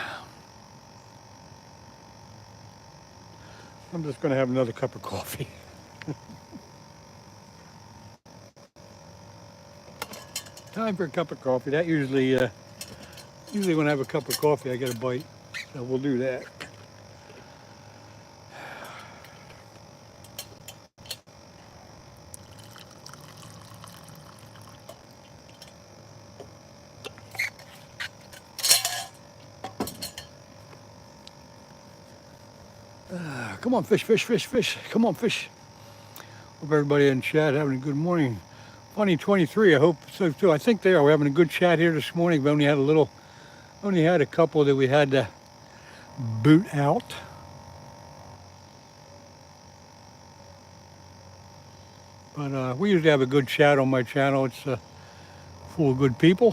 I'm just going to have another cup of coffee. Time for a cup of coffee. That usually when I have a cup of coffee, I get a bite, so we'll do that. Come on, fish, fish, fish, fish. Come on, fish. Hope everybody in chat having a good morning. Funny 23, I hope so too. I think they are. We're having a good chat here this morning. We only had a couple that we had to boot out. But we usually have a good chat on my channel. It's full of good people.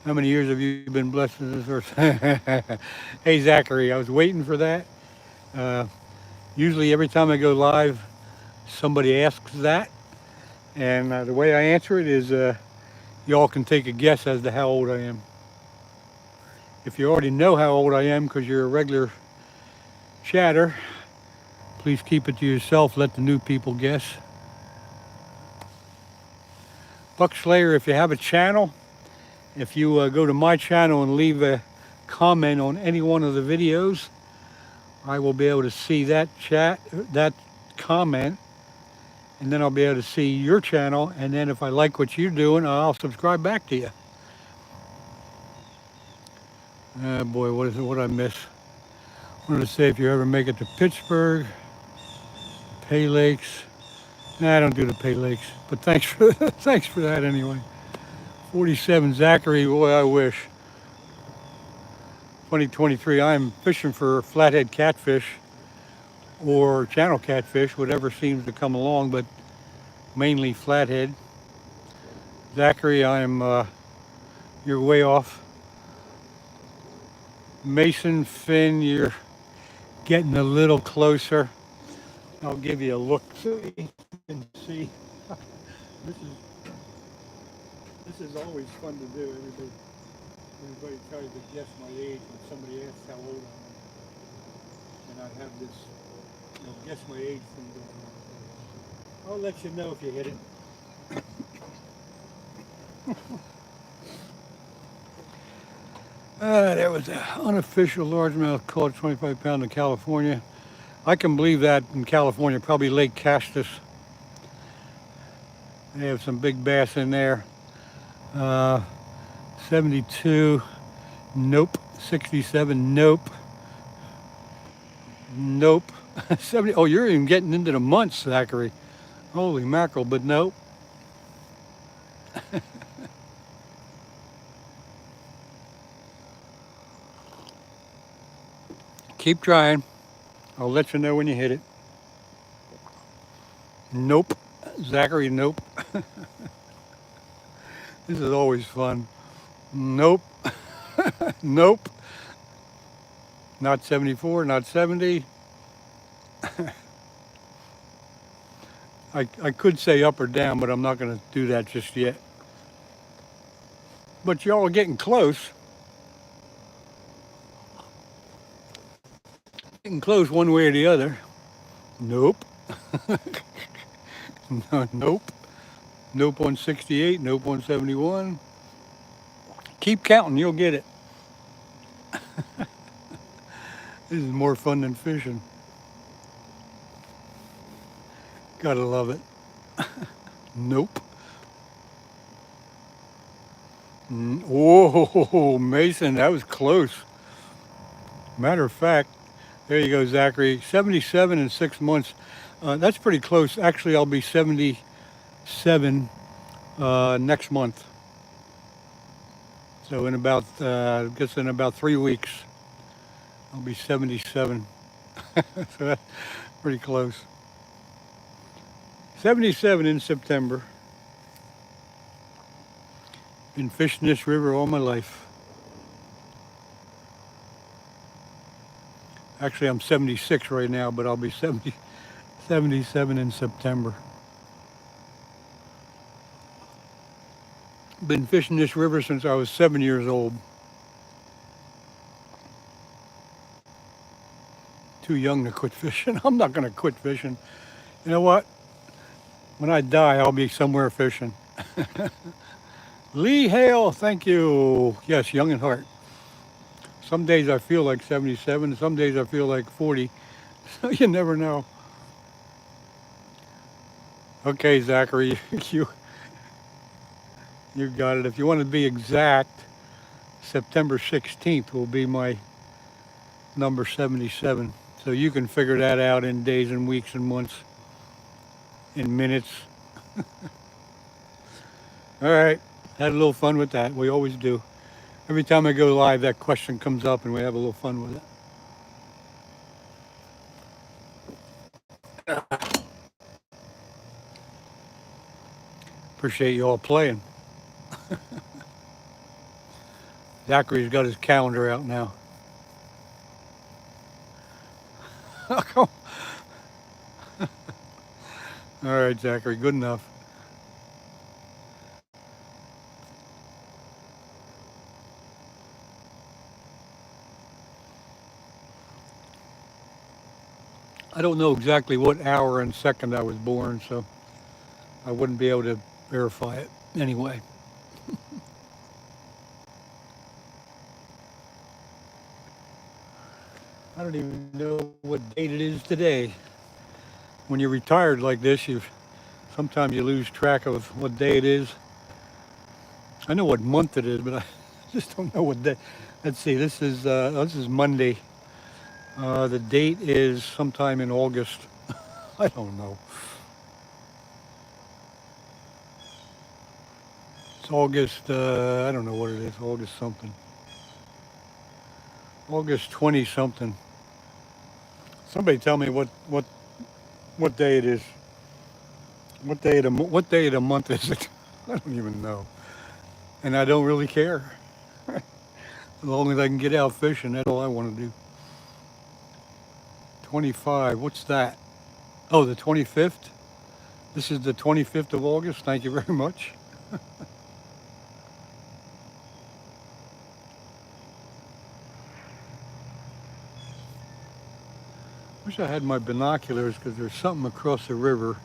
How many years have you been blessed with this earth? Hey, Zachary, I was waiting for that. Usually every time I go live, somebody asks that. And the way I answer it is y'all can take a guess as to how old I am. If you already know how old I am because you're a regular chatter, Please keep it to yourself. Let the new people guess. Buck Slayer, if you have a channel, if you go to my channel and leave a comment on any one of the videos, I will be able to see that comment, and then I'll be able to see your channel, and then if I like what you're doing, I'll subscribe back to you. Oh boy, what did I miss? I wanted to say if you ever make it to Pittsburgh, Pay Lakes. Nah, I don't do the Pay Lakes, but thanks for thanks for that anyway. 47 Zachary, boy, I wish. 2023, I'm fishing for flathead catfish or channel catfish, whatever seems to come along, but mainly flathead. Zachary, you're way off. Mason, Finn, you're getting a little closer. I'll give you a look so you can see. This is always fun to do. Everybody tries to guess my age when somebody asks how old I am. And I have this, guess my age thing going on. I'll let you know if you hit it. There was an unofficial largemouth caught 25 pound in California. I can believe that in California, probably Lake Castus. They have some big bass in there. 72, nope. 67, nope. Nope. 70, oh, you're even getting into the months, Zachary. Holy mackerel, but nope. Keep trying. I'll let you know when you hit it. Nope. Zachary, nope. This is always fun. Nope. Nope. Not 74, not 70. I could say up or down, but I'm not going to do that just yet. But y'all are getting close. Getting close one way or the other. Nope. No, nope. Nope on 68, nope on 71. Keep counting, you'll get it. This is more fun than fishing. Gotta love it. Nope. Whoa, Mason, that was close. Matter of fact, there you go, Zachary. 77 in 6 months. That's pretty close. Actually, I'll be 77 next month. So in about, I guess in about 3 weeks, I'll be 77. So that's pretty close. 77 in September. Been fishing this river all my life. Actually, I'm 76 right now, but I'll be 77 in September. Been fishing this river since I was 7 years old. Too young to quit fishing. I'm not going to quit fishing. You know what? When I die, I'll be somewhere fishing. Lee Hale, thank you. Yes, young at heart. Some days I feel like 77, some days I feel like 40. So you never know. Okay, Zachary, you got it. If you want to be exact, September 16th will be my number 77. So you can figure that out in days and weeks and months, in minutes. All right, had a little fun with that. We always do. Every time I go live, that question comes up and we have a little fun with it. Appreciate you all playing. Zachary's got his calendar out now. All right, Zachary, good enough. I don't know exactly what hour and second I was born, so I wouldn't be able to verify it anyway. I don't even know what date it is today. When you're retired like this, you sometimes you lose track of what day it is. I know what month it is, but I just don't know what day. Let's see. This is Monday. The date is sometime in August. I don't know. It's August. I don't know what it is. August something. August 20 something. Somebody tell me what day it is. What day of the month is it? I don't even know, and I don't really care. As long as I can get out fishing, that's all I want to do. 25. What's that? Oh, the 25th. This is the 25th of August. Thank you very much. Wish I had my binoculars because there's something across the river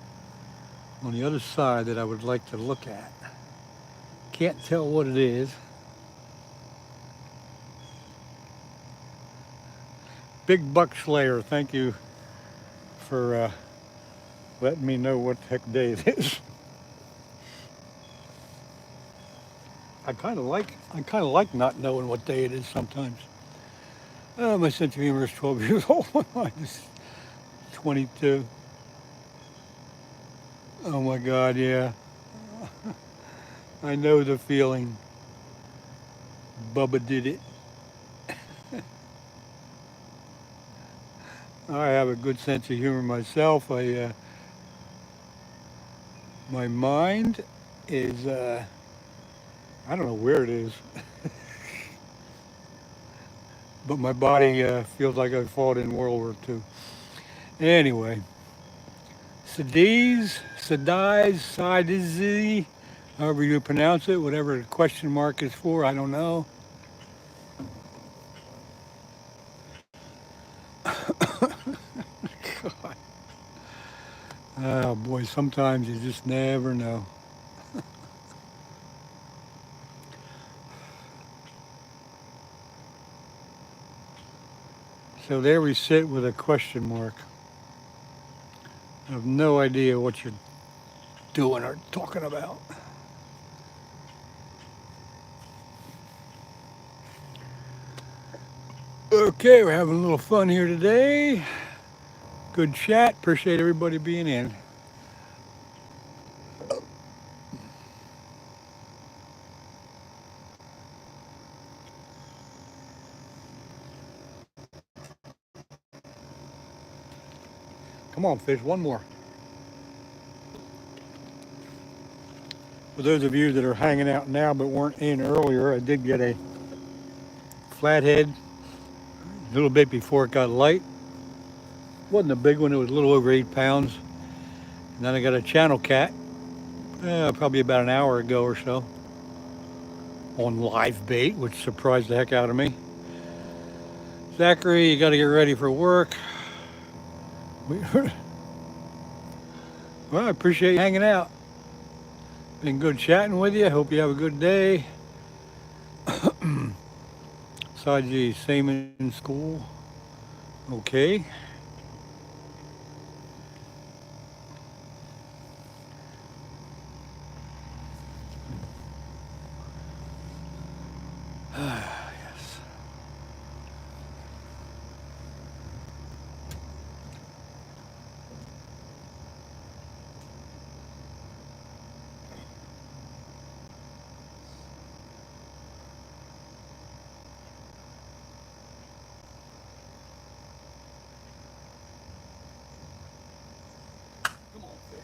on the other side that I would like to look at. Can't tell what it is. Big Buck Slayer, thank you for letting me know what the heck day it is. I kind of like not knowing what day it is sometimes. My sense of humor is 12 years old. My mind is 22. Oh my God, yeah. I know the feeling. Bubba did it. I have a good sense of humor myself. My mind is, I don't know where it is, but my body feels like I fought in World War II. Anyway, Sadiz, however you pronounce it, whatever the question mark is for, I don't know. God. Oh boy, sometimes you just never know. So there we sit with a question mark. I have no idea what you're doing or talking about. Okay, we're having a little fun here today. Good chat. Appreciate everybody being in. Come on, fish, one more. For those of you that are hanging out now but weren't in earlier, I did get a flathead a little bit before it got light. Wasn't a big one, it was a little over 8 pounds. And then I got a channel cat, probably about an hour ago or so, on live bait, which surprised the heck out of me. Zachary, you got to get ready for work. Well, I appreciate you hanging out. Been good chatting with you. Hope you have a good day. Saji, same in school. Okay. Yes. Come on, fish.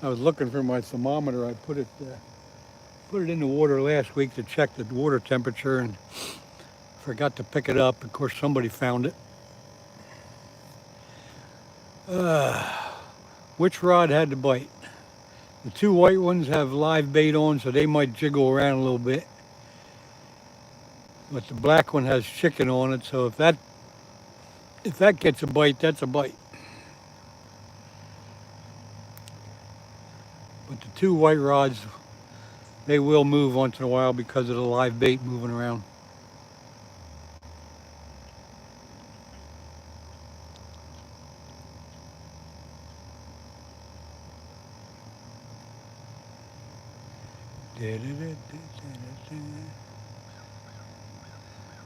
I was looking for my thermometer. I put it in the water last week to check the water temperature and forgot to pick it up. Of course, somebody found it. Which rod had the bite? The two white ones have live bait on, so they might jiggle around a little bit. But the black one has chicken on it, so if that gets a bite, that's a bite. But the two white rods, they will move once in a while because of the live bait moving around.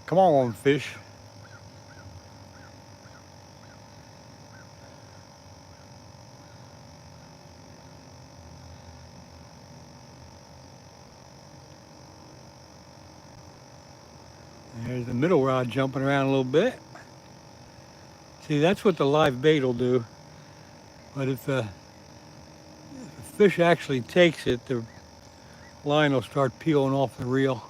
Come on, fish. There's the middle rod jumping around a little bit. See, that's what the live bait will do. But if the fish actually takes it, the line will start peeling off the reel.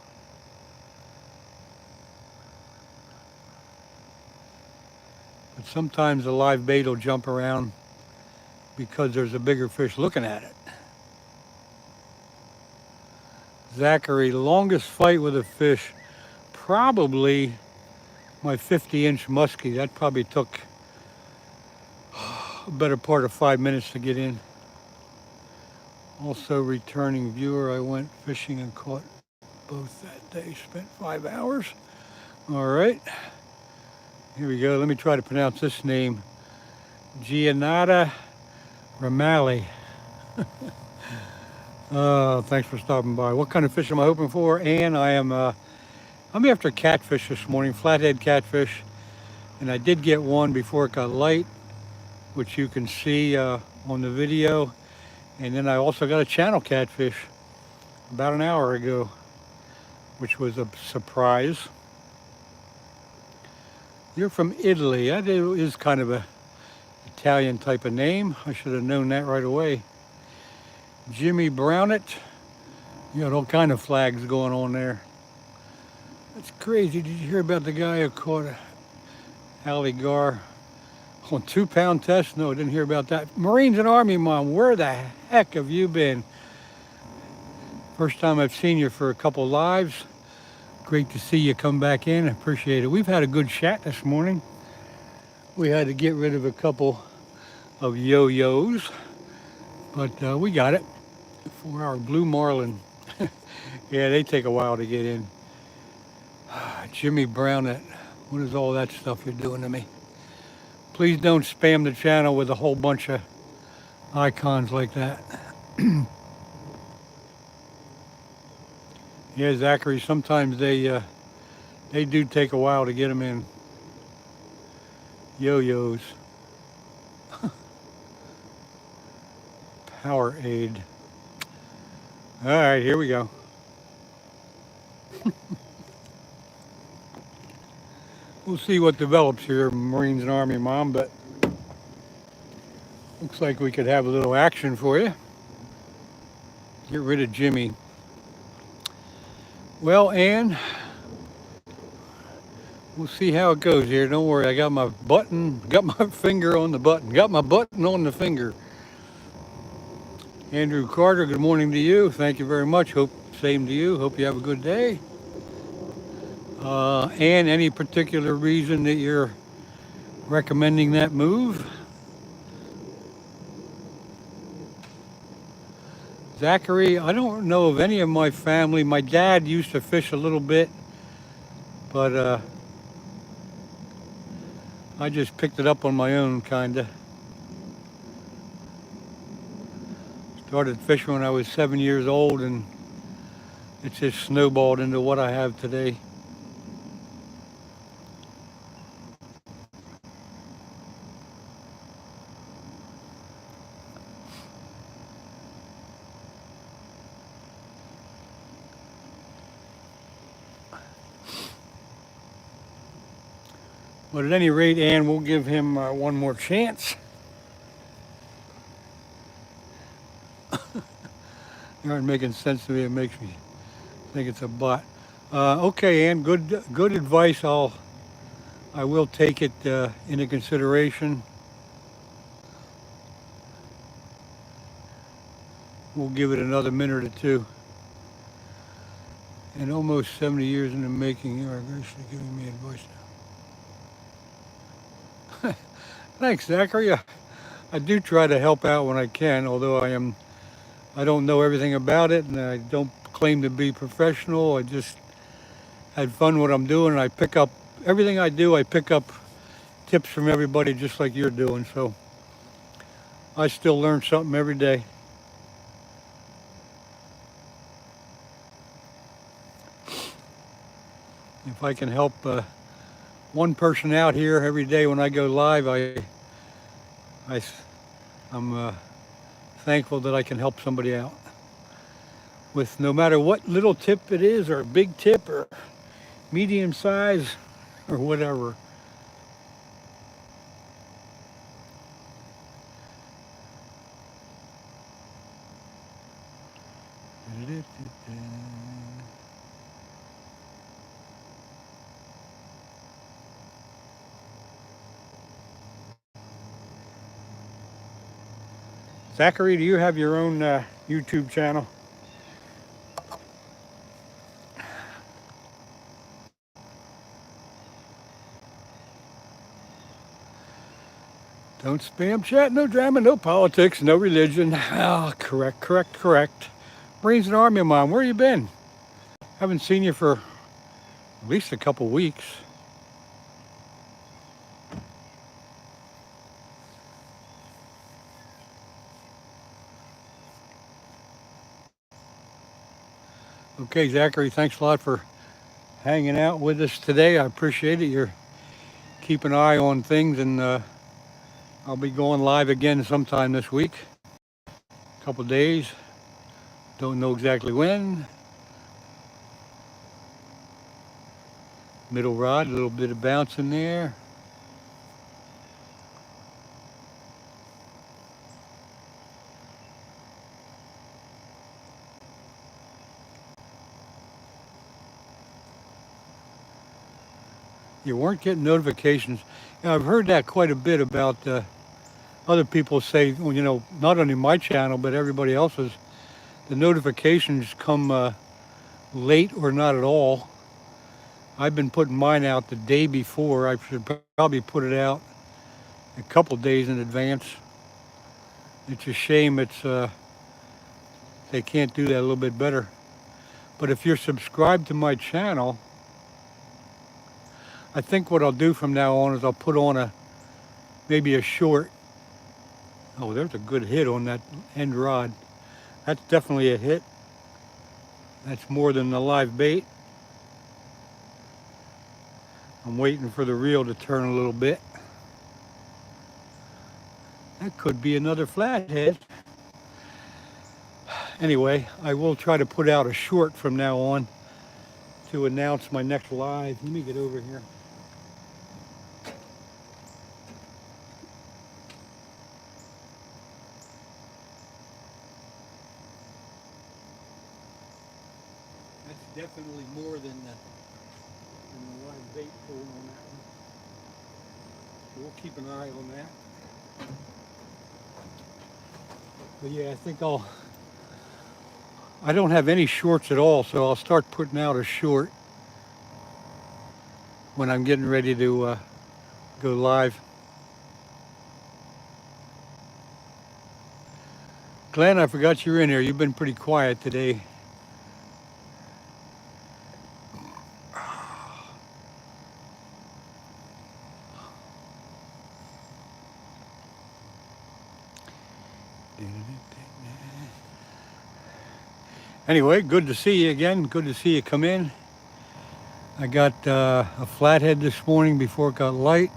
But sometimes the live bait will jump around because there's a bigger fish looking at it. Zachary, longest fight with a fish, probably my 50-inch muskie. That probably took a better part of 5 minutes to get in. Also returning viewer, I went fishing and caught both that day, spent 5 hours. All right, here we go. Let me try to pronounce this name. Giannata Ramali. Thanks for stopping by. What kind of fish am I hoping for? And I'm after catfish this morning, flathead catfish. And I did get one before it got light, which you can see on the video. And then I also got a channel catfish about an hour ago, which was a surprise. You're from Italy. That is kind of a Italian type of name. I should have known that right away. Jimmy Brownett. You got all kind of flags going on there. That's crazy. Did you hear about the guy who caught a alligator on 2-pound test? No, I didn't hear about that. Marines and Army Mom, where the heck have you been? First time I've seen you for a couple lives. Great to see you come back in. I appreciate it. We've had a good chat this morning. We had to get rid of a couple of yo-yos, but we got it. 4-hour blue marlin. Yeah, they take a while to get in. Jimmy Brownett, what is all that stuff you're doing to me? Please don't spam the channel with a whole bunch of icons like that. Yeah, Zachary, sometimes they do take a while to get them in. Yo-yos. Power aid. All right, here we go. We'll see what develops here, Marines and Army Mom, but looks like we could have a little action for you. Get rid of Jimmy. Well, Ann, we'll see how it goes here. Don't worry, I got my finger on the button. Got my button on the finger. Andrew Carter, good morning to you. Thank you very much. Same to you. Hope you have a good day. And any particular reason that you're recommending that move? Zachary, I don't know of any of my family. My dad used to fish a little bit, but I just picked it up on my own, kinda. Started fishing when I was 7 years old, and it's just snowballed into what I have today. But at any rate, Ann, we'll give him one more chance. You aren't making sense to me. It makes me think it's a bot. Okay, Ann, good advice. I will take it into consideration. We'll give it another minute or two. And almost 70 years in the making, you are graciously giving me advice now. Thanks, Zachary. I do try to help out when I can, although I don't know everything about it, and I don't claim to be professional. I just had fun what I'm doing, and I pick up everything I do. I pick up tips from everybody, just like you're doing. So I still learn something every day. If I can help one person out here every day when I go live, I'm thankful that I can help somebody out with no matter what little tip it is, or a big tip, or medium size, or whatever. Zachary, do you have your own YouTube channel? Don't spam chat, no drama, no politics, no religion. Ah, correct. Marines and Army Mom, where you been? Haven't seen you for at least a couple weeks. Okay, Zachary, thanks a lot for hanging out with us today. I appreciate it. You're keeping an eye on things, and I'll be going live again sometime this week. A couple days. Don't know exactly when. Middle rod, a little bit of bounce in there. You weren't getting notifications. Yeah, I've heard that quite a bit about other people say, well, you know, not only my channel, but everybody else's. The notifications come late or not at all. I've been putting mine out the day before. I should probably put it out a couple days in advance. It's a shame they can't do that a little bit better. But if you're subscribed to my channel, I think what I'll do from now on is I'll put on maybe a short. Oh, there's a good hit on that end rod. That's definitely a hit. That's more than the live bait. I'm waiting for the reel to turn a little bit. That could be another flathead. Anyway, I will try to put out a short from now on to announce my next live. Let me get over here. That's definitely more than the live bait pull on that one. So we'll keep an eye on that. But yeah, I think I don't have any shorts at all, so I'll start putting out a short when I'm getting ready to go live. Glenn, I forgot you were in here. You've been pretty quiet today. Anyway, good to see you again. Good to see you come in. I got a flathead this morning before it got light.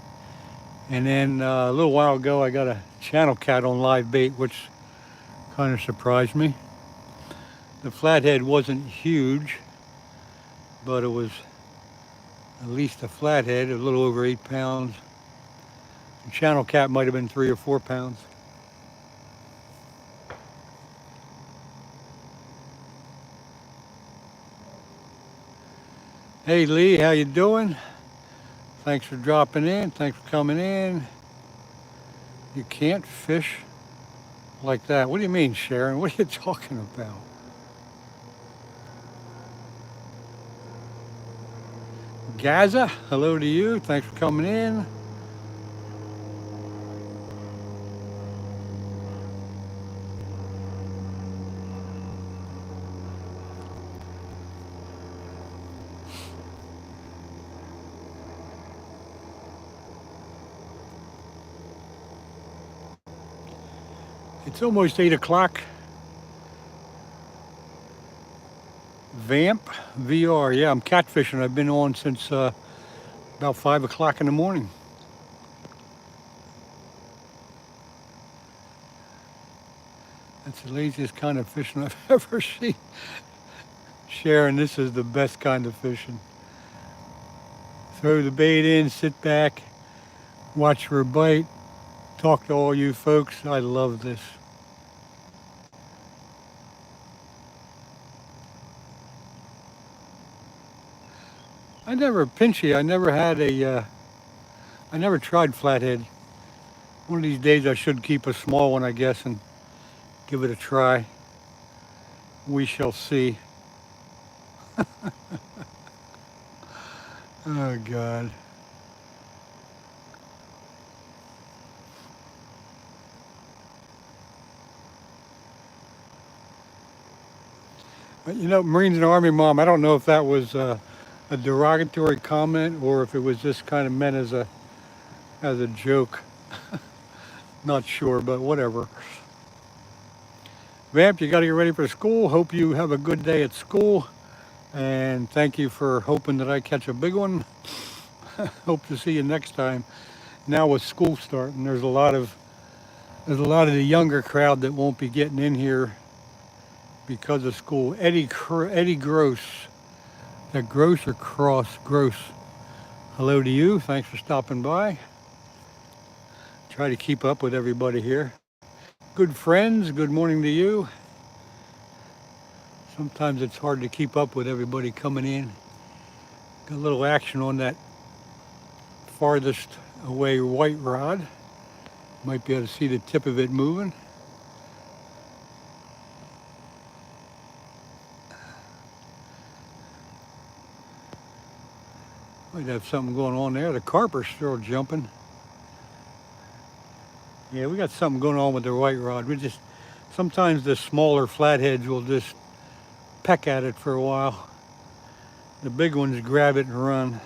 And then a little while ago, I got a channel cat on live bait, which kind of surprised me. The flathead wasn't huge, but it was at least a flathead, a little over 8 pounds. The channel cat might have been 3 or 4 pounds. Hey Lee, how you doing? Thanks for dropping in. Thanks for coming in. You can't fish like that. What do you mean, Sharon? What are you talking about? Gaza, hello to you. Thanks for coming in. It's almost 8 o'clock. Vamp VR. Yeah, I'm catfishing. I've been on since about 5 o'clock in the morning. That's the laziest kind of fishing I've ever seen. Sharon, this is the best kind of fishing. Throw the bait in, sit back, watch for a bite, talk to all you folks. I love this. I never pinchy. I never had a. I never tried flathead. One of these days I should keep a small one, I guess, and give it a try. We shall see. Oh God. But, you know, Marines and Army Mom, I don't know if that was a derogatory comment or if it was just kind of meant as a joke. Not sure, but whatever. Vamp, you got to get ready for school. Hope you have a good day at school. And thank you for hoping that I catch a big one. Hope to see you next time. Now with school starting, there's a lot of the younger crowd that won't be getting in here because of school. Eddie Gross. Is that Gross or Cross? Gross. Hello to you. Thanks for stopping by. Try to keep up with everybody here. Good friends, good morning to you. Sometimes it's hard to keep up with everybody coming in. Got a little action on that farthest away white rod. Might be able to see the tip of it moving. Might have something going on there. The carper's still jumping. Yeah, we got something going on with the white rod. Sometimes the smaller flatheads will just peck at it for a while. The big ones grab it and run.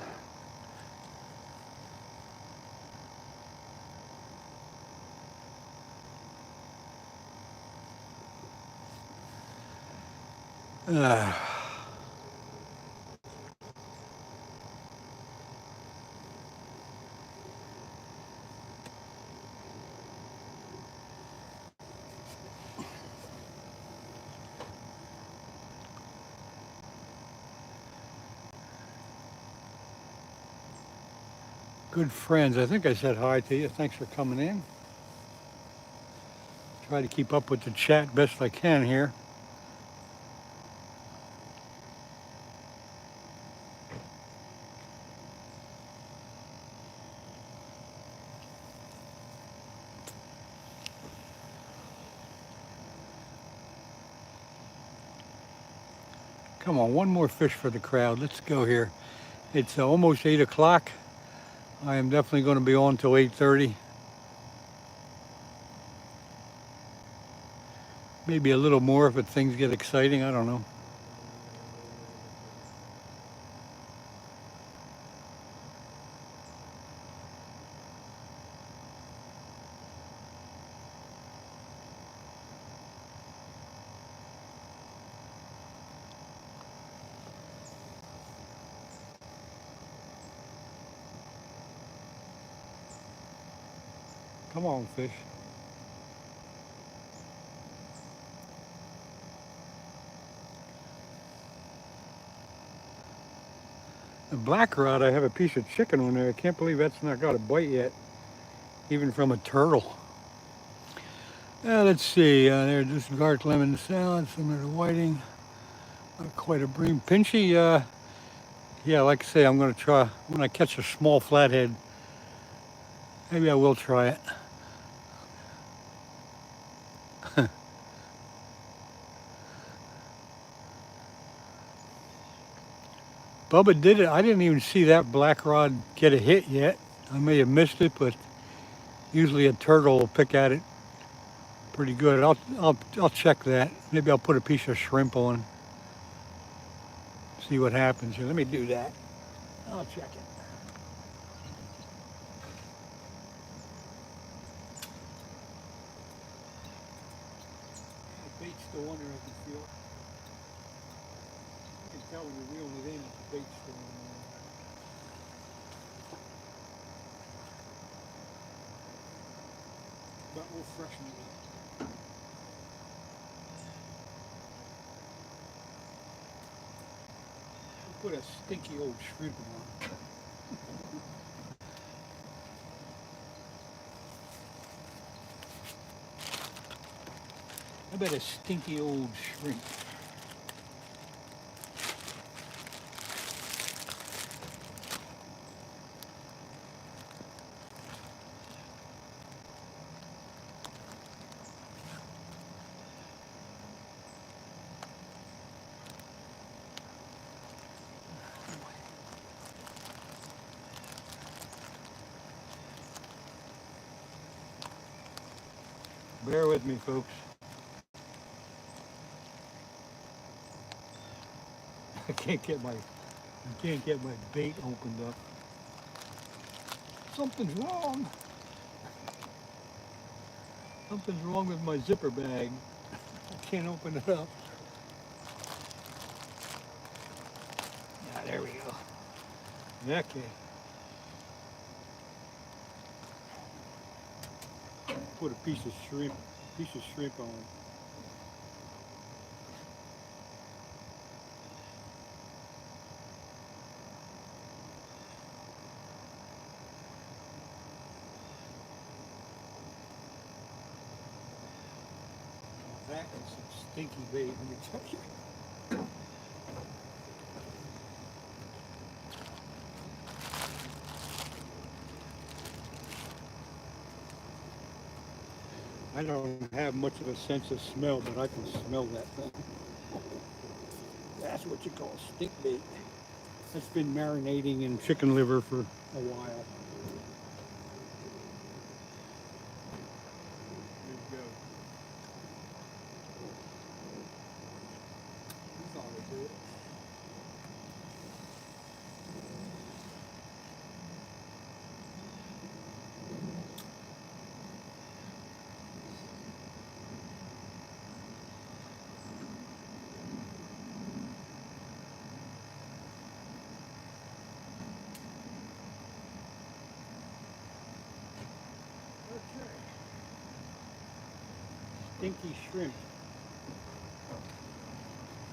Good friends. I think I said hi to you. Thanks for coming in. Try to keep up with the chat best I can here. Come on, one more fish for the crowd. Let's go here. It's almost 8 o'clock. I am definitely going to be on till 8:30. Maybe a little more if things get exciting. I don't know. Come on, fish. The black rod, I have a piece of chicken on there. I can't believe that's not got a bite yet, even from a turtle. Let's see. There's just garlic lemon salad, similar to whiting. Not quite a bream. Pinchy, yeah, like I say, I'm going to try. When I catch a small flathead, maybe I will try it. Bubba did it. I didn't even see that black rod get a hit yet. I may have missed it, but usually a turtle will pick at it pretty good. I'll check that. Maybe I'll put a piece of shrimp on, see what happens here. Let me do that. I'll check it. The bait's still on there, I can feel it. You can tell when you're reeling it in if the bait's still on there. But we'll freshen it up. We'll put a stinky old shrimp on. How about a stinky old shrimp? Bear with me, folks. I can't get my bait opened up. Something's wrong. Something's wrong with my zipper bag. I can't open it up. Ah, there we go. Okay. Put a piece of shrimp on. That is some stinky bait, let me tell you. I don't have much of a sense of smell, but I can smell that thing. That's what you call stink bait. That's been marinating in chicken liver for a while. There you go. That's all I do. Stinky shrimp.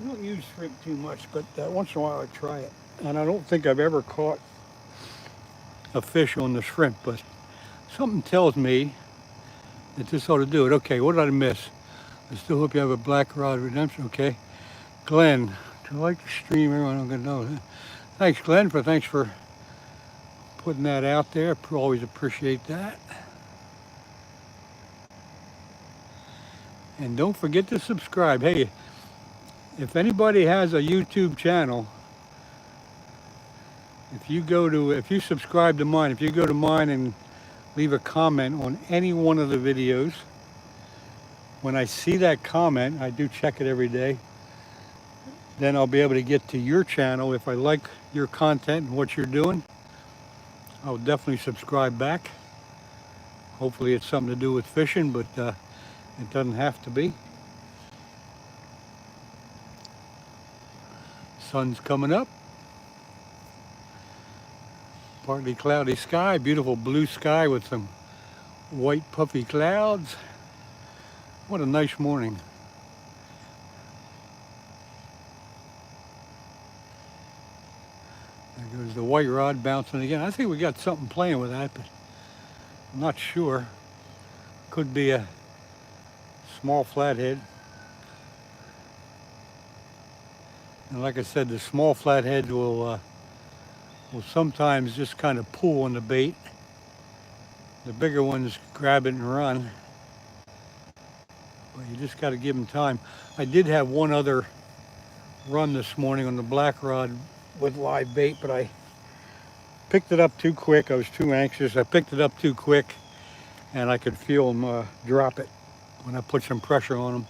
I don't use shrimp too much, but once in a while I try it. And I don't think I've ever caught a fish on the shrimp, but something tells me that this ought to do it. Okay, what did I miss? I still hope you have a black rod redemption. Okay. Glenn, do you like the stream? Everyone I'm gonna know. Thanks, Glenn, thanks for putting that out there. Always appreciate that. And don't forget to subscribe. Hey, if anybody has a YouTube channel, if you subscribe to mine, if you go to mine and leave a comment on any one of the videos, when I see that comment, I do check it every day, then I'll be able to get to your channel. If I like your content and what you're doing, I'll definitely subscribe back. Hopefully it's something to do with fishing, but it doesn't have to be. Sun's coming up. Partly cloudy sky, beautiful blue sky with some white puffy clouds. What a nice morning. There goes the white rod bouncing again. I think we got something playing with that, but I'm not sure. Could be a small flathead. And like I said, the small flatheads will sometimes just kind of pull on the bait. The bigger ones grab it and run. But you just got to give them time. I did have one other run this morning on the black rod with live bait, but I picked it up too quick. I was too anxious. I picked it up too quick, and I could feel them drop it when I put some pressure on them.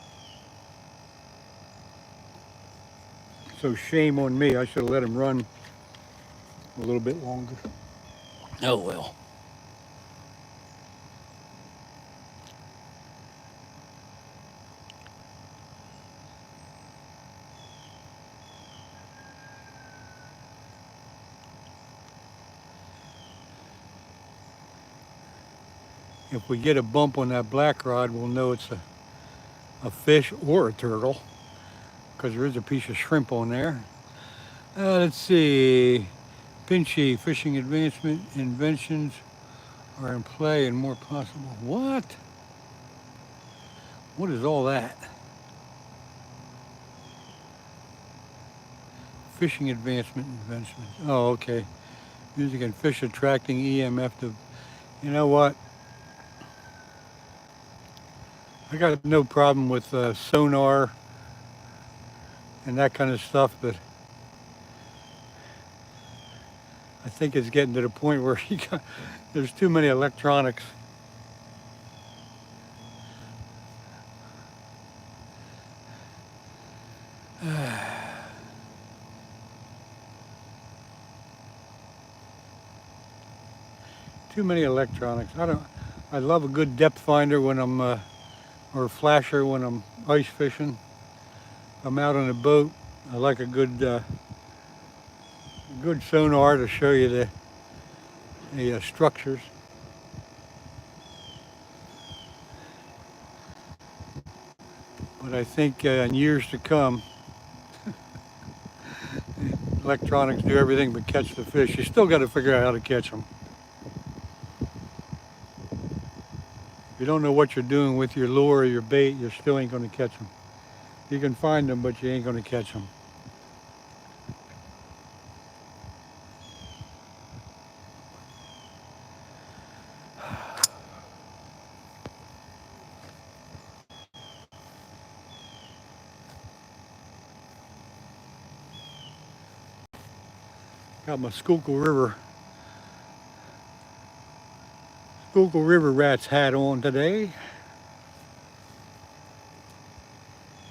So shame on me. I should have let him run a little bit longer. Oh well. If we get a bump on that black rod, we'll know it's a fish or a turtle, because there is a piece of shrimp on there. Let's see. Pinchy, fishing advancement, inventions are in play and more possible. What? What is all that? Fishing advancement, inventions. Oh, okay. Music and fish attracting EMF to, you know what? I got no problem with sonar and that kind of stuff, but I think it's getting to the point where there's too many electronics. Too many electronics. I love a good depth finder when I'm or a flasher when I'm ice fishing. If I'm out on a boat, I like a good sonar to show you the structures. But I think in years to come, electronics do everything but catch the fish. You still got to figure out how to catch them. If you don't know what you're doing with your lure or your bait, you still ain't going to catch them. You can find them, but you ain't going to catch them. Got my Schuylkill River Rats hat on today.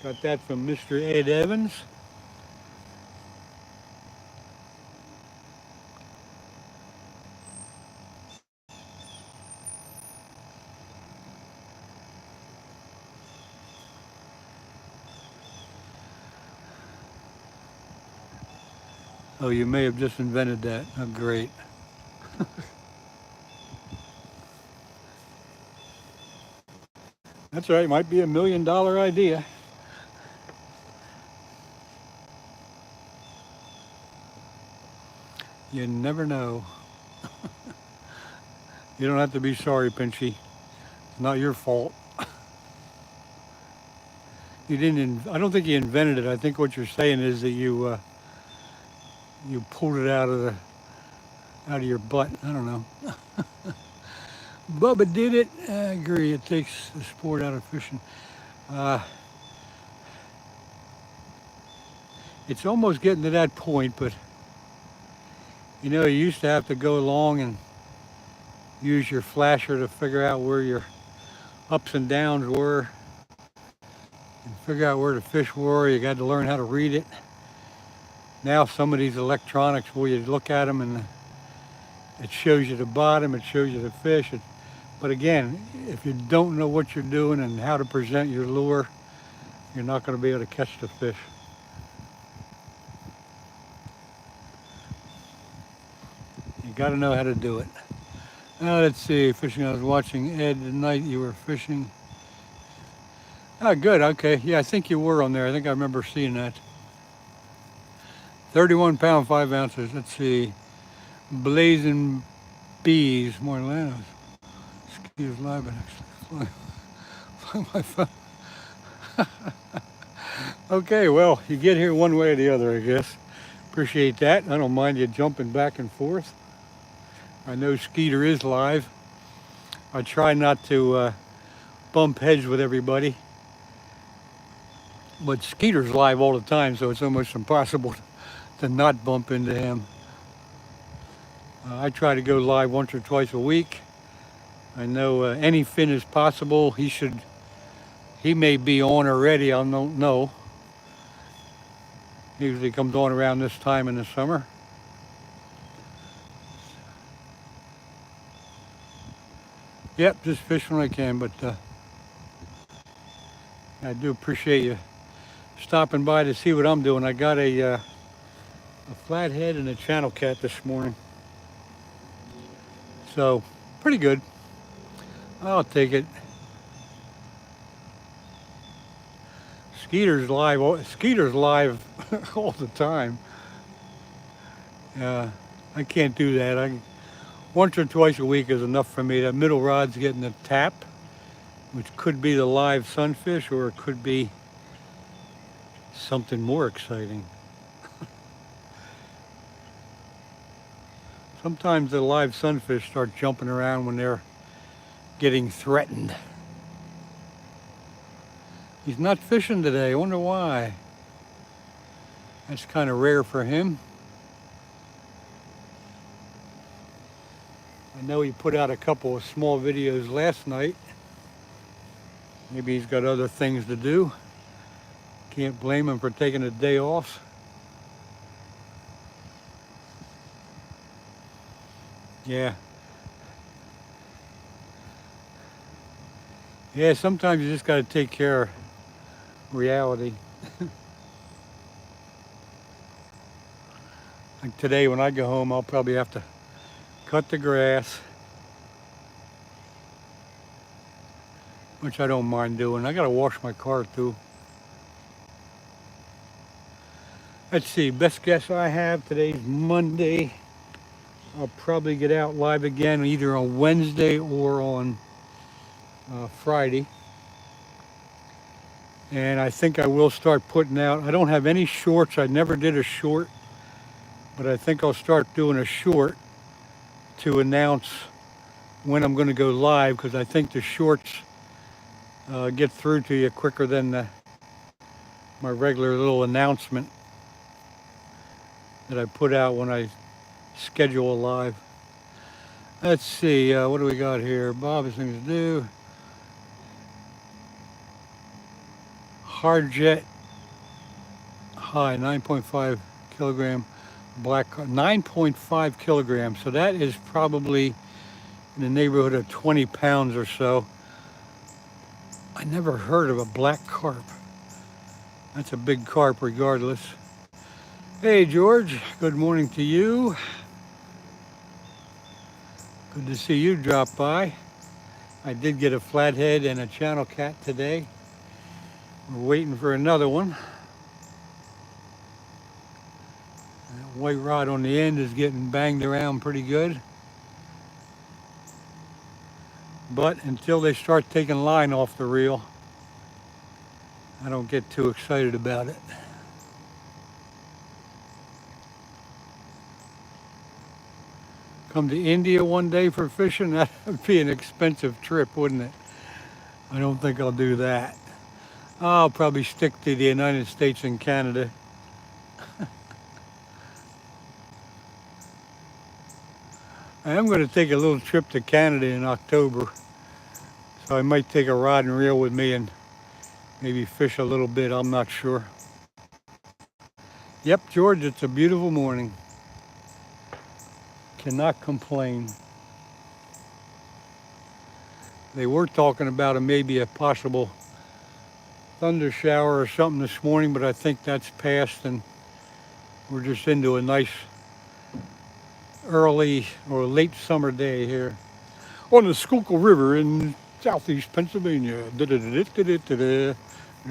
Got that from Mr. Ed Evans. Oh, you may have just invented that. Oh, great. That's right, might be $1 million idea. You never know. You don't have to be sorry, Pinchy. It's not your fault. You didn't. I don't think you invented it. I think what you're saying is that you pulled it out of your butt. I don't know. Bubba did it. I agree. It takes the sport out of fishing. It's almost getting to that point, but you know, you used to have to go along and use your flasher to figure out where your ups and downs were and figure out where the fish were. You got to learn how to read it. Now some of these electronics, where you look at them and it shows you the bottom, it shows you the fish. But again, if you don't know what you're doing and how to present your lure, you're not going to be able to catch the fish. You got to know how to do it. Now let's see, fishing. I was watching Ed tonight. You were fishing. Oh, good. Okay. Yeah, I think you were on there. I think I remember seeing that. 31 pound, 5 ounces. Let's see. Blazing Bees, more Atlantis. Excuse live, but actually flying my phone. Okay, well, you get here one way or the other, I guess. Appreciate that. I don't mind you jumping back and forth. I know Skeeter is live. I try not to bump heads with everybody. But Skeeter's live all the time, so it's almost impossible to not bump into him. I try to go live once or twice a week. I know any fin is possible. He may be on already, I don't know. He usually comes on around this time in the summer. Yep, just fish when I can, but I do appreciate you stopping by to see what I'm doing. I got a flathead and a channel cat this morning. So, pretty good. I'll take it. Skeeter's live all the time. I can't do that. Once or twice a week is enough for me. That middle rod's getting a tap, which could be the live sunfish, or it could be something more exciting. Sometimes the live sunfish start jumping around when they're getting threatened. He's not fishing today. I wonder why. That's kind of rare for him. I know he put out a couple of small videos last night. Maybe he's got other things to do. Can't blame him for taking a day off. Yeah. Yeah, sometimes you just got to take care of reality. Like today when I go home, I'll probably have to cut the grass, which I don't mind doing. I got to wash my car too. Let's see, best guess I have, today's Monday. I'll probably get out live again either on Wednesday or on Friday. And I think I will start putting out, I don't have any shorts. I never did a short, but I think I'll start doing a short to announce when I'm going to go live, because I think the shorts get through to you quicker than my regular little announcement that I put out when I schedule a live. Let's see, what do we got here? Bob has things to do. Hard jet high, 9.5 kilogram black, 9.5 kilograms. So that is probably in the neighborhood of 20 pounds or so. I never heard of a black carp. That's a big carp regardless. Hey George, good morning to you. Good to see you drop by. I did get a flathead and a channel cat today. We're waiting for another one. That white rod on the end is getting banged around pretty good. But until they start taking line off the reel, I don't get too excited about it. Come to India one day for fishing, that would be an expensive trip, wouldn't it? I don't think I'll do that. I'll probably stick to the United States and Canada. I am going to take a little trip to Canada in October, so I might take a rod and reel with me and maybe fish a little bit, I'm not sure. Yep, George, it's a beautiful morning. Cannot complain. They were talking about maybe a possible thunder shower or something this morning, but I think that's past and we're just into a nice early or late summer day here on the Schuylkill River in southeast Pennsylvania. There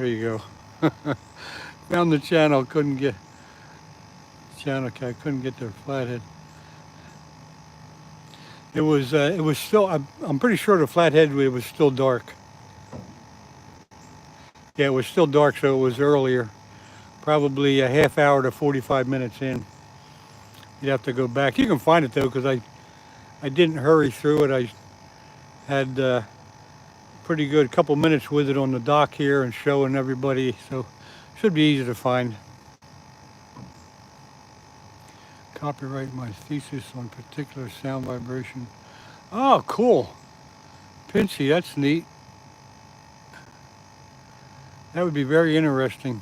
you go. Found the channel, couldn't get their flathead. It was still, I'm pretty sure the flathead, it was still dark. Yeah, it was still dark, so it was earlier. Probably a half hour to 45 minutes in. You'd have to go back. You can find it though, because I didn't hurry through it. I had pretty good couple minutes with it on the dock here and showing everybody, so should be easy to find. copyright my thesis on particular sound vibration. Oh, cool. Pinchy, that's neat. That would be very interesting.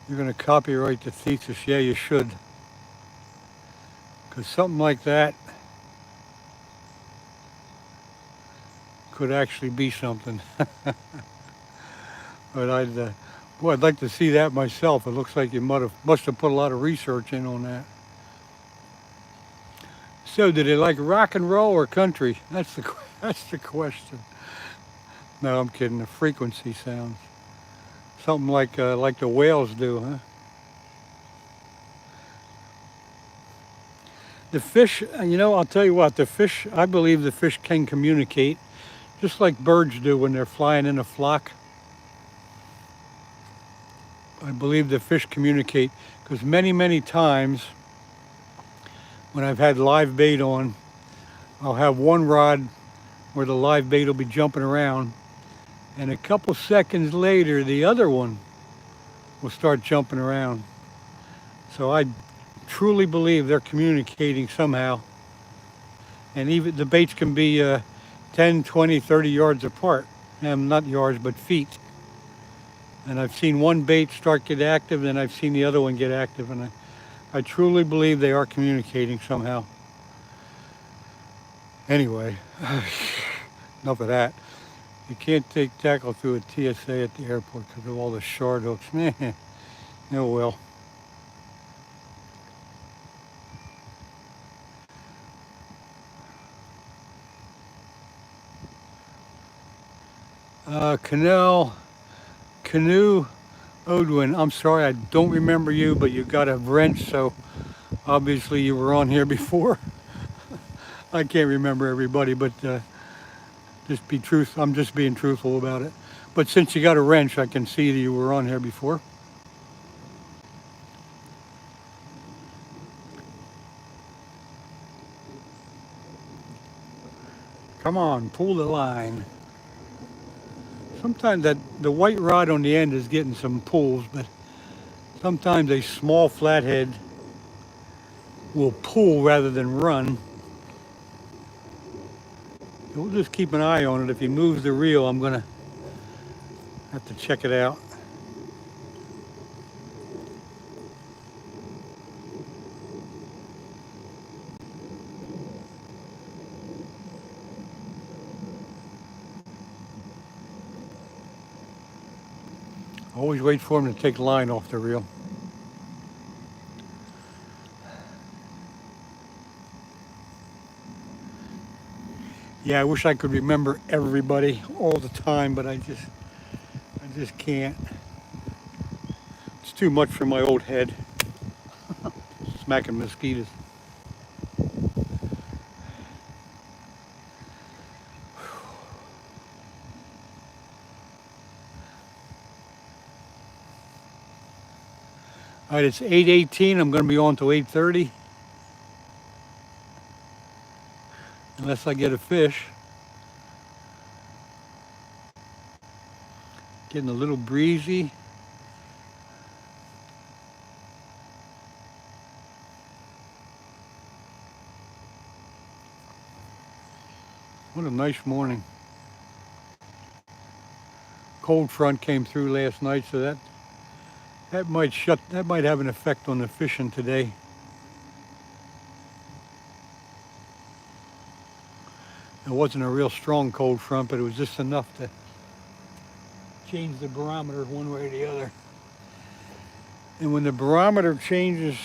You're going to copyright the thesis. Yeah, you should. Because something like that could actually be something. But I'd like to see that myself. It looks like you must have put a lot of research in on that. So, do they like rock and roll or country? That's the question. No, I'm kidding. The frequency sounds. Something like the whales do, huh? The fish, I'll tell you what, I believe the fish can communicate, just like birds do when they're flying in a flock. I believe the fish communicate, because many, many times when I've had live bait on, I'll have one rod where the live bait will be jumping around, and a couple seconds later, the other one will start jumping around. So I truly believe they're communicating somehow. And even the baits can be 10, 20, 30 yards apart. Not yards, but feet. And I've seen one bait start get active, and I've seen the other one get active. And I truly believe they are communicating somehow. Anyway, enough of that. You can't take tackle through a TSA at the airport because of all the shard hooks. Oh well. Canoe Odwin, I'm sorry, I don't remember you, but you got a wrench, so obviously you were on here before. I can't remember everybody, but I'm just being truthful about it. But since you got a wrench, I can see that you were on here before. Come on, pull the line. Sometimes the white rod on the end is getting some pulls, but sometimes a small flathead will pull rather than run. We'll just keep an eye on it. If he moves the reel, I'm gonna have to check it out. Always wait for him to take line off the reel. Yeah, I wish I could remember everybody all the time, but I just can't. It's too much for my old head. Smacking mosquitoes. All right, it's 8:18. I'm going to be on till 8:30. Unless I get a fish. Getting a little breezy. What a nice morning. Cold front came through last night, so that might have an effect on the fishing today. It wasn't a real strong cold front, but it was just enough to change the barometer one way or the other. And when the barometer changes,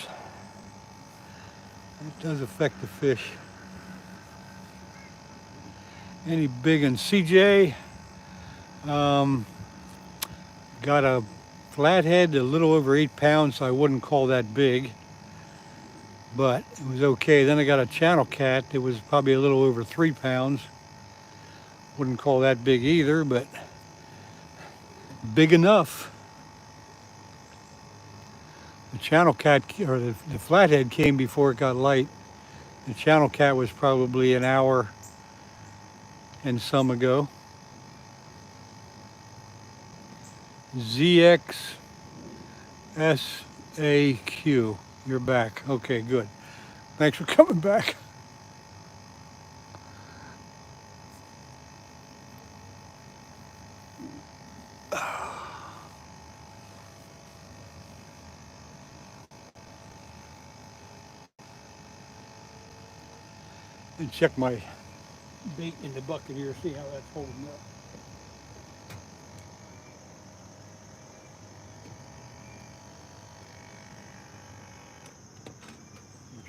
it does affect the fish. Any big ones? CJ got a flathead a little over 8 pounds, so I wouldn't call that big, but it was okay. Then I got a channel cat that was probably a little over 3 pounds. Wouldn't call that big either, but big enough. The channel cat, or the flathead, came before it got light. The channel cat was probably an hour and some ago. ZXSAQ. You're back. Okay, good. Thanks for coming back. And check my bait in the bucket here, see how that's holding up.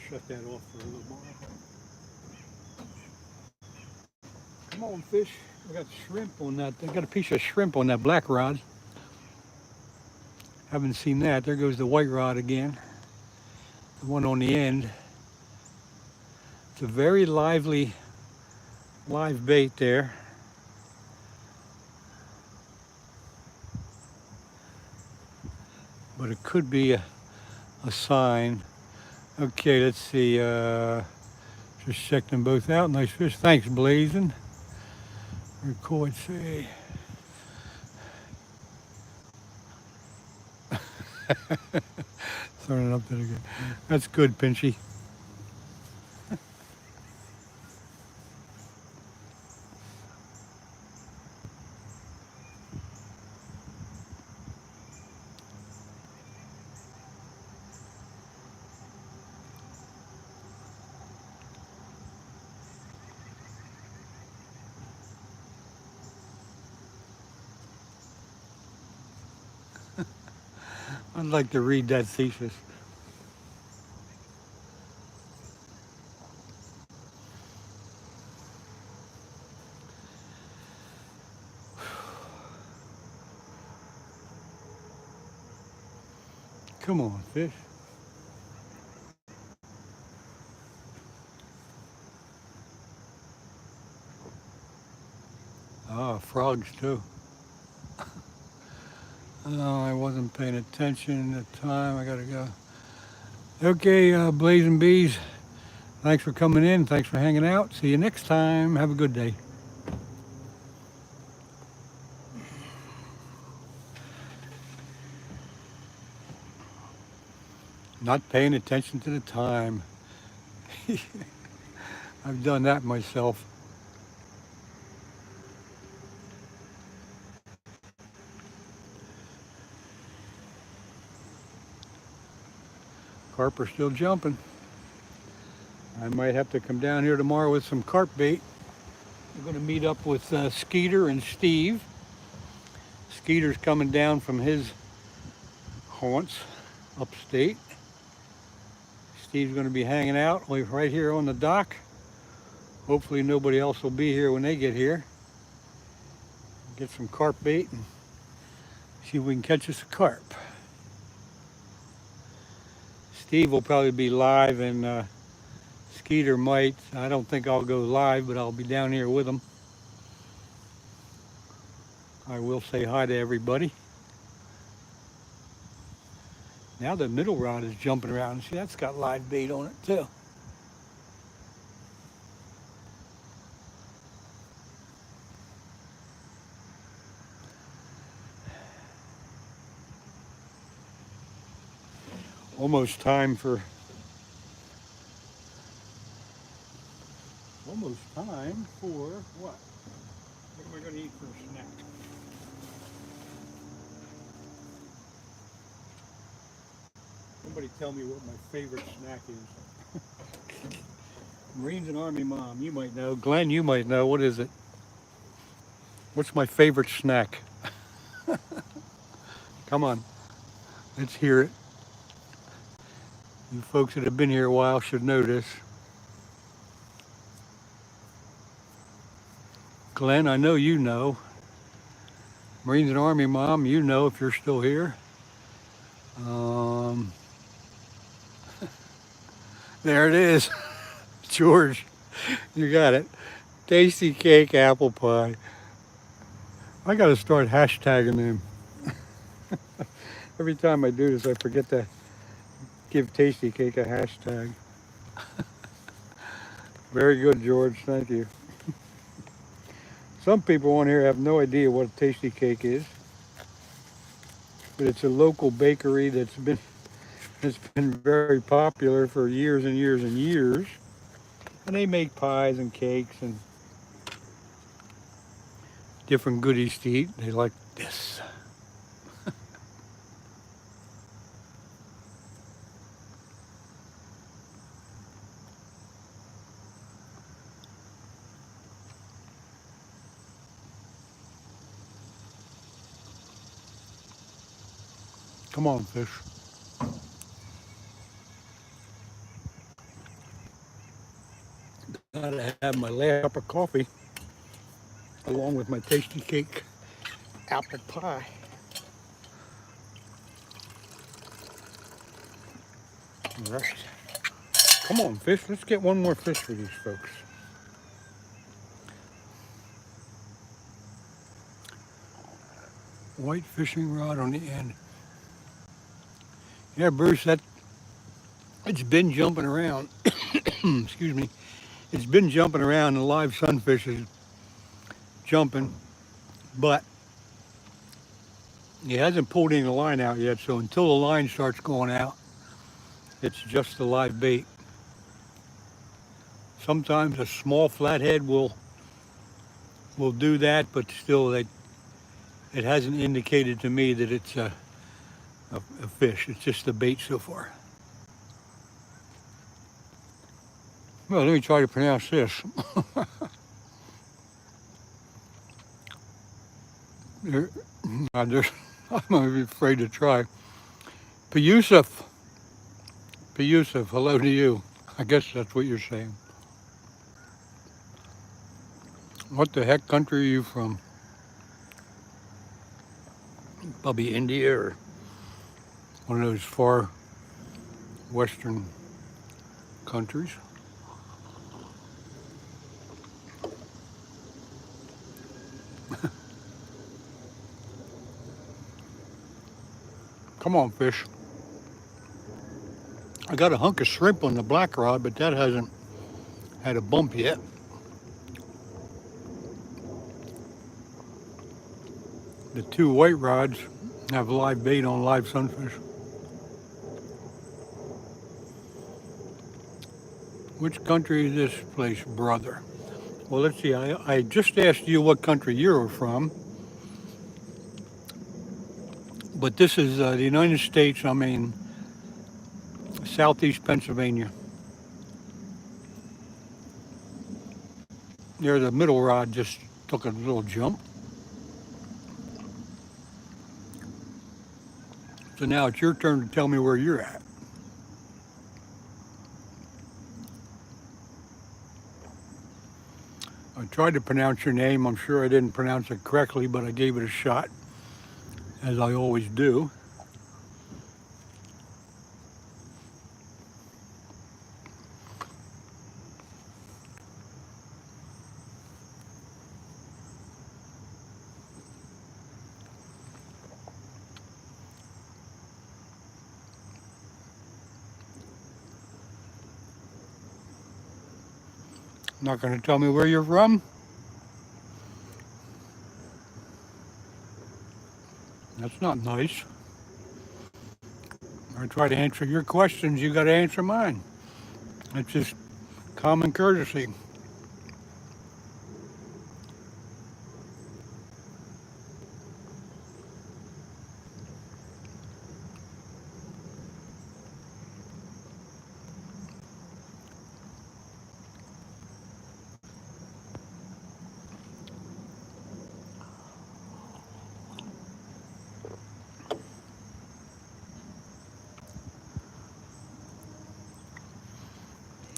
Shut that off for a little while. Come on, fish. We got shrimp on that. I got a piece of shrimp on that black rod. Haven't seen that. There goes the white rod again. The one on the end. It's a very lively live bait there. But it could be a sign. Okay, let's see. Just check them both out. Nice fish. Thanks, Blazing. Record, say. Throwing it up there again. That's good, Pinchy. I'd like to read that thesis. Come on, fish. Ah, frogs too. Oh, I wasn't paying attention at the time. I gotta go. Okay, Blazing Bees. Thanks for coming in. Thanks for hanging out. See you next time. Have a good day. Not paying attention to the time. I've done that myself. Carp are still jumping. I might have to come down here tomorrow with some carp bait. I'm going to meet up with Skeeter and Steve. Skeeter's coming down from his haunts upstate. Steve's going to be hanging out right here on the dock. Hopefully nobody else will be here when they get here. Get some carp bait and see if we can catch us a carp. Steve will probably be live and Skeeter might. I don't think I'll go live, but I'll be down here with him. I will say hi to everybody. Now the middle rod is jumping around. See, that's got live bait on it too. Almost time for what? What am I going to eat for a snack? Somebody tell me what my favorite snack is. Marines and Army Mom, you might know. Glenn, you might know. What is it? What's my favorite snack? Come on, let's hear it. You folks that have been here a while should know this. Glenn, I know you know. Marines and Army Mom, you know if you're still here. There it is. George, you got it. Tasty cake apple pie. I got to start hashtagging them. Every time I do this, I forget to give Tasty Cake a hashtag. Very good, George. Thank you. Some people on here have no idea what a Tasty Cake is, but it's a local bakery that's been It's been very popular for years and years and years. And they make pies and cakes and different goodies to eat. They like this. Come on, fish. Gotta have my last cup of coffee along with my tasty cake, apple pie. All right. Come on, fish. Let's get one more fish for these folks. White fishing rod on the end. Yeah, Bruce, it's been jumping around. Excuse me. It's been jumping around. The live sunfish is jumping, but he hasn't pulled any line out yet. So until the line starts going out, it's just the live bait. Sometimes a small flathead will do that, but still, it hasn't indicated to me that it's a fish. It's just a bait so far. Well, let me try to pronounce this. I'm going to be afraid to try. Piyusuf. Piyusuf, hello to you. I guess that's what you're saying. What the heck country are you from? Probably India or one of those far western countries. Come on, fish. I got a hunk of shrimp on the black rod, but that hasn't had a bump yet. The two white rods have live bait on live sunfish. Which country is this place, brother? Well, let's see. I just asked you what country you're from. But this is the United States, I mean, southeast Pennsylvania. There, the middle rod just took a little jump. So now it's your turn to tell me where you're at. I tried to pronounce your name. I'm sure I didn't pronounce it correctly, but I gave it a shot, as I always do. Not going to tell me where you're from? That's not nice. I try to answer your questions, you got to answer mine. It's just common courtesy.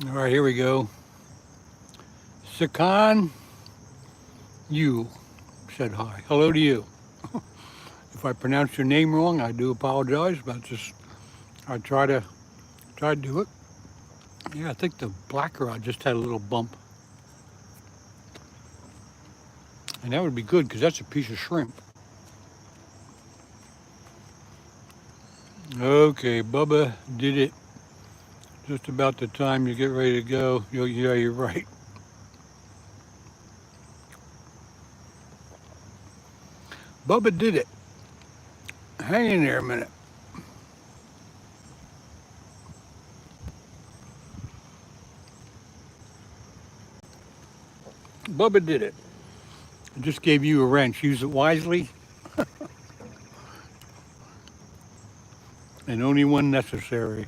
All right, here we go. Sakan, you said hi. Hello to you. If I pronounce your name wrong, I do apologize, but I try to do it. Yeah, I think the black rod just had a little bump. And that would be good because that's a piece of shrimp. Okay, Bubba did it. Just about the time you get ready to go. Yeah, you're right. Bubba did it. Hang in there a minute. Bubba did it. I just gave you a wrench. Use it wisely and only when necessary.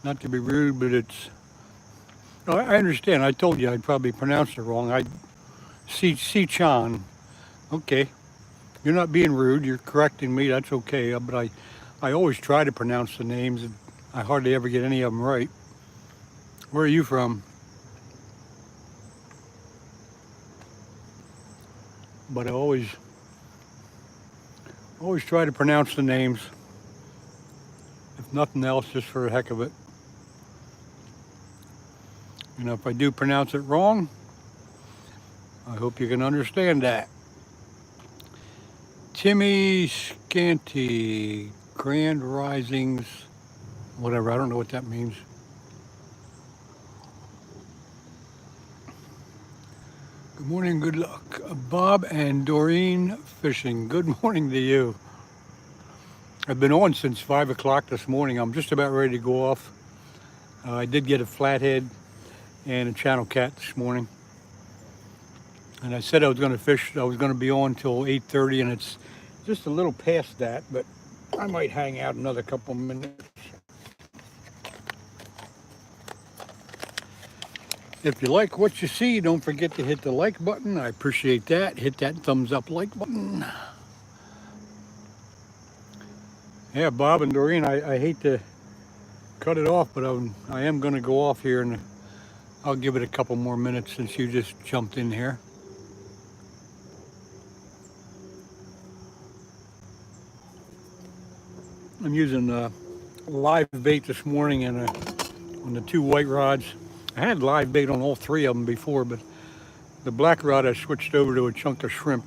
Not to be rude, but it's... Oh, I understand. I told you I'd probably pronounce it wrong. Si-chan. Okay. You're not being rude. You're correcting me. That's okay. But I always try to pronounce the names. And I hardly ever get any of them right. Where are you from? But I always try to pronounce the names. If nothing else, just for the heck of it. You know, if I do pronounce it wrong, I hope you can understand that. Timmy Scanty, Grand Risings, whatever, I don't know what that means. Good morning, good luck. Bob and Doreen Fishing, good morning to you. I've been on since 5 o'clock this morning. I'm just about ready to go off. I did get a flathead and a channel cat this morning. And I said I was going to fish, I was going to be on till 8:30, and it's just a little past that, but I might hang out another couple minutes. If you like what you see, don't forget to hit the like button. I appreciate that. Hit that thumbs up like button. Yeah, Bob and Doreen, I hate to cut it off, but I am going to go off here, and I'll give it a couple more minutes since you just jumped in here. I'm using live bait this morning and on the 2 white rods. I had live bait on all 3 of them before, but the black rod I switched over to a chunk of shrimp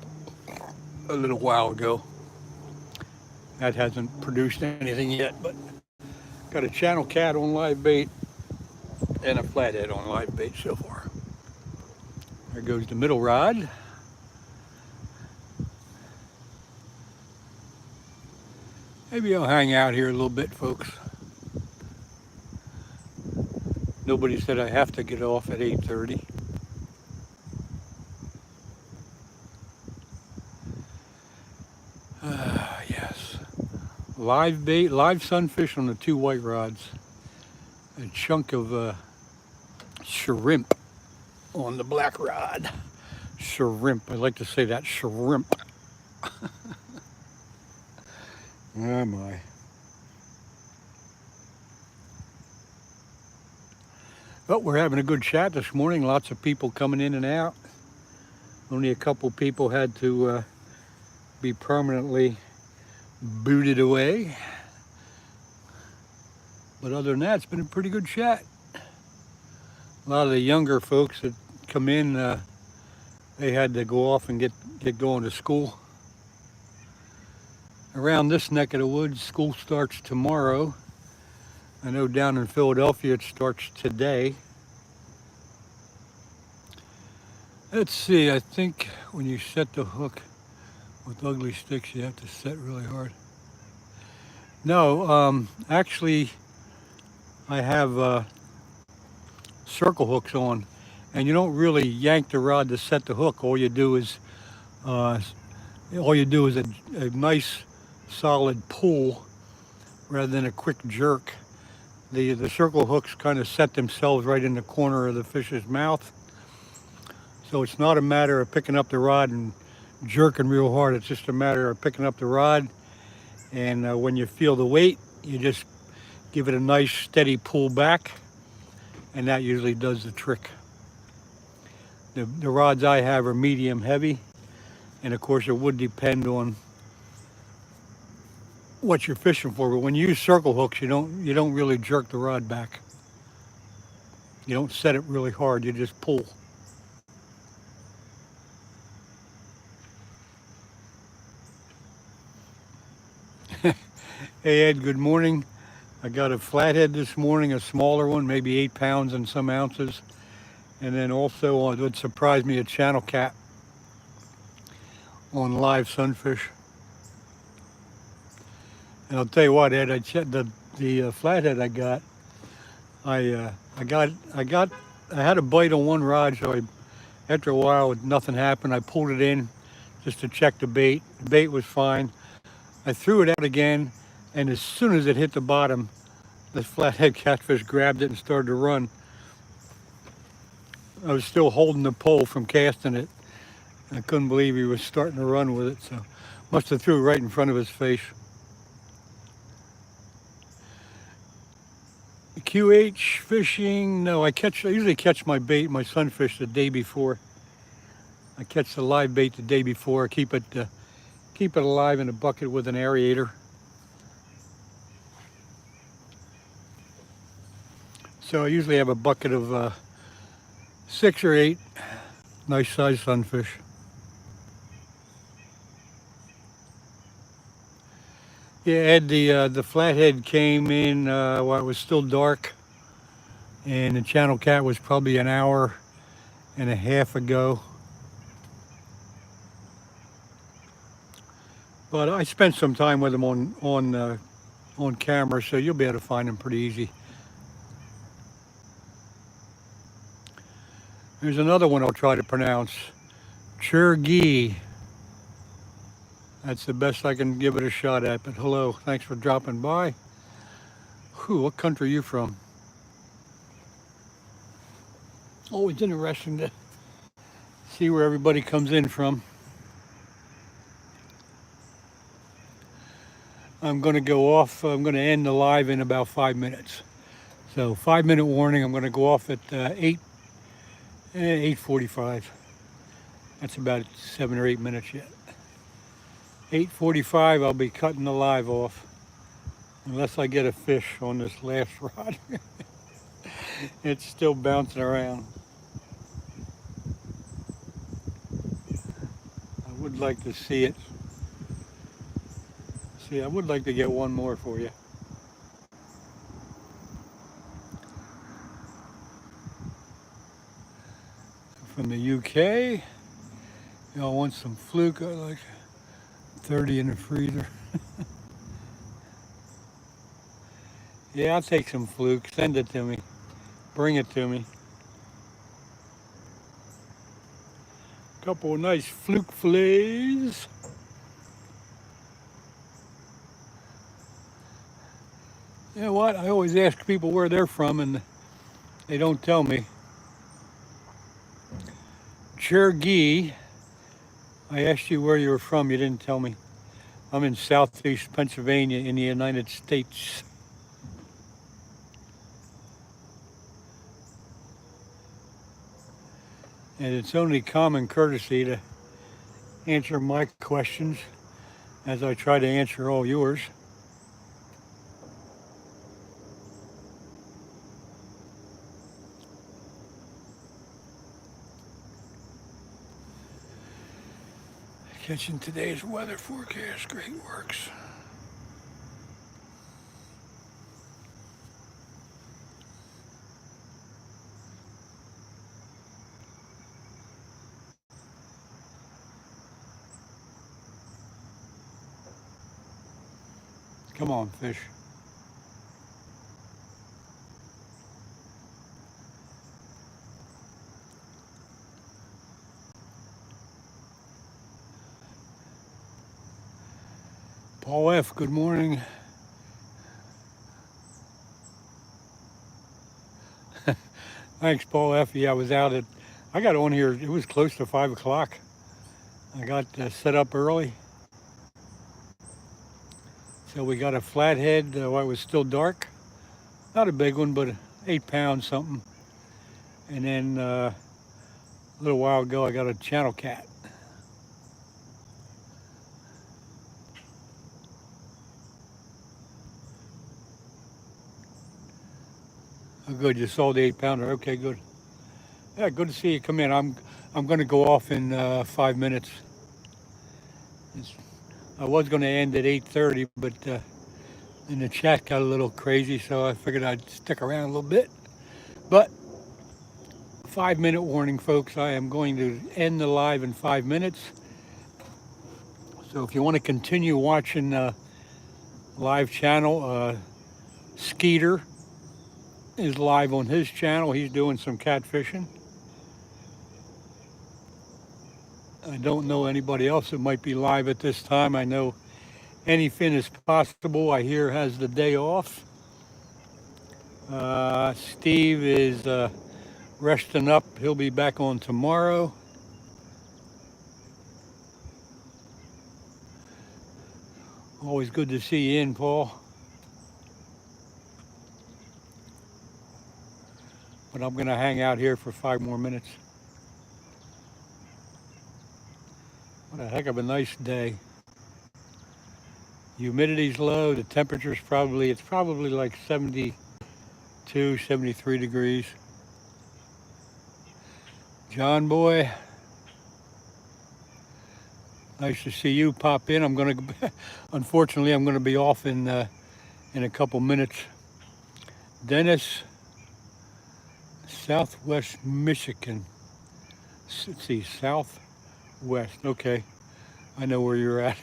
a little while ago. That hasn't produced anything yet, but got a channel cat on live bait and a flathead on live bait so far. There goes the middle rod. Maybe I'll hang out here a little bit, folks. Nobody said I have to get off at 8:30. Yes. Live bait, live sunfish on the 2 white rods. A chunk of shrimp on the black rod. Shrimp. I like to say that, shrimp. Oh my. But we're having a good chat this morning. Lots of people coming in and out. Only a couple people had to be permanently booted away. But other than that, it's been a pretty good chat. A lot of the younger folks that come in, they had to go off and get going to school. Around this neck of the woods, school starts tomorrow. I know down in Philadelphia it starts today. Let's see, I think when you set the hook with ugly sticks, you have to set really hard. No, actually, I have circle hooks on, and you don't really yank the rod to set the hook. All you do is a nice solid pull rather than a quick jerk. The circle hooks kind of set themselves right in the corner of the fish's mouth. So it's not a matter of picking up the rod and jerking real hard. It's just a matter of picking up the rod, and when you feel the weight, you just give it a nice steady pull back, and that usually does the trick. The rods I have are medium heavy, and of course it would depend on what you're fishing for, but when you use circle hooks, you don't really jerk the rod back. You don't set it really hard, you just pull. Hey Ed, good morning. I got a flathead this morning, a smaller one, maybe 8 pounds and some ounces. And then also, it would surprise me, a channel cat on live sunfish. And I'll tell you what, Ed, the flathead I had a bite on one rod, so After a while, nothing happened. I pulled it in just to check the bait. The bait was fine. I threw it out again, and as soon as it hit the bottom, this flathead catfish grabbed it and started to run. I was still holding the pole from casting it. I couldn't believe he was starting to run with it, so must have threw it right in front of his face. QH fishing, no, I usually catch my bait, my sunfish, the day before. I catch the live bait the day before, keep it alive in a bucket with an aerator. So I usually have a bucket of 6 or 8 nice sized sunfish. Yeah, Ed, the flathead came in while it was still dark, and the channel cat was probably an hour and a half ago. But I spent some time with him on camera, so you'll be able to find him pretty easy. There's another one I'll try to pronounce, Chergi. That's the best I can give it a shot at, but hello, thanks for dropping by. Whew, what country are you from? Always interesting to see where everybody comes in from. I'm going to go off, I'm going to end the live in about 5 minutes. So 5-minute warning, I'm going to go off at 8:45. That's about 7 or 8 minutes yet. 8:45, I'll be cutting the live off, unless I get a fish on this last rod. It's still bouncing around. I would like to see it. See, I would like to get one more for you. From the UK, y'all want some fluke? I like 30 in the freezer. Yeah, I'll take some fluke. Send it to me. Bring it to me. Couple of nice fluke fillets. You know what? I always ask people where they're from, and they don't tell me. Chergi. I asked you where you were from. You didn't tell me. I'm in southeast Pennsylvania in the United States. And it's only common courtesy to answer my questions as I try to answer all yours. Catching today's weather forecast, great works. Come on, fish. Paul F., good morning. Thanks, Paul F. Yeah, I got on here, it was close to 5 o'clock. I got set up early. So we got a flathead while it was still dark. Not a big one, but 8 pounds something. And then a little while ago, I got a channel cat. Oh, good, you saw the 8 pounder. Okay, good. Yeah, good to see you come in. I'm going to go off in 5 minutes. I was going to end at 8:30, but then the chat got a little crazy, so I figured I'd stick around a little bit. But 5-minute warning, folks. I am going to end the live in 5 minutes. So if you want to continue watching live channel, Skeeter is live on his channel. He's doing some catfishing. I don't know anybody else that might be live at this time. I know anything is possible. I hear has the day off. Steve is resting up. He'll be back on tomorrow. Always good to see you in, Paul. But I'm going to hang out here for 5 more minutes. What a heck of a nice day. Humidity's low. The temperature's it's probably like 72, 73 degrees. John boy, nice to see you pop in. Unfortunately, I'm going to be off in a couple minutes. Dennis, Southwest Michigan. Let's see, Southwest. Okay, I know where you're at.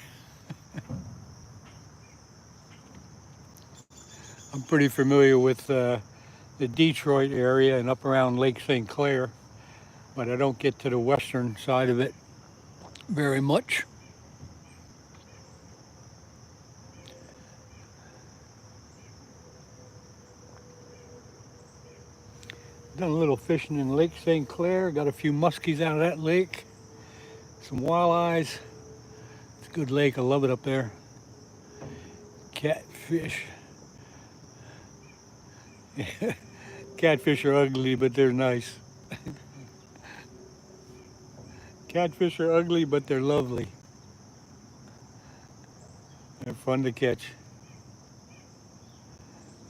I'm pretty familiar with the Detroit area and up around Lake St. Clair, but I don't get to the western side of it very much. Done a little fishing in Lake St. Clair. Got a few muskies out of that lake. Some walleyes. It's a good lake. I love it up there. Catfish. Catfish are ugly, but they're nice. Catfish are ugly, but they're lovely. They're fun to catch.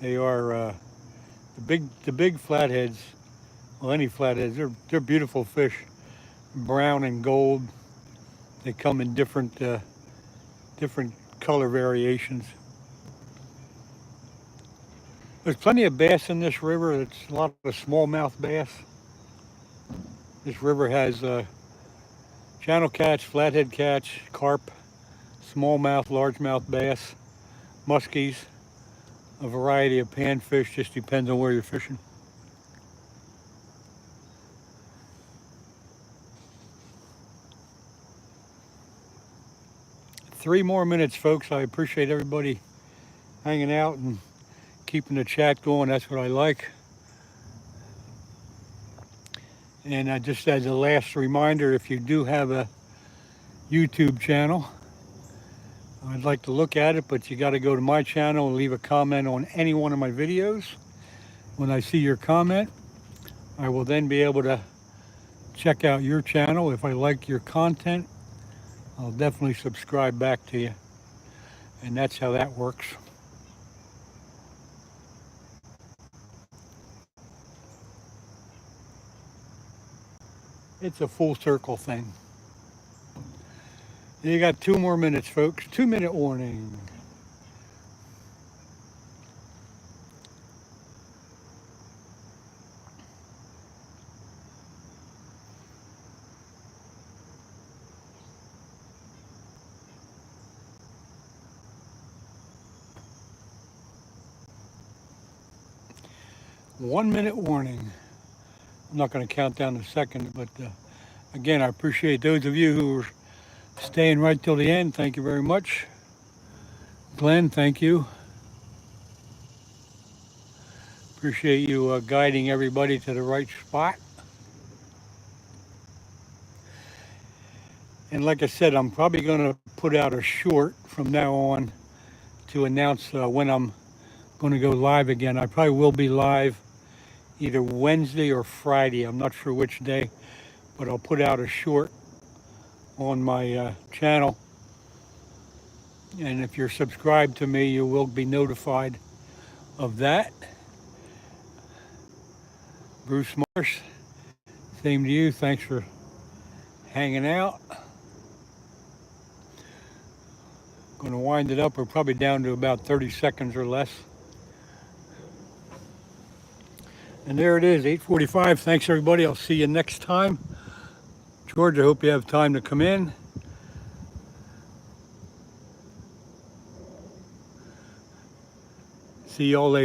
They are the big flatheads. Well, any flatheads, they're beautiful fish. Brown and gold. They come in different color variations. There's plenty of bass in this river. It's a lot of smallmouth bass. This river has channel catch, flathead catch, carp, smallmouth, largemouth bass, muskies, a variety of panfish. Just depends on where you're fishing. Three more minutes, folks. I appreciate everybody hanging out and keeping the chat going. That's what I like. And just as a last reminder, if you do have a YouTube channel, I'd like to look at it, but you got to go to my channel and leave a comment on any one of my videos. When I see your comment, I will then be able to check out your channel. If I like your content, I'll definitely subscribe back to you. And that's how that works. It's a full circle thing. You got 2 more minutes, folks. 2-minute warning. One-minute warning. I'm not going to count down the second, but again, I appreciate those of you who are staying right till the end. Thank you very much. Glenn, thank you. Appreciate you guiding everybody to the right spot. And like I said, I'm probably going to put out a short from now on to announce when I'm going to go live again. I probably will be live either Wednesday or Friday. I'm not sure which day, but I'll put out a short on my channel. And if you're subscribed to me, you will be notified of that. Bruce Marsh, same to you. Thanks for hanging out. Going to wind it up. We're probably down to about 30 seconds or less. And there it is, 8:45. Thanks, everybody. I'll see you next time. George, I hope you have time to come in. See y'all later.